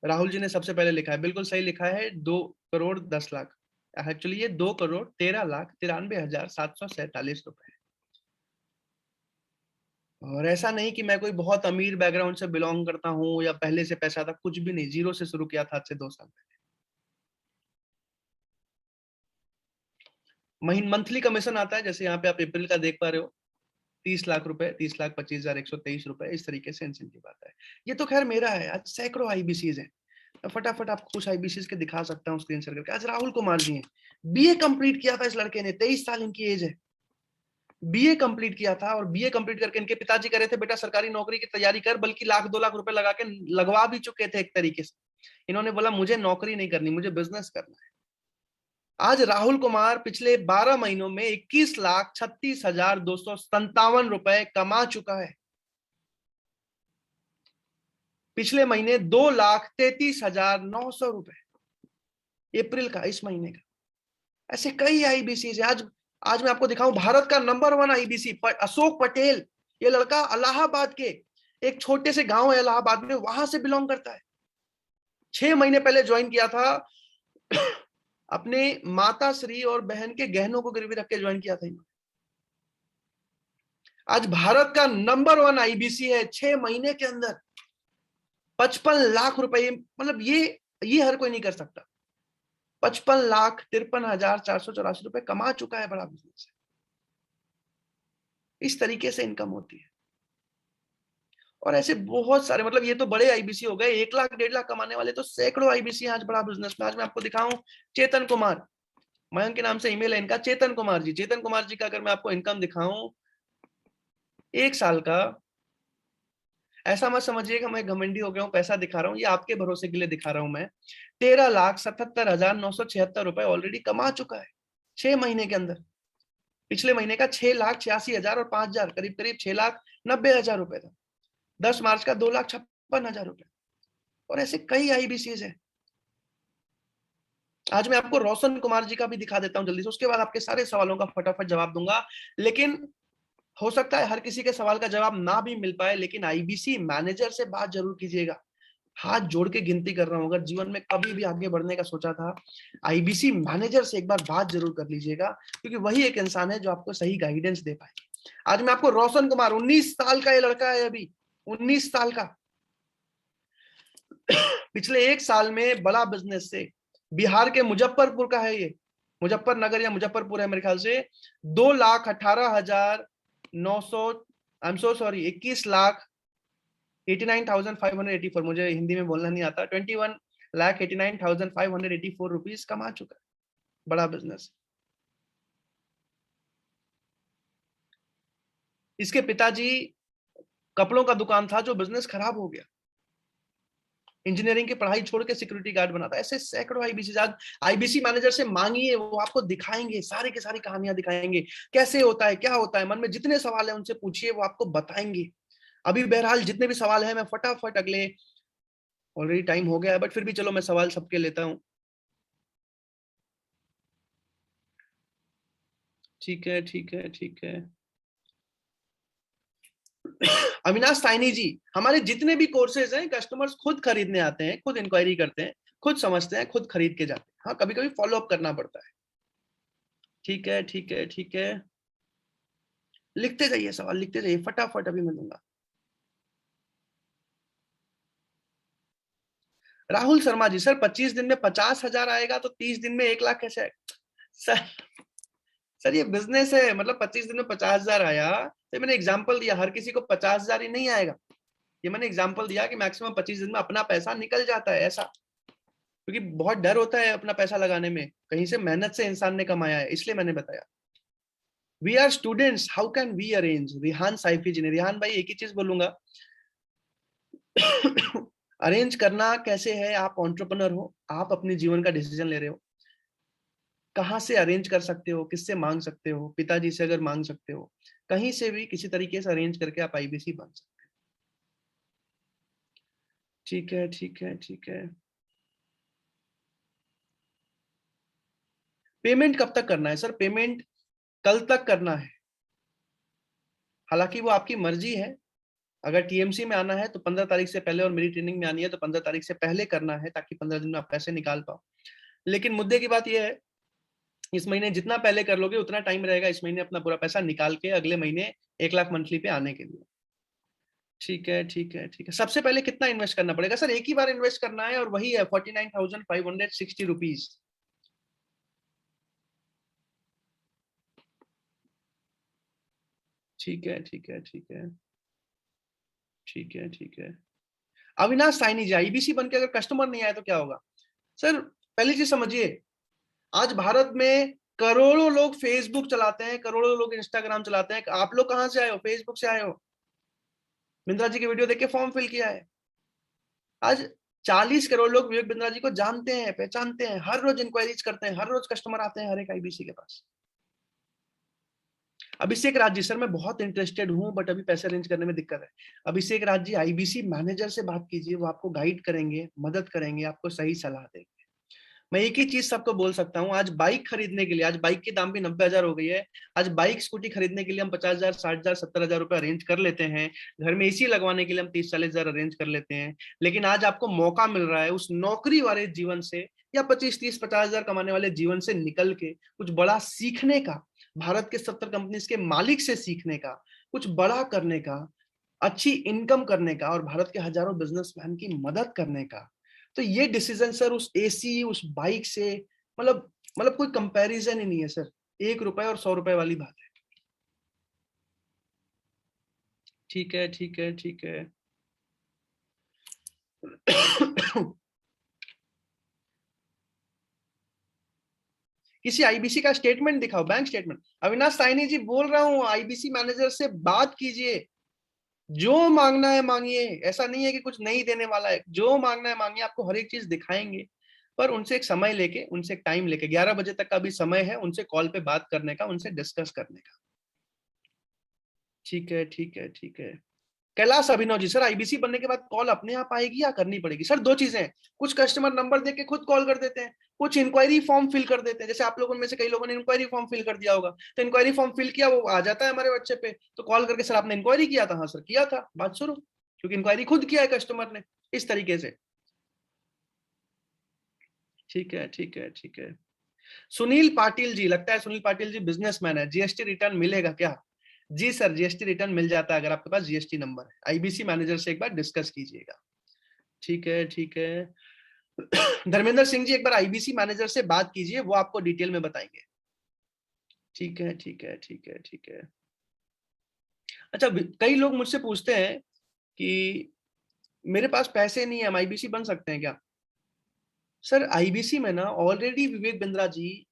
राहुल जी ने सबसे पहले लिखा है, बिल्कुल सही लिखा है, 2,10,00,000। एक्चुअली ये 2,13,93,747 रुपए। और ऐसा नहीं कि मैं कोई बहुत अमीर बैकग्राउंड से बिलोंग करता हूं या पहले से पैसा था, कुछ भी नहीं, जीरो से शुरू किया था आज से 2 साल पहले। मंथली कमीशन आता है, जैसे यहाँ पे आप अप्रैल का देख पा रहे हो, 30 लाख रुपए, 30,25,123 रुपए, इस तरीके से इंसेंटिव आता है। ये तो खैर मेरा है, आज सैकड़ों आईबीसीज है। मैं फटाफट आपको कुछ आईबीसीज के दिखा सकता हूँ स्क्रीन शेयर करके। आज राहुल कुमार जी हैं, बीए कंप्लीट किया था इस लड़के ने, 23 साल इनकी एज है। बीए कंप्लीट किया था और बीए कंप्लीट करके इनके पिताजी कह रहे थे बेटा सरकारी नौकरी की तैयारी कर, बल्कि 1,00,000-2,00,000 रुपए लगा के लगवा भी चुके थे एक तरीके से। इन्होंने बोला मुझे नौकरी नहीं करनी, मुझे बिजनेस करना है। आज राहुल कुमार पिछले 12 महीनों में 21,36,257 रुपए कमा चुका है। पिछले महीने 2,33,900 रुपए, अप्रैल का, इस महीने का। ऐसे कई आईबीसी है। आज मैं आपको दिखाऊं भारत का नंबर 1 आईबीसी अशोक पटेल। ये लड़का इलाहाबाद के एक छोटे से गांव है इलाहाबाद में, वहां से बिलोंग करता है। 6 महीने पहले ज्वाइन किया था, अपने माता श्री और बहन के गहनों को गिरवी रख के ज्वाइन किया था। आज भारत का नंबर 1 आईबीसी है। 6 महीने के अंदर 55 लाख रुपए, मतलब ये हर कोई नहीं कर सकता। 55,53,484 रुपए कमा चुका है बड़ा बिजनेस। इस तरीके से इनकम होती है। और ऐसे बहुत सारे, मतलब ये तो बड़े आईबीसी हो गए। 1 लाख 1.5 लाख कमाने वाले तो सैकड़ों आईबीसी आज बड़ा बिजनेस में। आज मैं आपको दिखाऊं चेतन कुमार, मयंक के नाम से ईमेल है इनका, चेतन कुमार जी। चेतन कुमार जी का अगर मैं आपको इनकम दिखाऊं 1 साल का, ऐसा मत समझिएगा मैं घमंडी हो गया हूं पैसा दिखा रहा हूं, ये आपके भरोसे के लिए दिखा रहा हूं मैं। 13,77,976 रुपए ऑलरेडी कमा चुका है 6 महीने के अंदर। पिछले महीने का 6,86,000 और 5,000, करीब करीब 6,90,000 रुपए था। 10 मार्च का 2,56,000 रुपए। और ऐसे कई आईबीसीज है। आज मैं आपको रोशन कुमार जी का भी दिखा देता हूं जल्दी से, उसके बाद आपके सारे सवालों का फटाफट जवाब दूंगा। लेकिन हो सकता है हर किसी के सवाल का जवाब ना भी मिल पाए, लेकिन आईबीसी मैनेजर से बात जरूर कीजिएगा। हाथ जोड़ के गिनती कर रहा हूं, अगर जीवन में कभी भी आगे बढ़ने का सोचा था, आईबीसी मैनेजर से एक बार बात जरूर कर लीजिएगा, क्योंकि वही एक इंसान है जो आपको सही गाइडेंस दे पाए। आज मैं आपको रोशन कुमार, 19 साल का ये लड़का है, अभी 19 साल का, पिछले 1 साल में बड़ा बिजनेस से, बिहार के मुजफ्फरपुर का है ये, मुजफ्फरनगर या मुजफ्फरपुर है मेरे ख्याल से, 2,18,900, आई एम सो सॉरी, 21,89,584, मुझे हिंदी में बोलना नहीं आता, 21,89,584 रुपीज कमा चुका है बड़ा बिजनेस। इसके पिताजी कपड़ों का दुकान था, जो बिजनेस खराब हो गया, इंजीनियरिंग की पढ़ाई छोड़ के सिक्योरिटी गार्ड बना था। ऐसे सैकड़ों आईबीसी। आज आईबीसी मैनेजर से मांगिए, वो आपको दिखाएंगे, सारी की सारी कहानियां दिखाएंगे, कैसे होता है, क्या होता है। मन में जितने सवाल है उनसे पूछिए, वो आपको बताएंगे। अभी बहरहाल जितने भी सवाल है मैं फटाफट अगले, ऑलरेडी टाइम हो गया है बट फिर भी चलो मैं सवाल सबके लेता हूं। ठीक है ठीक है ठीक है। अविनाश साइनी जी, हमारे जितने भी कोर्सेज हैं कस्टमर्स खुद खरीदने आते हैं, खुद इंक्वायरी करते हैं, खुद समझते हैं, खुद खरीद के जाते हैं। हाँ, कभी कभी फॉलो अप करना पड़ता है। ठीक है, ठीक है, ठीक है, लिखते जाइए, सवाल लिखते जाइए, फटाफट अभी मैं दूंगा। राहुल शर्मा जी, सर 25 दिन में 50,000 आएगा तो 30 दिन में 1 लाख कैसे आएगा? सर ये बिजनेस है, मतलब 25 दिन में 50,000 आया तो मैंने एग्जांपल दिया, हर किसी को 50,000 ही नहीं आएगा। ये मैंने एग्जांपल दिया कि मैक्सिमम 25 दिन में अपना पैसा निकल जाता है, ऐसा। क्योंकि बहुत डर होता है अपना पैसा लगाने में, कहीं से मेहनत से इंसान ने कमाया है, इसलिए मैंने बताया। We are students, how can we arrange? Rihan Saifi ji ने। रिहान भाई एक ही चीज बोलूंगा, अरेंज करना कैसे है? आप एंटरप्रेन्योर हो, आप अपने जीवन का डिसीजन ले रहे हो, कहाँ से अरेंज कर सकते हो, किससे मांग सकते हो, पिताजी से अगर मांग सकते हो, कहीं से भी किसी तरीके से अरेंज करके आप आईबीसी बन सकते हो। ठीक है, ठीक है, ठीक है। पेमेंट कब तक करना है? सर पेमेंट कल तक करना है, हालांकि वो आपकी मर्जी है। अगर टीएमसी में आना है तो 15 तारीख से पहले, और मेरी ट्रेनिंग में आनी है तो 15 तारीख से पहले करना है, ताकि 15 दिन में आप पैसे निकाल पाओ। लेकिन मुद्दे की बात यह है, इस महीने जितना पहले कर लोगे उतना टाइम रहेगा इस महीने अपना पूरा पैसा निकाल के अगले महीने 1 लाख मंथली पे आने के लिए। ठीक है, ठीक है, ठीक है। सबसे पहले कितना इन्वेस्ट करना पड़ेगा? सर एक ही बार इन्वेस्ट करना है, और वही है 49,560 रुपीज। ठीक है, ठीक है, ठीक है, ठीक है, ठीक है। अविनाश साइनी जी, आईबीसी बनके अगर कस्टमर नहीं आए तो क्या होगा? सर पहली चीज समझिए, आज भारत में करोड़ों लोग फेसबुक चलाते हैं, करोड़ों लोग इंस्टाग्राम चलाते हैं। आप लोग कहां से आए हो? फेसबुक से आए हो, बिंद्रा जी की वीडियो देख के फॉर्म फिल किया है। आज 40 करोड़ लोग विवेक बिंद्रा जी को जानते हैं, पहचानते हैं, हर रोज इंक्वायरीज करते हैं, हर रोज कस्टमर आते हैं हर एक आईबीसी के पास। अभिषेक राज जी, सर मैं बहुत इंटरेस्टेड हूं बट अभी पैसे अरेंज करने में दिक्कत है। अभिषेक राज जी, आईबीसी मैनेजर से बात कीजिए, वो आपको गाइड करेंगे, मदद करेंगे, आपको सही सलाह देंगे। मैं एक ही चीज सबको बोल सकता हूँ, आज बाइक खरीदने के लिए, आज बाइक की दाम भी 90,000 हो गई है। आज बाइक स्कूटी खरीदने के लिए हम 50,000, 60,000, 70,000 रुपए अरेंज कर लेते हैं। घर में एसी लगवाने के लिए हम 30-40,000 अरेंज कर लेते हैं। लेकिन आज आपको मौका मिल रहा है उस नौकरी वाले जीवन से, या 25-30-50,000 कमाने वाले जीवन से निकल के कुछ बड़ा सीखने का, भारत के 70 कंपनीज के मालिक से सीखने का, कुछ बड़ा करने का, अच्छी इनकम करने का, और भारत के हजारों बिजनेसमैन की मदद करने का। तो ये डिसीजन सर उस एसी, उस बाइक से, मतलब कोई कंपैरिजन ही नहीं है सर। 1 रुपए और 100 रुपए वाली बात है। ठीक है, ठीक है, ठीक है। किसी आईबीसी का स्टेटमेंट दिखाओ, बैंक स्टेटमेंट। अविनाश साइनी जी बोल रहा हूं, आईबीसी मैनेजर से बात कीजिए, जो मांगना है मांगिए। ऐसा नहीं है कि कुछ नहीं देने वाला है, जो मांगना है मांगिए, आपको हर एक चीज दिखाएंगे। पर उनसे एक समय लेके, उनसे एक टाइम लेके, 11 बजे तक का भी समय है उनसे कॉल पे बात करने का, उनसे डिस्कस करने का। ठीक है, ठीक है, ठीक है। कैलाश अभिनव जी, सर आईबीसी बनने के बाद कॉल अपने आप आएगी या करनी पड़ेगी? सर दो चीजें हैं, कुछ कस्टमर नंबर देके खुद कॉल कर देते हैं, कुछ इंक्वायरी फॉर्म फिल कर देते हैं। जैसे आप लोगों में से कई लोगों ने इंक्वायरी फॉर्म फिल कर दिया होगा, तो इंक्वायरी फॉर्म फिल किया, वो आ जाता है हमारे बच्चे पे, तो कॉल करके सर आपने इंक्वायरी किया था? हाँ सर किया था, बात शुरू, क्योंकि इंक्वायरी खुद किया है कस्टमर ने, इस तरीके से। ठीक है, ठीक है, ठीक है। सुनील पाटिल जी, लगता है सुनील पाटिल जी बिजनेसमैन है। जीएसटी रिटर्न मिलेगा क्या? जी सर, जीएसटी रिटर्न मिल जाता है अगर आपके पास जीएसटी नंबर है। आईबीसी मैनेजर से एक बार डिस्कस कीजिएगा। ठीक है, ठीक है। धर्मेंद्र सिंह जी, एक बार आईबीसी मैनेजर से बात कीजिए, वो आपको डिटेल में बताएंगे। ठीक है, ठीक है, ठीक है, ठीक है। अच्छा, कई लोग मुझसे पूछते हैं कि मेरे पास पैसे नहीं है, हम आईबीसी बन सकते हैं क्या? सर आईबीसी में ना ऑलरेडी विवेक बिंद्रा जी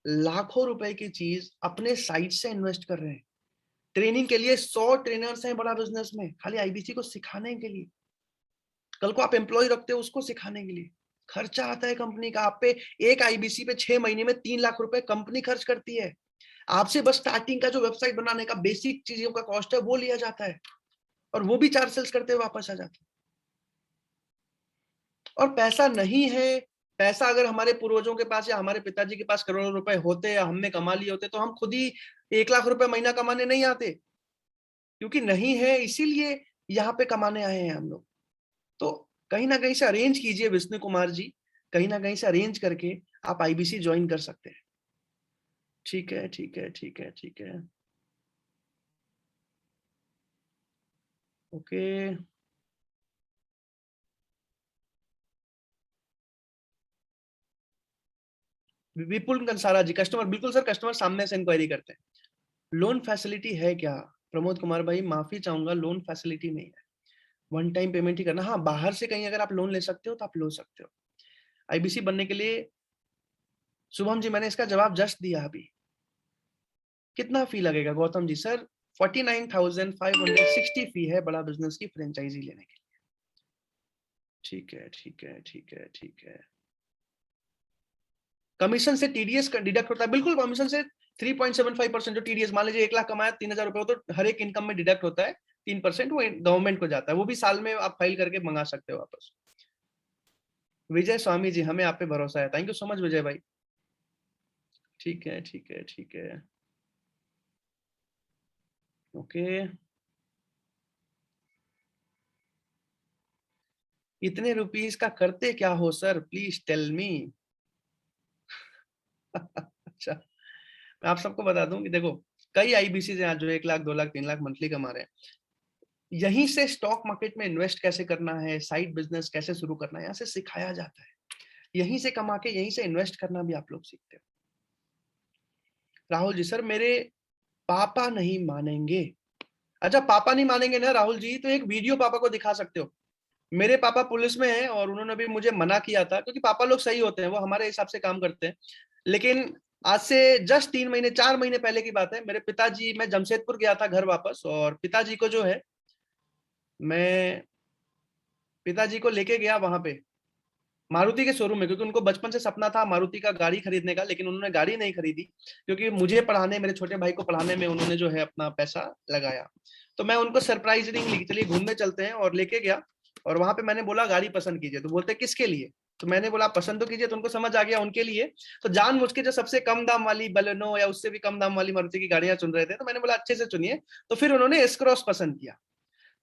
लाखों रुपए की चीज अपने साइट से इन्वेस्ट कर रहे हैं। ट्रेनिंग के लिए 100 ट्रेनर्स हैं बड़ा बिजनेस में, खाली आईबीसी को सिखाने के लिए। कल को आप एम्प्लॉय रखते हो उसको सिखाने के लिए, खर्चा आता है कंपनी का आप पे। एक आईबीसी पे 6 महीने में 3 लाख रुपए कंपनी खर्च करती है। आपसे बस स्टार्टिंग का जो वेबसाइट बनाने का बेसिक चीजों का कॉस्ट है वो लिया जाता है, और वो भी 4 सेल्स करते हुए वापस आ जाता है। और पैसा नहीं है, पैसा अगर हमारे पूर्वजों के पास या हमारे पिताजी के पास करोड़ों रुपए होते या हमने कमा लिए होते, तो हम खुद ही 1 लाख रुपए महीना कमाने नहीं आते। क्योंकि नहीं है, इसीलिए यहाँ पे कमाने आए हैं हम लोग। तो कहीं ना कहीं से अरेंज कीजिए विष्णु कुमार जी, कहीं ना कहीं से अरेंज करके आप आईबीसी ज्वाइन कर सकते हैं। ठीक है, ठीक है, ठीक है, ठीक है, ओके। विपुल कंसारा जी, कस्टमर, बिल्कुल सर, कस्टमर सामने से इंक्वायरी करते हैं। लोन फैसिलिटी है क्या? प्रमोद कुमार भाई, माफी चाहूंगा, लोन फैसिलिटी नहीं है, वन टाइम पेमेंट ही करना। हाँ, बाहर से कहीं अगर आप लोन ले सकते हो तो आप लो सकते हो। आईबीसी बनने के लिए शुभम जी, मैंने इसका जवाब जस्ट दिया अभी। कितना फी लगेगा गौतम जी? सर 49,560 फी है बड़ा बिजनेस की फ्रेंचाइजी लेने के लिए। ठीक है, ठीक है, ठीक है, ठीक है। कमीशन से टीडीएस डिडक्ट होता है, बिल्कुल, कमीशन से 3.75% जो टीडीएस, मान लीजिए 1 लाख कमाया, 3,000 रुपए हो, तो हर एक इनकम में डिडक्ट होता है 3%, वो गवर्नमेंट को जाता है, वो भी साल में आप फाइल करके मंगा सकते हो वापस। विजय स्वामी जी, हमें आप पे भरोसा है, थैंक यू सो मच विजय भाई। ठीक है, ठीक है, ठीक है, ओके। इतने रुपीस का करते क्या हो सर, प्लीज टेल मी। अच्छा, मैं आप सबको बता दूं कि देखो, कई आईबीसी हैं जो 1 लाख 2 लाख 3 लाख मंथली कमा रहे हैं। यहीं से स्टॉक मार्केट में इन्वेस्ट कैसे करना है, साइड बिजनेस कैसे शुरू करना है, यहाँ से सिखाया जाता है। यहीं से कमा के यहीं से इन्वेस्ट करना भी आप लोग सीखते हो। राहुल जी, सर मेरे पापा नहीं मानेंगे। अच्छा, पापा नहीं मानेंगे ना राहुल जी, तो एक वीडियो पापा को दिखा सकते हो। मेरे पापा पुलिस में हैं और उन्होंने भी मुझे मना किया था, क्योंकि पापा लोग सही होते हैं, वो हमारे हिसाब से काम करते हैं। लेकिन आज से जस्ट 3 महीने 4 महीने पहले की बात है, मेरे पिताजी, मैं जमशेदपुर गया था घर वापस, और पिताजी को जो है, मैं पिताजी को लेके गया वहां पे मारुति के शोरूम में, क्योंकि उनको बचपन से सपना था मारुति का गाड़ी खरीदने का, लेकिन उन्होंने गाड़ी नहीं खरीदी, क्योंकि मुझे पढ़ाने, मेरे छोटे भाई को पढ़ाने में उन्होंने जो है अपना पैसा लगाया। तो मैं उनको सरप्राइजिंग ली, चलिए घूमने चलते हैं, और लेके गया। और वहां पे मैंने बोला गाड़ी पसंद कीजिए, तो बोलते किसके लिए? तो मैंने बोला पसंद तो कीजिए, तो उनको समझ आ गया उनके लिए। तो जानबूझ के जो सबसे कम दाम वाली बलेनो या उससे भी कम दाम वाली मारुति की गाड़ियां चुन रहे थे, तो मैंने बोला अच्छे से चुनिए। तो फिर उन्होंने एस क्रॉस पसंद किया,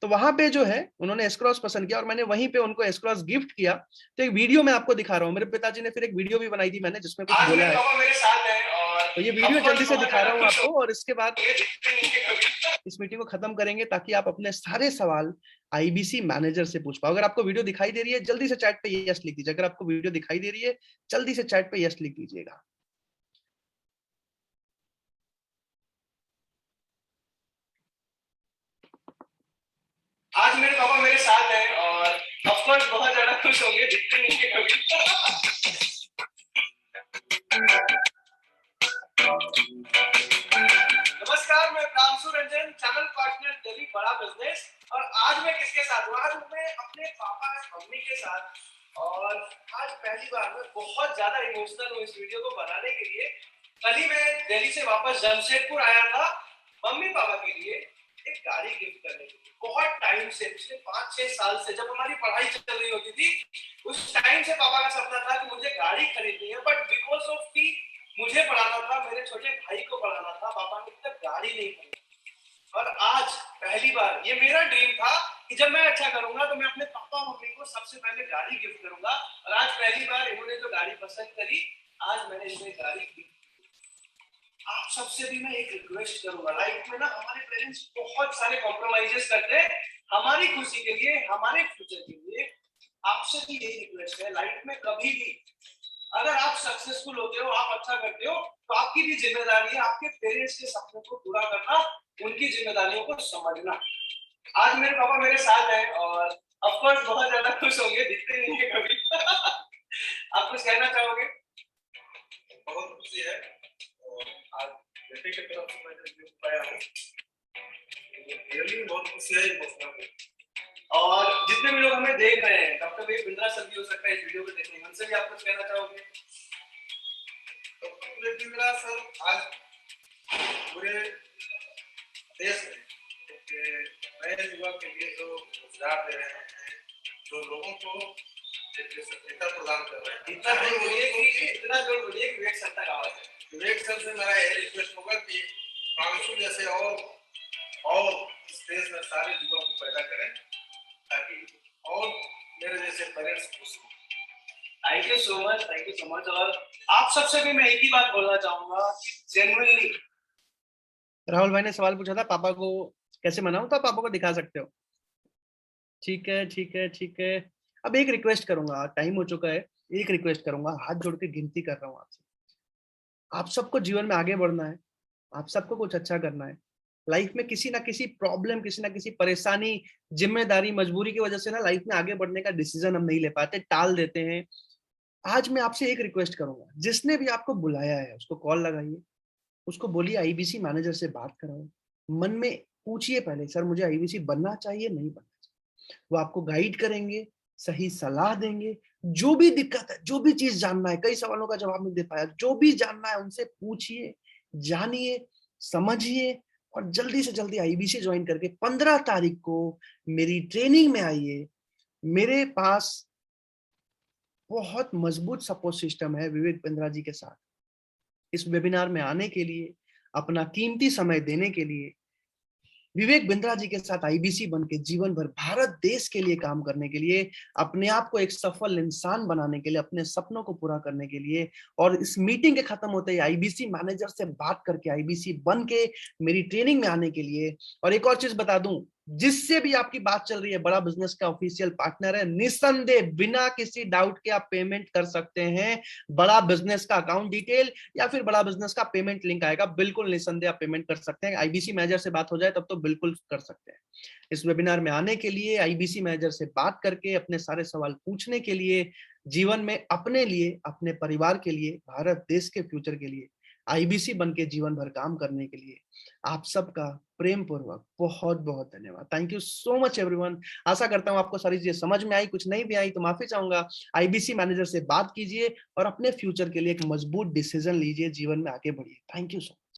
तो वहां पे जो है उन्होंने एस क्रॉस पसंद किया, और मैंने वहीं पे उनको एस क्रॉस गिफ्ट किया। तो एक वीडियो मैं आपको दिखा रहा हूँ, मेरे पिताजी ने फिर एक वीडियो भी बनाई थी मैंने, जिसमें कुछ बोला है, मेरे साथ है और तो ये वीडियो जल्दी से दिखा रहा हूँ आपको, और इसके बाद इस मीटिंग को खत्म करेंगे, ताकि आप अपने सारे सवाल आईबीसी मैनेजर से पूछ पाओ। अगर आपको वीडियो दिखाई दे रही है, जल्दी से चैट पे यस लिख दीजिए। अगर आपको वीडियो दिखाई दे रही है, जल्दी से चैट पे यस लिख दीजिएगा। आज मेरे पापा मेरे साथ हैं और ऑफ कोर्स बहुत ज्यादा खुश होंगे, दिखते नहीं है कभी। नमस्कार, मैं प्रांशु रंजन, चैनल पार्टनर दिल्ली बड़ा बिजनेस। और आज मैं किसके साथ हूँ? आज मैं अपने पापा मम्मी के साथ। और आज पहली बार मैं बहुत ज्यादा इमोशनल हूँ इस वीडियो को बनाने के लिए। कल ही मैं दिल्ली से वापस जमशेदपुर आया था मम्मी पापा के लिए एक गाड़ी गिफ्ट करने के लिए। बहुत टाइम से, पिछले 5-6 साल से, जब हमारी पढ़ाई चल रही होती थी, उस टाइम से पापा का सपना था कि मुझे गाड़ी खरीदनी है, बट बिकॉज ऑफ फी मुझे पढ़ाना था, मेरे छोटे भाई को पढ़ाना था, पापा ने तक गाड़ी नहीं खरीदी। और आज पहली बार ये मेरा ड्रीम था कि जब मैं अच्छा करूंगा तो मैं अपने पापा मम्मी को सबसे पहले गाड़ी गिफ्ट करूंगा। और आज पहली बार इन्होंने जो गाड़ी पसंद करी, आज मैंने इन्हें गाड़ी गिफ्ट। आप सबसे भी मैं एक रिक्वेस्ट करूंगा, लाइफ में ना हमारे पेरेंट्स बहुत सारे कॉम्प्रोमाइजेस करते हैं हमारी खुशी के लिए, हमारे फ्यूचर के लिए। आपसे भी यही रिक्वेस्ट है, लाइफ में कभी भी अगर आप सक्सेसफुल होते हो, आप अच्छा करते हो, तो आपकी भी जिम्मेदारी है आपके पेरेंट्स के सपनों को पूरा करना, उनकी जिम्मेदारियों को समझना। आज मेरे पापा मेरे साथ हैं और ऑफ कोर्स बहुत ज्यादा खुश होंगे, दिखते नहीं है कभी। आप कुछ कहना चाहोगे? बहुत खुशी है, आज बेटे की तरफ से मैं जो पाया हूँ, रियली बहुत खुशी है, इमोशनल। और जितने भी लोग हमें देख रहे हैं, डॉक्टर विवेक बिंद्रा सर भी हो सकता है इस वीडियो को देखने, उनसे भी आप कुछ कहना चाहोगे? डॉक्टर विवेक बिंद्रा सर आज पूरे देश में नए युवा के लिए जो रोजगार दे रहे हैं, जो लोगों को नेता प्रदान कर रहे हैं, इतना जोर बोलिए कि विवेक सर तक आवाज है। विवेक सर से मेरा यह रिक्वेस्ट होगा कि प्रांशु जैसे और इस देश में सारे युवाओं को पैदा करें, ताकि और मेरे जैसे पेरेंट्स खुश हों। Thank you so much, thank you so much. और आप सबसे भी मैं एक ही बात बोलना चाहूंगा, जेन्युइनली। राहुल भाई ने सवाल पूछा था पापा को कैसे मनाऊं, तो पापा को दिखा सकते हो। ठीक है ठीक है ठीक है। अब एक रिक्वेस्ट करूंगा, टाइम हो चुका है, एक रिक्वेस्ट करूंगा, हाथ जोड़ के गिनती कर रहा हूँ आपसे। आप सबको जीवन में आगे बढ़ना है, आप सबको कुछ अच्छा करना है। लाइफ में किसी ना किसी प्रॉब्लम, किसी ना किसी परेशानी, जिम्मेदारी, मजबूरी की वजह से ना लाइफ में आगे बढ़ने का डिसीजन हम नहीं ले पाते, टाल देते हैं। आज मैं आपसे एक रिक्वेस्ट करूंगा, जिसने भी आपको बुलाया है उसको कॉल लगाइए, उसको बोलिए आईबीसी मैनेजर से बात कराओ। मन में पूछिए पहले, सर मुझे आईबीसी बनना चाहिए नहीं बनना चाहिए। वो आपको गाइड करेंगे, सही सलाह देंगे। जो भी दिक्कत है, जो भी चीज जानना है, कई सवालों का जवाब नहीं दे पाया, जो भी जानना है उनसे पूछिए, जानिए, समझिए, और जल्दी से जल्दी आईबीसी ज्वाइन करके 15 तारीख को मेरी ट्रेनिंग में आइए। मेरे पास बहुत मजबूत सपोर्ट सिस्टम है विवेक बिंद्रा जी के साथ। इस वेबिनार में आने के लिए, अपना कीमती समय देने के लिए, विवेक बिंद्रा जी के साथ आईबीसी बन के जीवन भर भारत देश के लिए काम करने के लिए, अपने आप को एक सफल इंसान बनाने के लिए, अपने सपनों को पूरा करने के लिए, और इस मीटिंग के खत्म होते ही आईबीसी मैनेजर से बात करके आईबीसी बन के मेरी ट्रेनिंग में आने के लिए। और एक और चीज बता दूं, जिससे भी आपकी बात चल रही है, बड़ा बिजनेस का ऑफिशियल पार्टनर है, निस्संदेह बिना किसी डाउट के आप पेमेंट कर सकते हैं। बड़ा बिजनेस का अकाउंट डिटेल या फिर बड़ा बिजनेस का पेमेंट लिंक आएगा, बिल्कुल निस्संदेह आप पेमेंट कर सकते हैं। आईबीसी मैनेजर से बात हो जाए तब तो बिल्कुल कर सकते हैं। इस वेबिनार में आने के लिए, आईबीसी मैनेजर से बात करके अपने सारे सवाल पूछने के लिए, जीवन में अपने लिए, अपने परिवार के लिए, भारत देश के फ्यूचर के लिए आईबीसी बन के जीवन भर काम करने के लिए आप सबका प्रेम पूर्वक बहुत बहुत धन्यवाद। Thank you so much everyone. आशा करता हूं आपको सारी चीजें समझ में आई, कुछ नहीं भी आई तो माफी चाहूंगा। आईबीसी मैनेजर से बात कीजिए और अपने फ्यूचर के लिए एक मजबूत डिसीजन लीजिए, जीवन में आगे बढ़िए। Thank you so much.